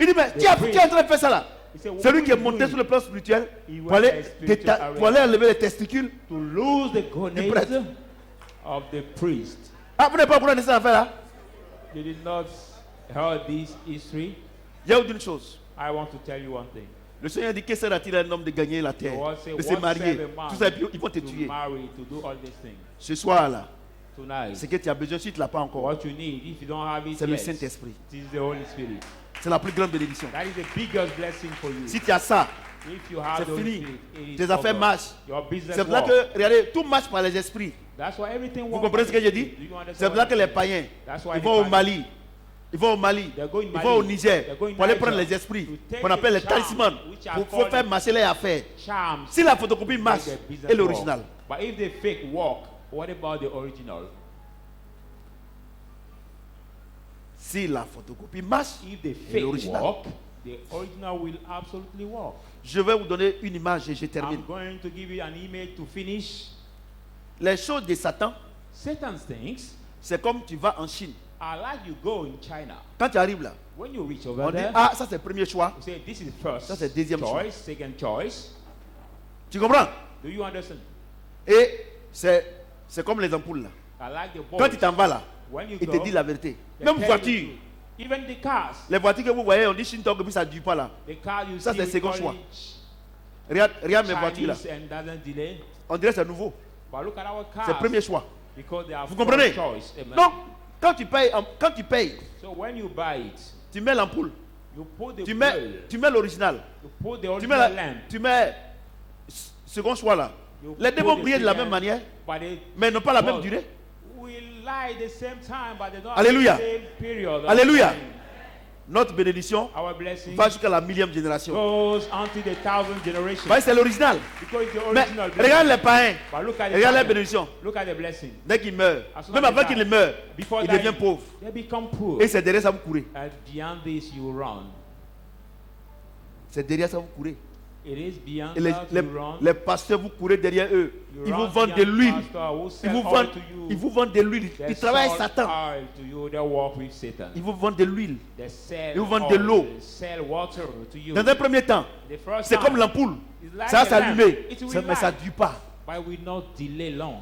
Il dit, mais qui est en train de faire ça là? C'est lui qui est monté sur le plan spirituel pour aller enlever les testicules. to lose the prêtre. gonad of the priest. Ah, vous n'avez pas courant de cette affaire là? You did not heard this history. Il y a une chose. I want to tell you one thing. Le Seigneur dit que sera-t-il un homme de gagner la The terre, Lord said, de se "What marier, save a man tout ça, et puis ils vont te to tuer. marry, to do all these things. Ce soir là, Tonight, c'est que tu as besoin, si tu ne l'as pas encore, what you need, if you don't have it c'est le yet, Saint-Esprit. it is the Holy Spirit. C'est la plus grande bénédiction. That is the biggest blessing for you. Si tu as ça, If you have c'est the Holy fini. Spirit, it is Tes affaires over. marchent. Your business C'est pour ça work. que, regardez, tout marche par les esprits. That's why everything Vous works comprenez ce que by j'ai the dit? Spirit. Do you understand C'est pour what ça que I'm les saying? païens, That's why ils the vont au païens, Mali. Ils vont au Mali. they're going Ils Mali, vont au Niger they're going pour aller Niger prendre les esprits, to take qu'on appelle les the charms, talismans, which are pour called faire marcher les affaires. charms. Si la photocopie marche, Make the business et l'original. work. But if the fake work, what about the original? Si la photocopie marche, If the et fake l'original. work, the original will absolutely work. Je vais vous donner une image et je termine. I'm going to give you an image to finish. Les choses de Satan, Satan's things c'est comme tu vas en Chine. are like you go in China. Quand tu arrives là, When you reach over on dit, there, ah, ça c'est le premier choix. you say this is first Ça, c'est deuxième choice, second choice. Tu comprends? Do you understand? Et c'est comme les ampoules là. I like the Quand boys. tu t'en vas là, When you il go, te dit la vérité. they Même tell voiture, you the truth. Even the cars. les voitures que vous voyez, on dit Shintok, et puis ça ne dure pas là. The car you Ça, see, c'est we second call choix. it Regarde mes voitures là. Chinese and doesn't delay. On dirait que c'est nouveau. But look at our C'est cars. le premier choix. Because they are Vous comprenez? first choice. Amen. Donc, quand tu payes, So when you buy it, tu mets l'ampoule, you put the tu bill, mets l'original, you put the tu original mets, lamp. tu mets second choix là. You Les deux put vont the briller de la second, même manière, but they mais n'ont pas la même both durée. will lie the same time, but they don't Alléluia. have the same period of Alléluia. time. notre bénédiction Our blessing va jusqu'à la 1000e génération. goes unto the 1000th generation. Voyez, c'est l'original. Because it's the Mais original blessing. regarde les païens, But look at the regarde les blessing. bénédictions. Look at the blessing. Dès qu'il meurt, As soon même as avant they qu'il die, ne meure, before il dying, devient pauvre. They become poor. Et c'est derrière ça que vous courez. And beyond this, you run. C'est derrière ça que vous courez. It is beyond Et that you run. les pasteurs, vous courez derrière eux. You Ils vous run vendent de beyond l'huile. pastor who Ils sell vous oil vendent, to you. ils vous vendent de l'huile. They Ils travaillent sell Satan. oil to you. They work with Satan. Ils vous vendent de l'huile. They sell Ils vous vendent oil. de l'eau. They sell water to you. Dans un premier temps, The first c'est time, comme l'ampoule. it's like Ça va a lamp. s'allumer. It will Mais ça ne light, dure pas. but will not delay long.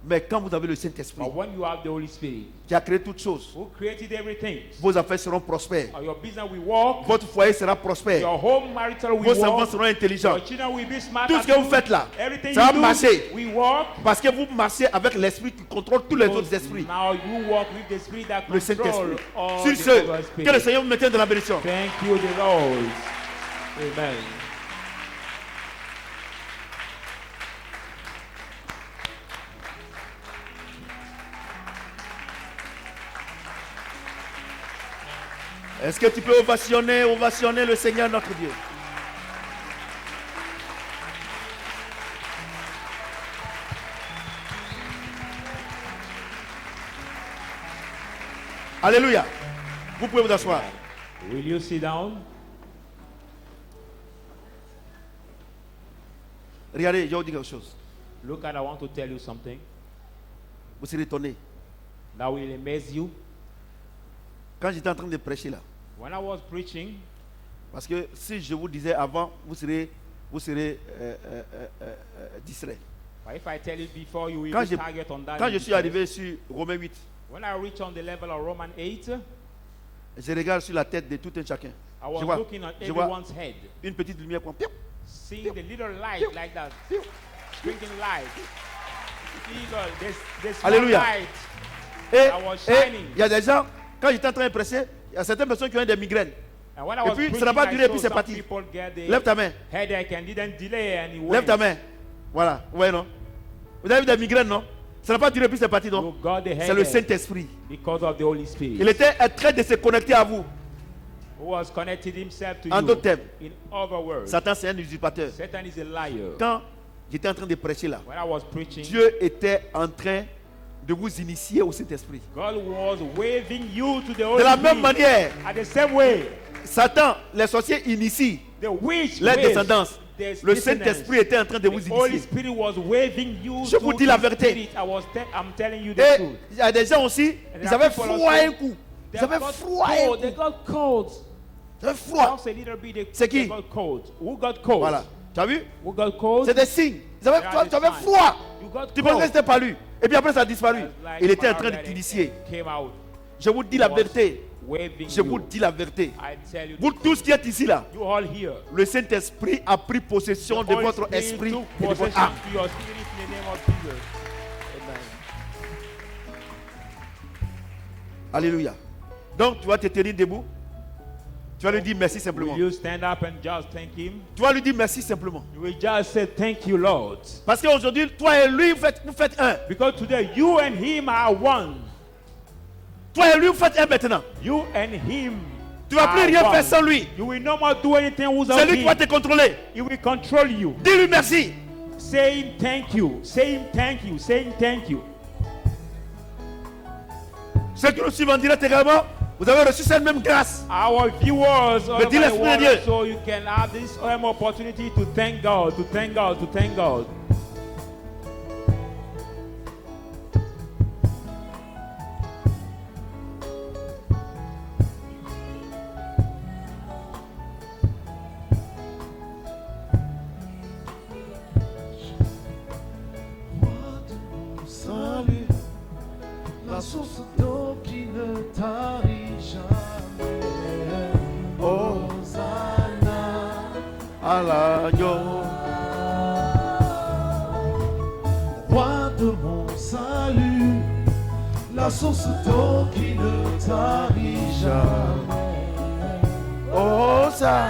Mais quand vous avez le Saint-Esprit But when you have the Holy Spirit, qui a créé toutes choses, who created everything, vos affaires seront prospères. your business will walk, Votre foyer sera prospère. your home marital will Vos enfants walk, seront intelligents. your children will be smart. Tout ce que vous faites là, everything ça va you marcher. do, we walk. Parce que vous marchez avec l'esprit qui contrôle tous les autres esprits. Now you walk with the spirit that Le control Saint-Esprit. all Sur the ce, other que le spirits. Seigneur vous maintienne dans la bénédiction. Thank you, the Lord. Amen. Est-ce que tu peux ovationner le Seigneur notre Dieu? Alléluia. Vous pouvez vous asseoir. Will you sit down? Regardez, je vais vous dire quelque chose. Look at, I want to tell you something Vous serez étonnés. that will amaze you. Quand j'étais en train de prêcher là, When I was preaching, parce que si je vous disais avant, vous serez distrait. but if I tell you before, you will Quand be je, target on that. quand je suis arrivé sur Romains 8, When I reached on the level of Romans 8, je regarde sur la tête de tout un chacun. I was Je vois, looking at je vois everyone's head, une petite lumière comme piou, seeing the little light like that, blinking light. There's one Alléluia. light. Et I was shining. il y a des gens, quand j'étais en train de prêcher, il y a certaines personnes qui ont des migraines. And when I Et was puis, ça preaching, n'a pas I duré, saw puis c'est some parti. people get the Lève ta main. headache and didn't delay and it Lève went. ta main. Voilà. Ouais, non? Vous avez vu des migraines, non? Ça n'a pas duré, puis c'est parti, You non? got the C'est le headache Saint-Esprit. because of the Holy Spirit. Il était en train de se connecter à vous. Who was connected himself to En you. d'autres termes, In other words, Satan, c'est un usurpateur. Satan is a liar. Quand j'étais en train de prêcher là, When I was preaching, Dieu était en train de vous initier au Saint-Esprit. God was waving you to the Holy De la Spirit. même manière, At the same way, Satan, les sorciers initient the witch leur waves descendance. their Le descendants. Saint-Esprit était en train de vous The Holy initier. Spirit was waving you Je to vous dis la the vérité. Spirit. I'm telling you the Et truth. il y a des gens aussi, And ils there are avaient people froid also, un coup. Ils They avaient got froid un cold. They coup. got cold. Ils avaient froid. Just a little bit. C'est qui? They got cold. Who got cold? Voilà. Tu as vu? Who got cold? C'est des signes. Ils avaient, There are tu avais the signs. froid. You got Tu penses que cold. c'était pas lui. Et puis après, ça a disparu. It's like Il était en train de malaria t'initier. came out. Je vous dis la Was vérité. waving Je vous you. dis la vérité. I tell you, Vous tous qui êtes ici là, you all here. le Saint-Esprit a pris possession de Holy votre Spirit esprit took et de votre possession âme. to your spirit in the name of Jesus. Amen. Alléluia. Donc tu vas te tenir debout. Tu vas lui dire merci simplement. Will you stand up and just thank Him? Tu vas lui dire merci simplement. You will just say thank you, Lord. Parce qu'aujourd'hui, toi et lui, vous faites un. Because today you and Him are one. Toi et lui, vous faites un maintenant. You and Him. Tu ne vas plus are rien one. faire sans lui. You will no more do anything without C'est lui qui Him. va te contrôler. He will control you. Dis-lui merci. Saying thank you. Saying thank you. Saying thank you. Ceux qui nous suivent en direct également, vous avez reçu cette même grâce. Our viewers all Mais over dis the l'Esprit de world, Dieu. so you can have this same opportunity to thank God, to thank God, to thank God. Salut, la source d'eau qui ne tarit jamais. Hosanna À l'agneau. roi de mon salut, la source d'eau qui ne tarit jamais. Oh, ça.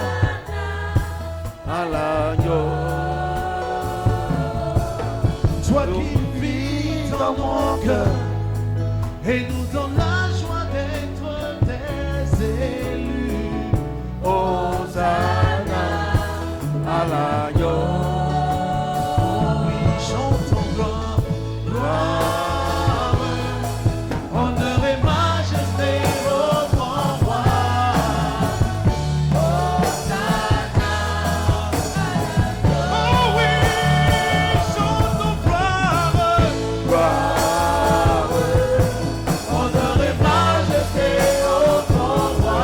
À l'agneau. Toi qui vis dans mon cœur et nous donne la joie d'être tes Hosanna à l'agneau. Oui, chantons gloire, gloire, honneur et majesté au grand roi. Oh oui, chantons gloire, Gloire. honneur et majesté au grand roi.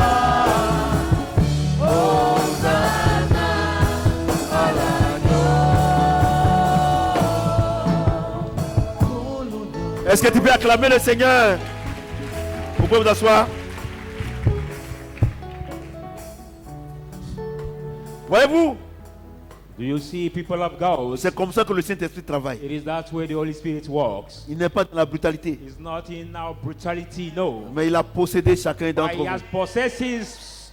Hosanna à l'agneau. Est-ce que tu peux acclamer le Seigneur? Vous pouvez vous asseoir. Voyez-vous, Do you see, people of God? c'est comme ça que le Saint-Esprit travaille. It is that way the Holy Spirit works. Il n'est pas dans la brutalité, It's not in our brutality, no. mais il a possédé chacun But d'entre he has vous. possesses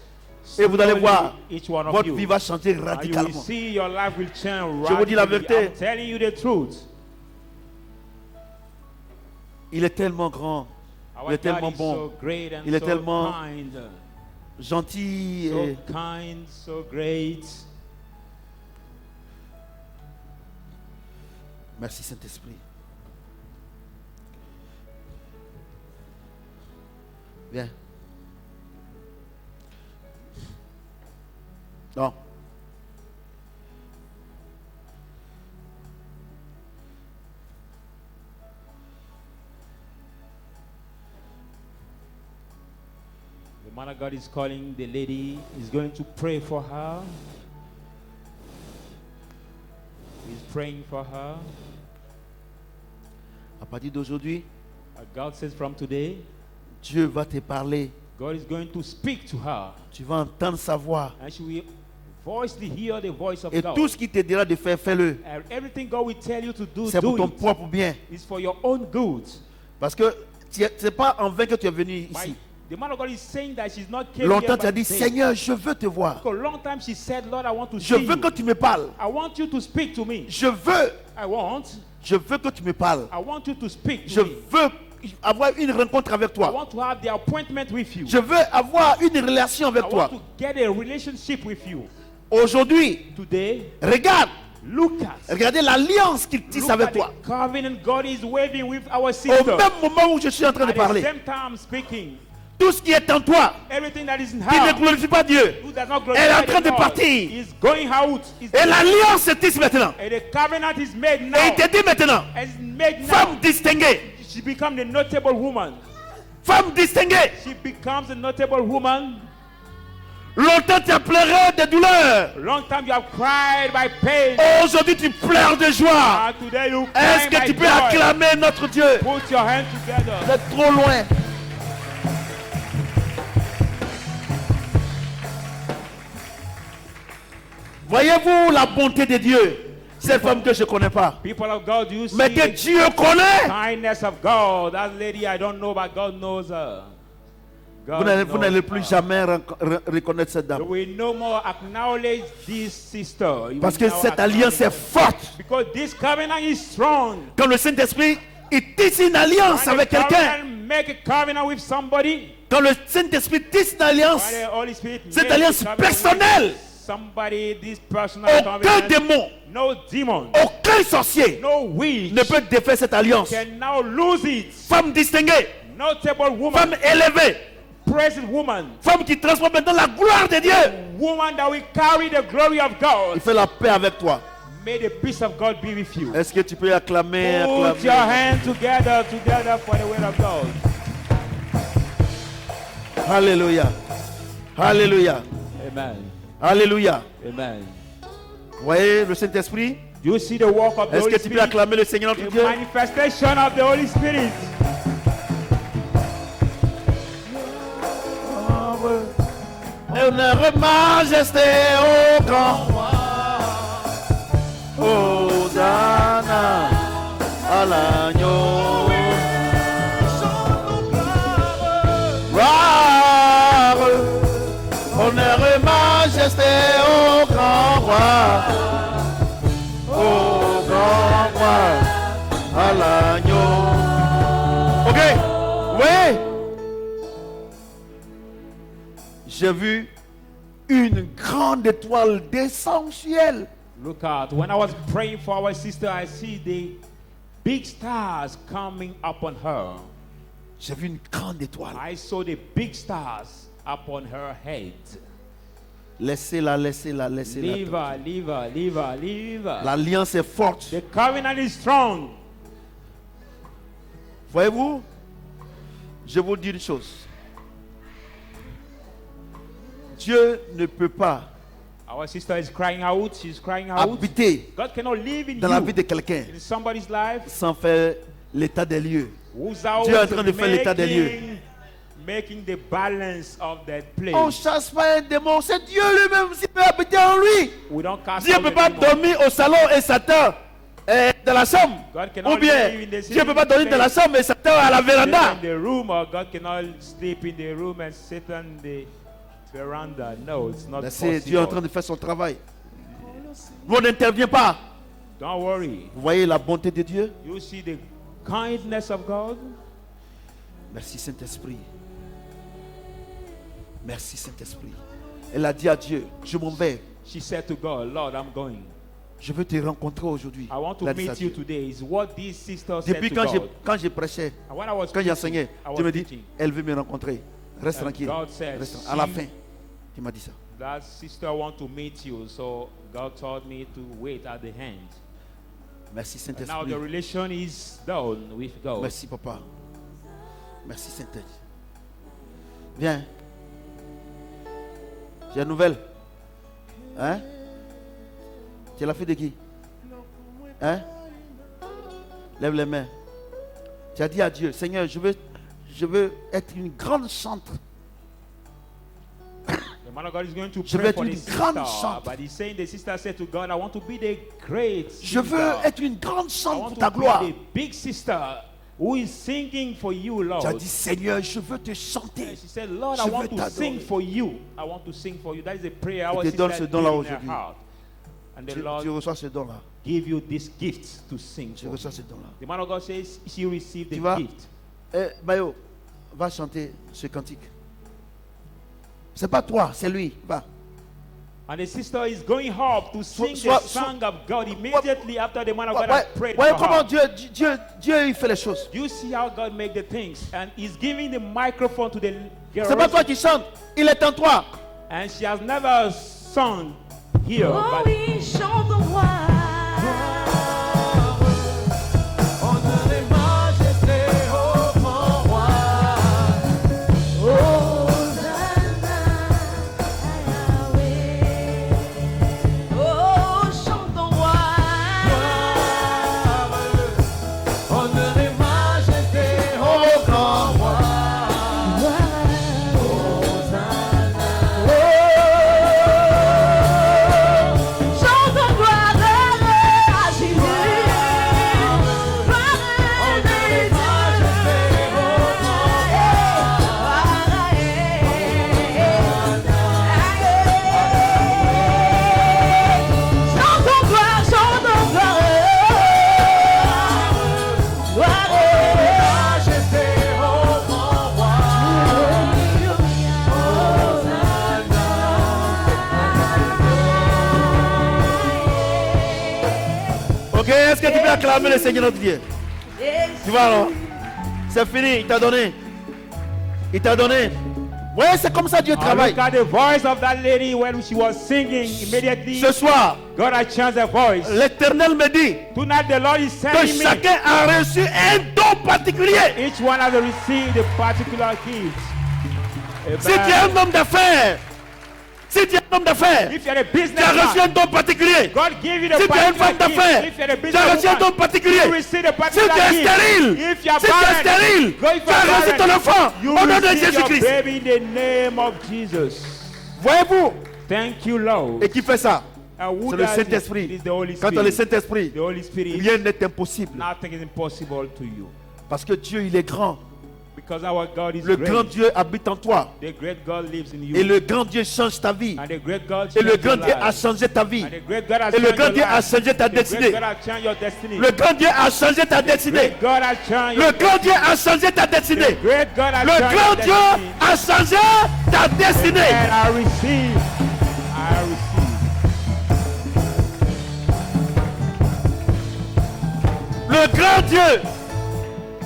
Et vous allez slowly voir, each one of votre you. vie va changer And you will radicalement. see your life will change Je vous dis la radically. vérité. I'm telling you the truth. Il est tellement grand, Our il est God tellement is bon, so great and il est so tellement kind. gentil. So Et kind, so great. merci Saint-Esprit. Viens. Non. The man of God is calling the lady. He's going to pray for her. He's praying for her. À partir d'aujourd'hui, God says from today, Dieu va te parler. God is going to speak to her. Tu vas entendre sa voix. And she will voicely hear the voice of Et God. tout ce qu'il te dira de faire, fais-le. And everything God will tell you to do, C'est pour do ton it. propre bien. It's for your own good. Parce que c'est pas en vain que tu es venu My- ici. the man of God is saying that she's not came Longtemps here tu as by dit, faith. Seigneur, je veux te voir. For a long time she said, Lord, I want to Je see veux you. que tu me parles. I want you to speak to me. Je veux I want que tu me parles. you to speak Je to me. veux avoir une rencontre avec I toi. want to have the appointment with you. Je veux avoir une relation avec I toi. want to get a relationship with you. Aujourd'hui, Today, regarde, look at. regardez l'alliance qu'il tisse Look avec at toi. the covenant God is waving with our Au sister. même moment où je suis en train de At the parler, same time speaking, tout ce qui est en toi, everything that is in qui ne her, glorifie pas Dieu, who does not elle est en glorify train the de Lord, partir. is going out. Is Et l'alliance se tisse maintenant. and the covenant is made Et now. il te dit maintenant, Is made now. femme distinguée, She becomes a notable woman. femme distinguée. She becomes a notable woman. Longtemps tu as pleuré de douleur. Long time you have cried by pain. Aujourd'hui tu pleures de joie. And today you Est-ce cry que by tu peux joy. acclamer notre Dieu? Put your hands together. Vous êtes trop loin. Voyez-vous la bonté de Dieu? Cette femme que je ne connais pas. People of God, you see Mais que the Dieu connaît. kindness of God. That lady, I don't know, but God knows her. God Vous n'allez knows plus her. jamais reconnaître cette You dame. will no more acknowledge this sister. You Parce will que now cette alliance est acknowledge her. forte. Because this covenant is strong. Quand le Saint-Esprit il tisse une alliance When avec the quelqu'un, covenant make a covenant with somebody, quand le Saint-Esprit tisse une alliance, when the Holy Spirit cette makes a alliance covenant personnelle, with somebody, this personal aucun covenant, démon, no demon, aucun sorcier no witch ne peut défaire cette alliance. can now lose it. Femme distinguée, Notable woman, femme élevée, present woman, femme qui transforme maintenant la gloire de Dieu. woman that will carry the glory of God. Il fait la paix avec toi. May the peace of God be with you. Est-ce que tu peux acclamer, Put your acclamer? hands together for the word of God. Alléluia. Alléluia. Amen. Alléluia. Amen. Vous voyez le Saint-Esprit? Do you see the work of the Est-ce Holy que tu peux Spirit? acclamer le Seigneur notre The Dieu? manifestation of the Holy Spirit. Honneur et majesté au grand roi. Hosanna à l'agneau. Gloire, honneur et majesté au grand roi. Au grand roi à l'agneau. Ok, oui. J'ai vu une grande étoile descend au ciel. Look out. When I was praying for our sister, I see the big stars coming upon her. J'ai vu une grande étoile. I saw the big stars upon her head. Laissez-la, laissez-la, laissez-la. Leave her, leave her, leave her, leave her. L'alliance est forte. The covenant is strong. Voyez-vous, je vous dis une chose. Dieu ne peut pas Our sister is crying out. She's crying out. habiter God cannot live in dans la you, vie de quelqu'un in somebody's life, sans faire l'état des lieux. without Dieu est en train de faire l'état des lieux. making the balance of that place. On ne chasse pas un démon, c'est Dieu lui-même qui peut habiter en lui. We don't cast Dieu out ne peut the pas demon. dormir au salon et Satan dans la chambre. God cannot Ou bien live in the Dieu ne peut pas dormir dans la chambre et Satan à la Satan véranda. in the room, or God cannot sleep in the room and Satan in the veranda. No, it's not Laissez Dieu est en train possible. de faire son travail. Vous n'intervenez pas. Don't worry. Vous voyez la bonté de Dieu? You see the kindness of God. Merci Saint-Esprit. Merci Saint-Esprit. Elle a dit à Dieu, je m'en vais. She said to God, Lord, I'm going. Je veux te rencontrer aujourd'hui. I want to Elle a dit ça à meet you Dieu. today. Is what this sister said Depuis to quand God. je prêchais, And when I was quand preaching, j'enseignais, I was Dieu me dit, teaching. elle veut me rencontrer. Reste And tranquille. God said, Reste tranquille. À la she- fin, tu m'as dit ça. That sister want to meet you, so God told me to wait at the end. Merci And now Saint-Esprit. the relation is done with God. Merci Papa. Merci Saint-Esprit. Viens. J'ai une nouvelle. Hein? Tu es la fille de qui? Hein? Lève les mains. Tu as dit à Dieu, Seigneur, je veux être une grande chantre. The man of God is going to Je veux pray être for une the grande sister, chante. but he's saying the sister said to God, I want to be the great Je veux sister. être une grande I chante want pour to ta gloire. be the big sister who is singing for you, Lord. Tu as dit, Seigneur, je veux te chanter. And she said, Lord, Je I veux want to t'adorer. sing for you. I want to sing for you. That is a prayer our te donne sister ce don-là did in her aujourd'hui. heart. And the Tu Lord reçois ce don-là. give you this gift to sing Tu for. reçois ce don-là. The man of God says she received the Tu vas- gift. Bayo, va chanter ce cantique. C'est pas toi, c'est lui. Va. And the sister is going up to sing Sois- the song of God immediately after the man of God Voyez has prayed voyez for comment her. Dieu il fait les choses. You see how God make the things, and He's giving the microphone to the girl, C'est pas toi qui chante, il est en toi. and she has never sung here. Oh But oui, chante roi. Honneur et majesté au grand roi. Hosanna à Yahweh. Oh, chante roi. Honneur et majesté au grand roi. Chante gloire à Jésus. Gloire à Jésus. Chante gloire, chante gloire. Gloire Majesté au grand roi. Ok, est-ce que tu peux acclamer le Seigneur notre Dieu? Tu vois alors? C'est fini, il t'a donné. Il t'a donné. Vous voyez, c'est comme ça Dieu I travaille. look at the voice of that lady when she was singing. Immediately, Ce soir, God has changed her voice. l'Éternel me dit Tonight, the Lord is que telling me chacun a reçu un don particulier. each one has received a particular gift. Si tu es un homme d'affaires, si tu es un homme d'affaires, If you're a tu as reçu un businessman, don particulier. God give you the Si tu es une particular femme d'affaires, gift. If you're a tu as reçu un don businesswoman, particulier. you receive a Si tu particular es gift. stérile, If you're si tu es barren, stérile, go if tu as you're reçu ton barren, enfant you au nom de receive your Jésus-Christ. baby in the name of Jesus. Voyez-vous? Thank you, Lord. Et qui fait ça? And who C'est le does it? It Saint-Esprit. is the Holy Quand on a le Spirit. Saint-Esprit, The Holy Spirit. rien n'est impossible. Nothing is impossible to you. Parce que Dieu, il est grand. Because our God is Le great. grand Dieu habite en toi. The great God lives in you. Et le grand Dieu change ta vie. And the great God Et le changed grand your Dieu life. a changé ta vie. And the great God has Et le changed grand your Dieu a life. changé ta The great destinée. God has changed your destiny. Le grand Dieu a changé ta destinée. Great God has changed Le your grand Dieu a changé ta The destinée. great God has Le changed grand your Dieu destiny. a changé ta destinée. And I receive Le grand Dieu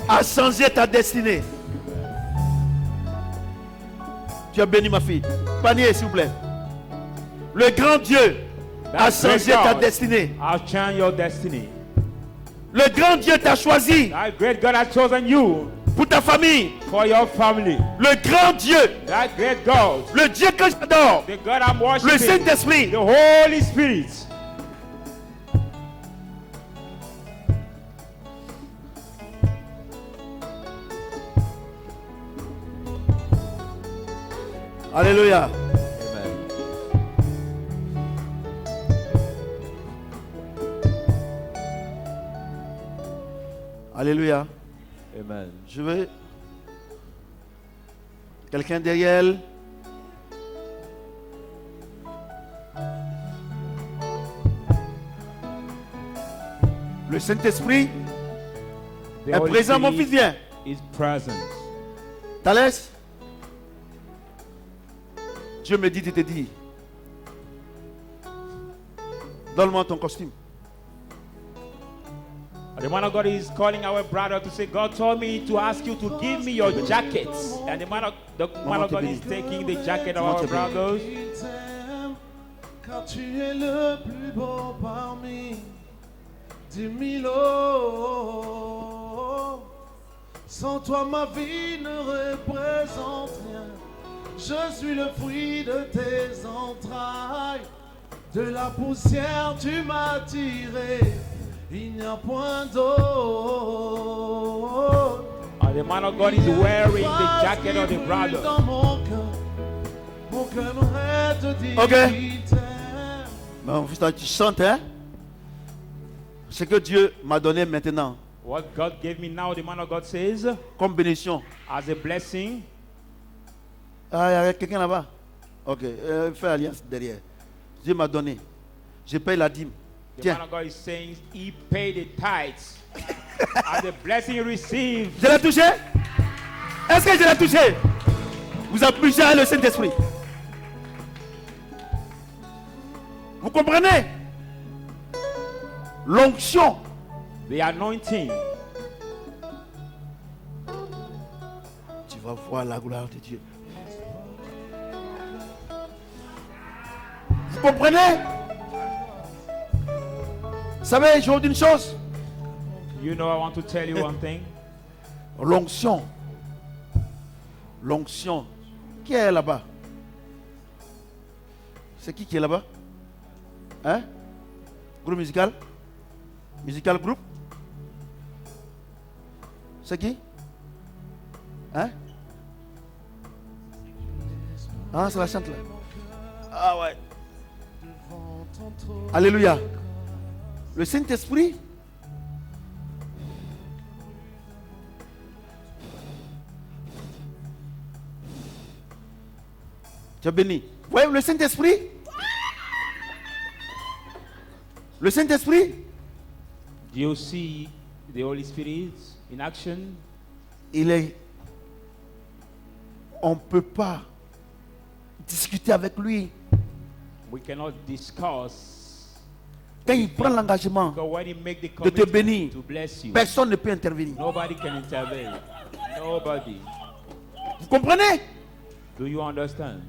a changé ta destinée. Tu as béni ma fille. Panier s'il vous plaît. Le grand Dieu a changé ta destinée. I'll change your destiny. Le grand Dieu t'a choisi That great God has chosen you pour ta famille. for your family. Le grand Dieu, That great God, le Dieu que j'adore, the God I'm le worshiping, Saint-Esprit. the Holy Spirit. Alléluia. Amen. Alléluia. Amen. Je veux quelqu'un derrière elle. Le Saint-Esprit The est Holy présent, mon Spirit fils, viens. is present. Thalès, Dieu me dit de te dire, donne-moi ton costume. The man of God is calling our brother to say, God told me to ask you to give me your jacket. And the man of God is taking the jacket of our brothers. Il t'aime, car tu es le plus beau parmi 10 000 autres. Sans toi, ma vie ne représente rien. Je suis le fruit de tes entrailles. De la poussière, tu m'as tiré. Il n'y a point d'autre. And the man of God is wearing the jacket of the brother. Dans mon cœur aimerait te dire Ok. qu'il t'aime. Mon fils, tu chantes, hein? Ce que Dieu m'a donné maintenant, What God gave me now, the man of God says, comme bénédiction. as a blessing. Ah, il y a quelqu'un là-bas. Ok, fais alliance derrière. Dieu m'a donné. Je paye la dîme. The Tiens, man of God is saying he paid the tithes. As a blessing he received. je l'ai touché? Est-ce que je l'ai touché? Vous appuyez le Saint-Esprit. Vous comprenez? L'onction. The anointing. Tu vas voir la gloire de Dieu. Vous comprenez? Vous savez, je vous dis une chose. You know, I want to tell you one thing. L'onction. L'onction. Qui est là-bas? C'est qui est là-bas? Hein? Groupe musical? Musical group? C'est qui? Hein? Ah, c'est la chante là. Ah ouais. Alléluia. Le Saint-Esprit tu es béni. Vous voyez le Saint-Esprit? Le Saint-Esprit, Do you see the Holy Spirit in action? il est... On ne peut pas discuter avec lui. We cannot discuss. Quand il prend l'engagement Because when he make the de te commitment bénir, to bless you, personne ne peut intervenir. nobody can intervene. Nobody. Vous comprenez? Do you understand?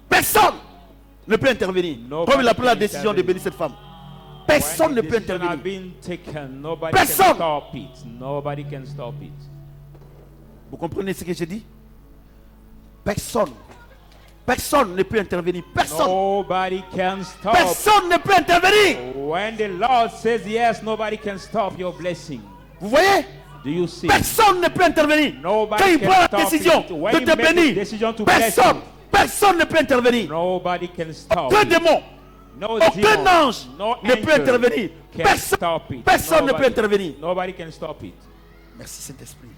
Personne ne peut intervenir. Nobody Comme il a pris la can décision de intervene. bénir cette femme. Personne When ne the peut decision has intervenir. been taken, nobody Personne. can stop it. Nobody can stop it. Vous comprenez ce que j'ai dit? Personne. Personne ne peut intervenir. Personne. Nobody can stop. Personne ne peut intervenir. When the Lord says yes, nobody can stop your blessing. Vous voyez? Do you see? Personne ne peut intervenir. Nobody Quand il can prend la stop décision it. When de he te makes the bénir, decision to bless personne, you, personne ne peut intervenir. nobody can stop Aucun it. démon, No aucun demon, ange no ne peut angel intervenir. can Personne, stop it. personne ne peut Nobody- intervenir. Nobody can stop it. Merci Saint-Esprit.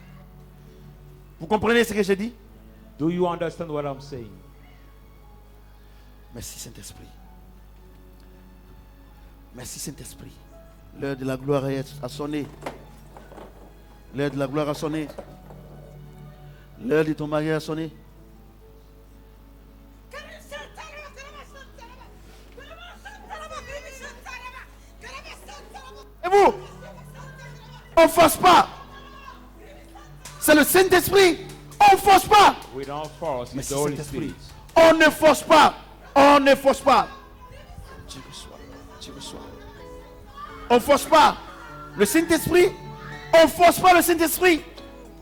Vous comprenez ce que j'ai dit? Do you understand what I'm saying? Merci Saint-Esprit. Merci Saint-Esprit. L'heure de la gloire a sonné. L'heure de la gloire a sonné. L'heure de ton mari a sonné. Et vous? On ne force pas. C'est le Saint-Esprit. On ne force pas. We don't force. Mais It's c'est the Holy Saint-Esprit. Spirit. On ne force pas. On ne force pas. Tu reçois. Tu reçois. On ne force pas. Le Saint-Esprit. On ne force pas le Saint-Esprit.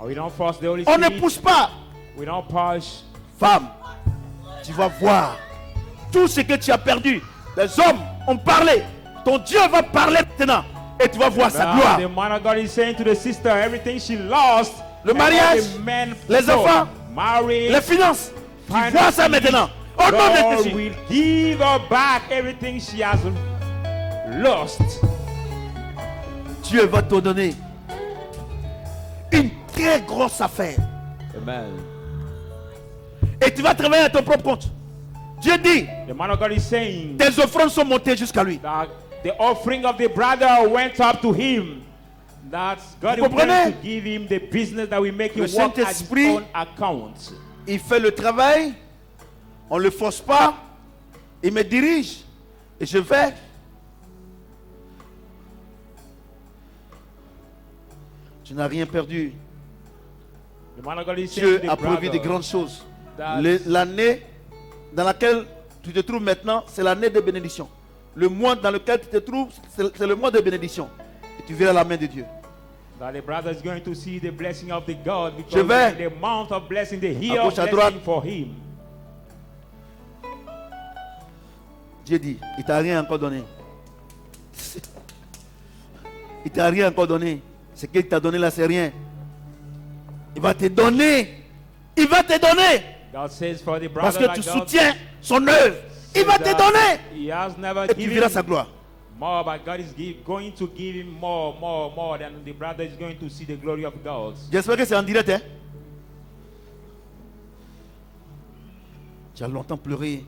We don't force the Holy On ne Spirit. pousse pas. We don't push. Femme, tu vas voir tout ce que tu as perdu. Les hommes ont parlé. Ton Dieu va parler maintenant. Et tu vas voir sa Now, gloire. the man of God is saying to the sister, everything she lost, Le and mariage, all the men les stole, enfants, marriage, Les finances. Tu vois ça maintenant. Au nom de God Jésus. will give her back everything she has lost. Dieu va te donner une très grosse affaire. Amen. Et tu vas travailler à ton propre compte. Dieu dit, The man of God is saying tes offrandes sont montées jusqu'à lui. that the offering of the brother went up to him. That God Vous is going comprenez? to give him the business that will make him Le work at his Saint-Esprit- own account. Il fait le travail. On ne le force pas. Il me dirige. Et je vais. Tu n'as rien perdu. The man of God is saying Dieu to the a prévu de brother grandes choses. that L'année dans laquelle tu te trouves maintenant, c'est l'année de bénédiction. Le mois dans lequel tu te trouves, c'est le mois de bénédiction. Et tu verras la main de Dieu. the brother is going to see the blessing of the God Je because vais. the month of blessing, the À year of gauche, à droite. blessing for him. Dieu dit, il t'a rien encore donné. Il t'a rien encore donné. Ce qu'il t'a donné là, c'est rien. Il va te donner. Il va te donner. God says for the Parce brother que tu that God soutiens son œuvre. Il va te that donner. He has never Et tu given verras sa gloire. more, but God is going to give him more than the brother is going to see the glory of God. J'espère que c'est en direct. Hein? Tu as longtemps pleuré.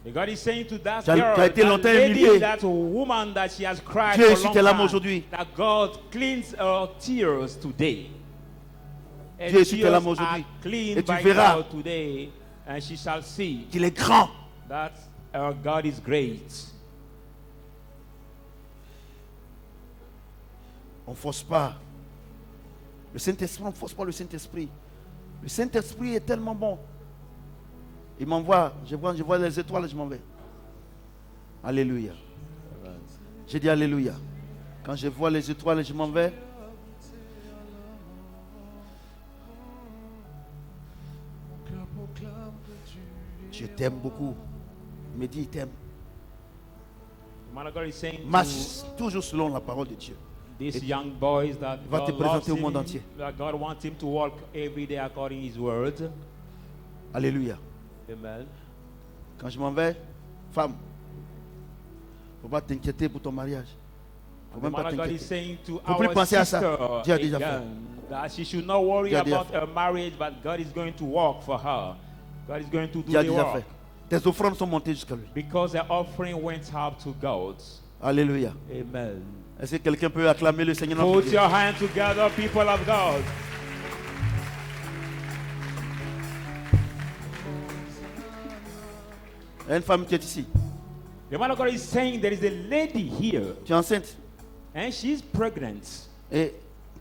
And God is saying to that Tu as girl, été that longtemps lady, humilié. that woman that she has cried Dieu for est sur long tes larmes time, aujourd'hui. that God cleans her tears today. And Dieu est sur tes tears larmes are aujourd'hui. cleaned Et tu by verras. God today, and she shall see Qu'il est grand. that our God is great. On ne force pas. Le Saint-Esprit, on ne force pas le Saint-Esprit. Le Saint-Esprit est tellement bon. Il m'envoie, je vois les étoiles et je m'en vais. Alléluia. J'ai dit Alléluia. Quand je vois les étoiles et je m'en vais. Je t'aime beaucoup. Il me dit, il t'aime. The man of God is saying Marche toujours selon la parole de Dieu. to these young boys that va te God loves présenter au monde him, entier. that God wants him to walk every day according to His word. Alléluia. Amen. Quand je m'en vais, femme, il ne faut pas t'inquiéter pour ton mariage. Il ne faut The même pas man of God is t'inquiéter. saying to Faut plus our penser à ça. sister Dieu a déjà again, that she should not worry Dieu a déjà about her marriage, but God is going to work for her. God is going to do Dieu a the déjà work fait. Tes offrandes sont montées jusqu'à lui. because the offering went up to God. Alléluia. Amen. Est-ce que quelqu'un peut acclamer le Seigneur? Put your hand together, people of God. Il y a une femme qui est ici. The man of God is saying there is a lady here Tu es enceinte and she's pregnant et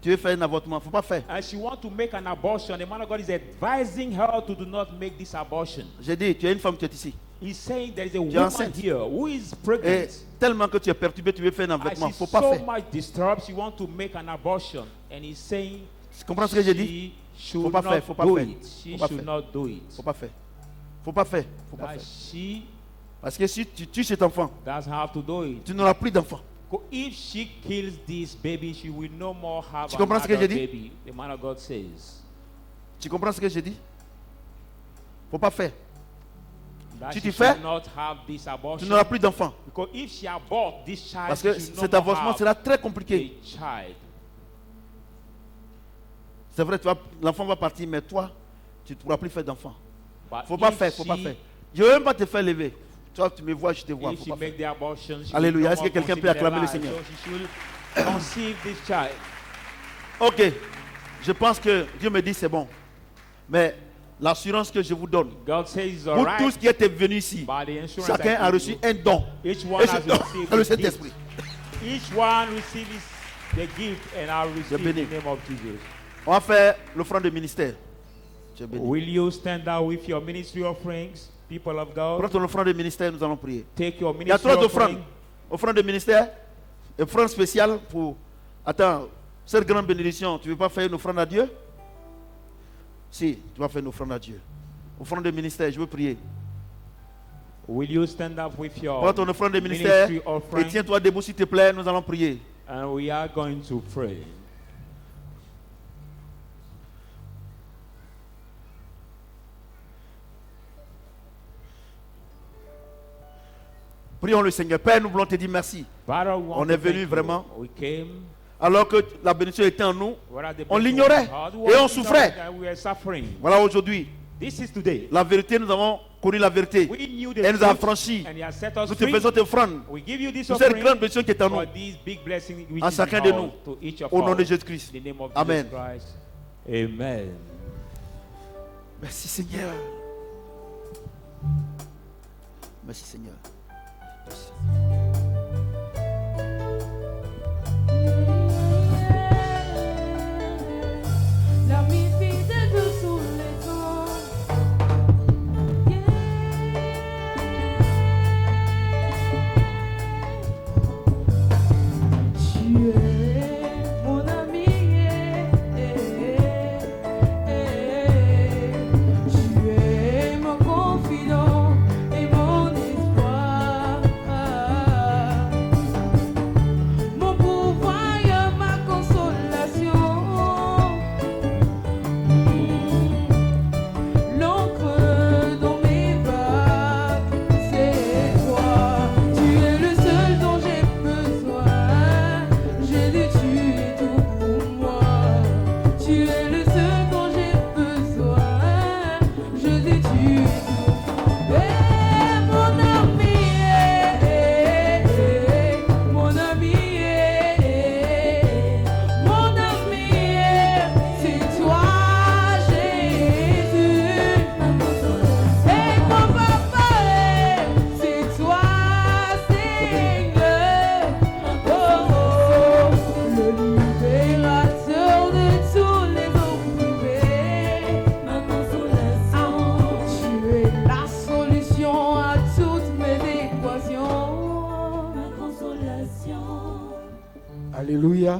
tu veux faire un avortement. Il ne faut pas faire. and she wants to make an abortion. The man of God is advising her to do not make this abortion. J'ai dit, tu es une femme qui est ici. He's saying there is a es woman enceinte. here who is Et pregnant. tellement que tu es perturbé, tu veux faire un And avortement. Il ne she's faut pas so faire. much disturbed, she wants to make an abortion. And he's saying Tu comprends ce que j'ai dit? she should Faut pas not faire, faut pas do faire. it. She Faut pas should faire. not do it. Il ne faut pas faire. Il ne faut pas faire. Il faut pas That faire. she Parce que si tu tues cet enfant, doesn't have to do it. tu n'auras plus d'enfant. If she kills this baby, she will no more have Tu comprends ce que another j'ai dit? baby. The man of God says Tu comprends ce que j'ai dit? Il ne faut pas faire. that Si she tu should fais, not have this Tu abortion. n'auras plus d'enfant. Because if she abort this child, Parce que she should cet no more avortement have sera très a compliqué. child. C'est vrai, l'enfant va partir, mais toi, tu ne pourras plus faire d'enfant. But Il ne faut pas if faire, il ne faut pas she- faire. Je ne veux même pas te faire lever. Toi, tu me vois, je te vois. If Faut she pas faire. make the abortion, she Alléluia. will Est-ce no que more quelqu'un peut conceive acclamer le the life. Seigneur? So she should conceive this child. Ok. Je pense que Dieu me dit c'est bon. Mais l'assurance que je vous donne, God says it's vous alright. tous qui êtes venus ici, By the insurance chacun I a give reçu you, un don. each one Et has ce don, received c'est le a gift. Saint-Esprit. Each one receives the gift and I'll receive béni. in the name of Jesus. On va faire l'offrande de ministère. Tu es béni. Will you stand up with your ministry offerings, people of God? Prends ton offrande de ministère, nous allons prier. Take your Il y a ministry trois offrandes. offering. Offrande de ministère, offrande spéciale pour... Attends, cette grande bénédiction, tu ne veux pas faire une offrande à Dieu? Si, tu vas faire une offrande à Dieu. Offrande de ministère, je veux prier. Will you stand up with your Prends ton offrande de ministère ministry et offering? tiens-toi debout s'il te plaît, nous allons prier. And we are going to pray. Prions le Seigneur. Père, nous voulons te dire merci. Father, we want On to est venu thank you. vraiment. We came. Alors que la bénédiction était en nous, Where the on blessing l'ignorait was hard et on work, souffrait. and we were suffering. Voilà aujourd'hui. This is today. La vérité, nous avons connu la vérité. We knew the Elle nous a truth, affranchis. and he has set us Nous te free. faisons tes offrandes. We give you this Pour cette offering grande bénédiction qui est en nous. for this big blessing which À is chacun de ours, nous. to each of Au nom us. de Jésus-Christ. In the name of Amen. Jesus Christ. Amen. Merci Seigneur. Merci Seigneur. Merci. L'ami fidèle de tous les temps. Tu es mon ami. Tu es mon confident et mon espoir. Mon pourvoyeur, ma consolation. L'encre dans mes vagues, c'est toi. Tu es le seul dont j'ai besoin. Jésus, tu es tout pour moi. Tu es le seul dont j'ai besoin. Jésus, tu es tout. Mon ami, mon ami, mon ami, c'est toi, Jésus. Et mon papa, c'est toi, Seigneur. Oh, le libérateur de tous les opprimés. Ma consolation. Tu es la solution à toutes mes équations. Ma consolation. Alléluia.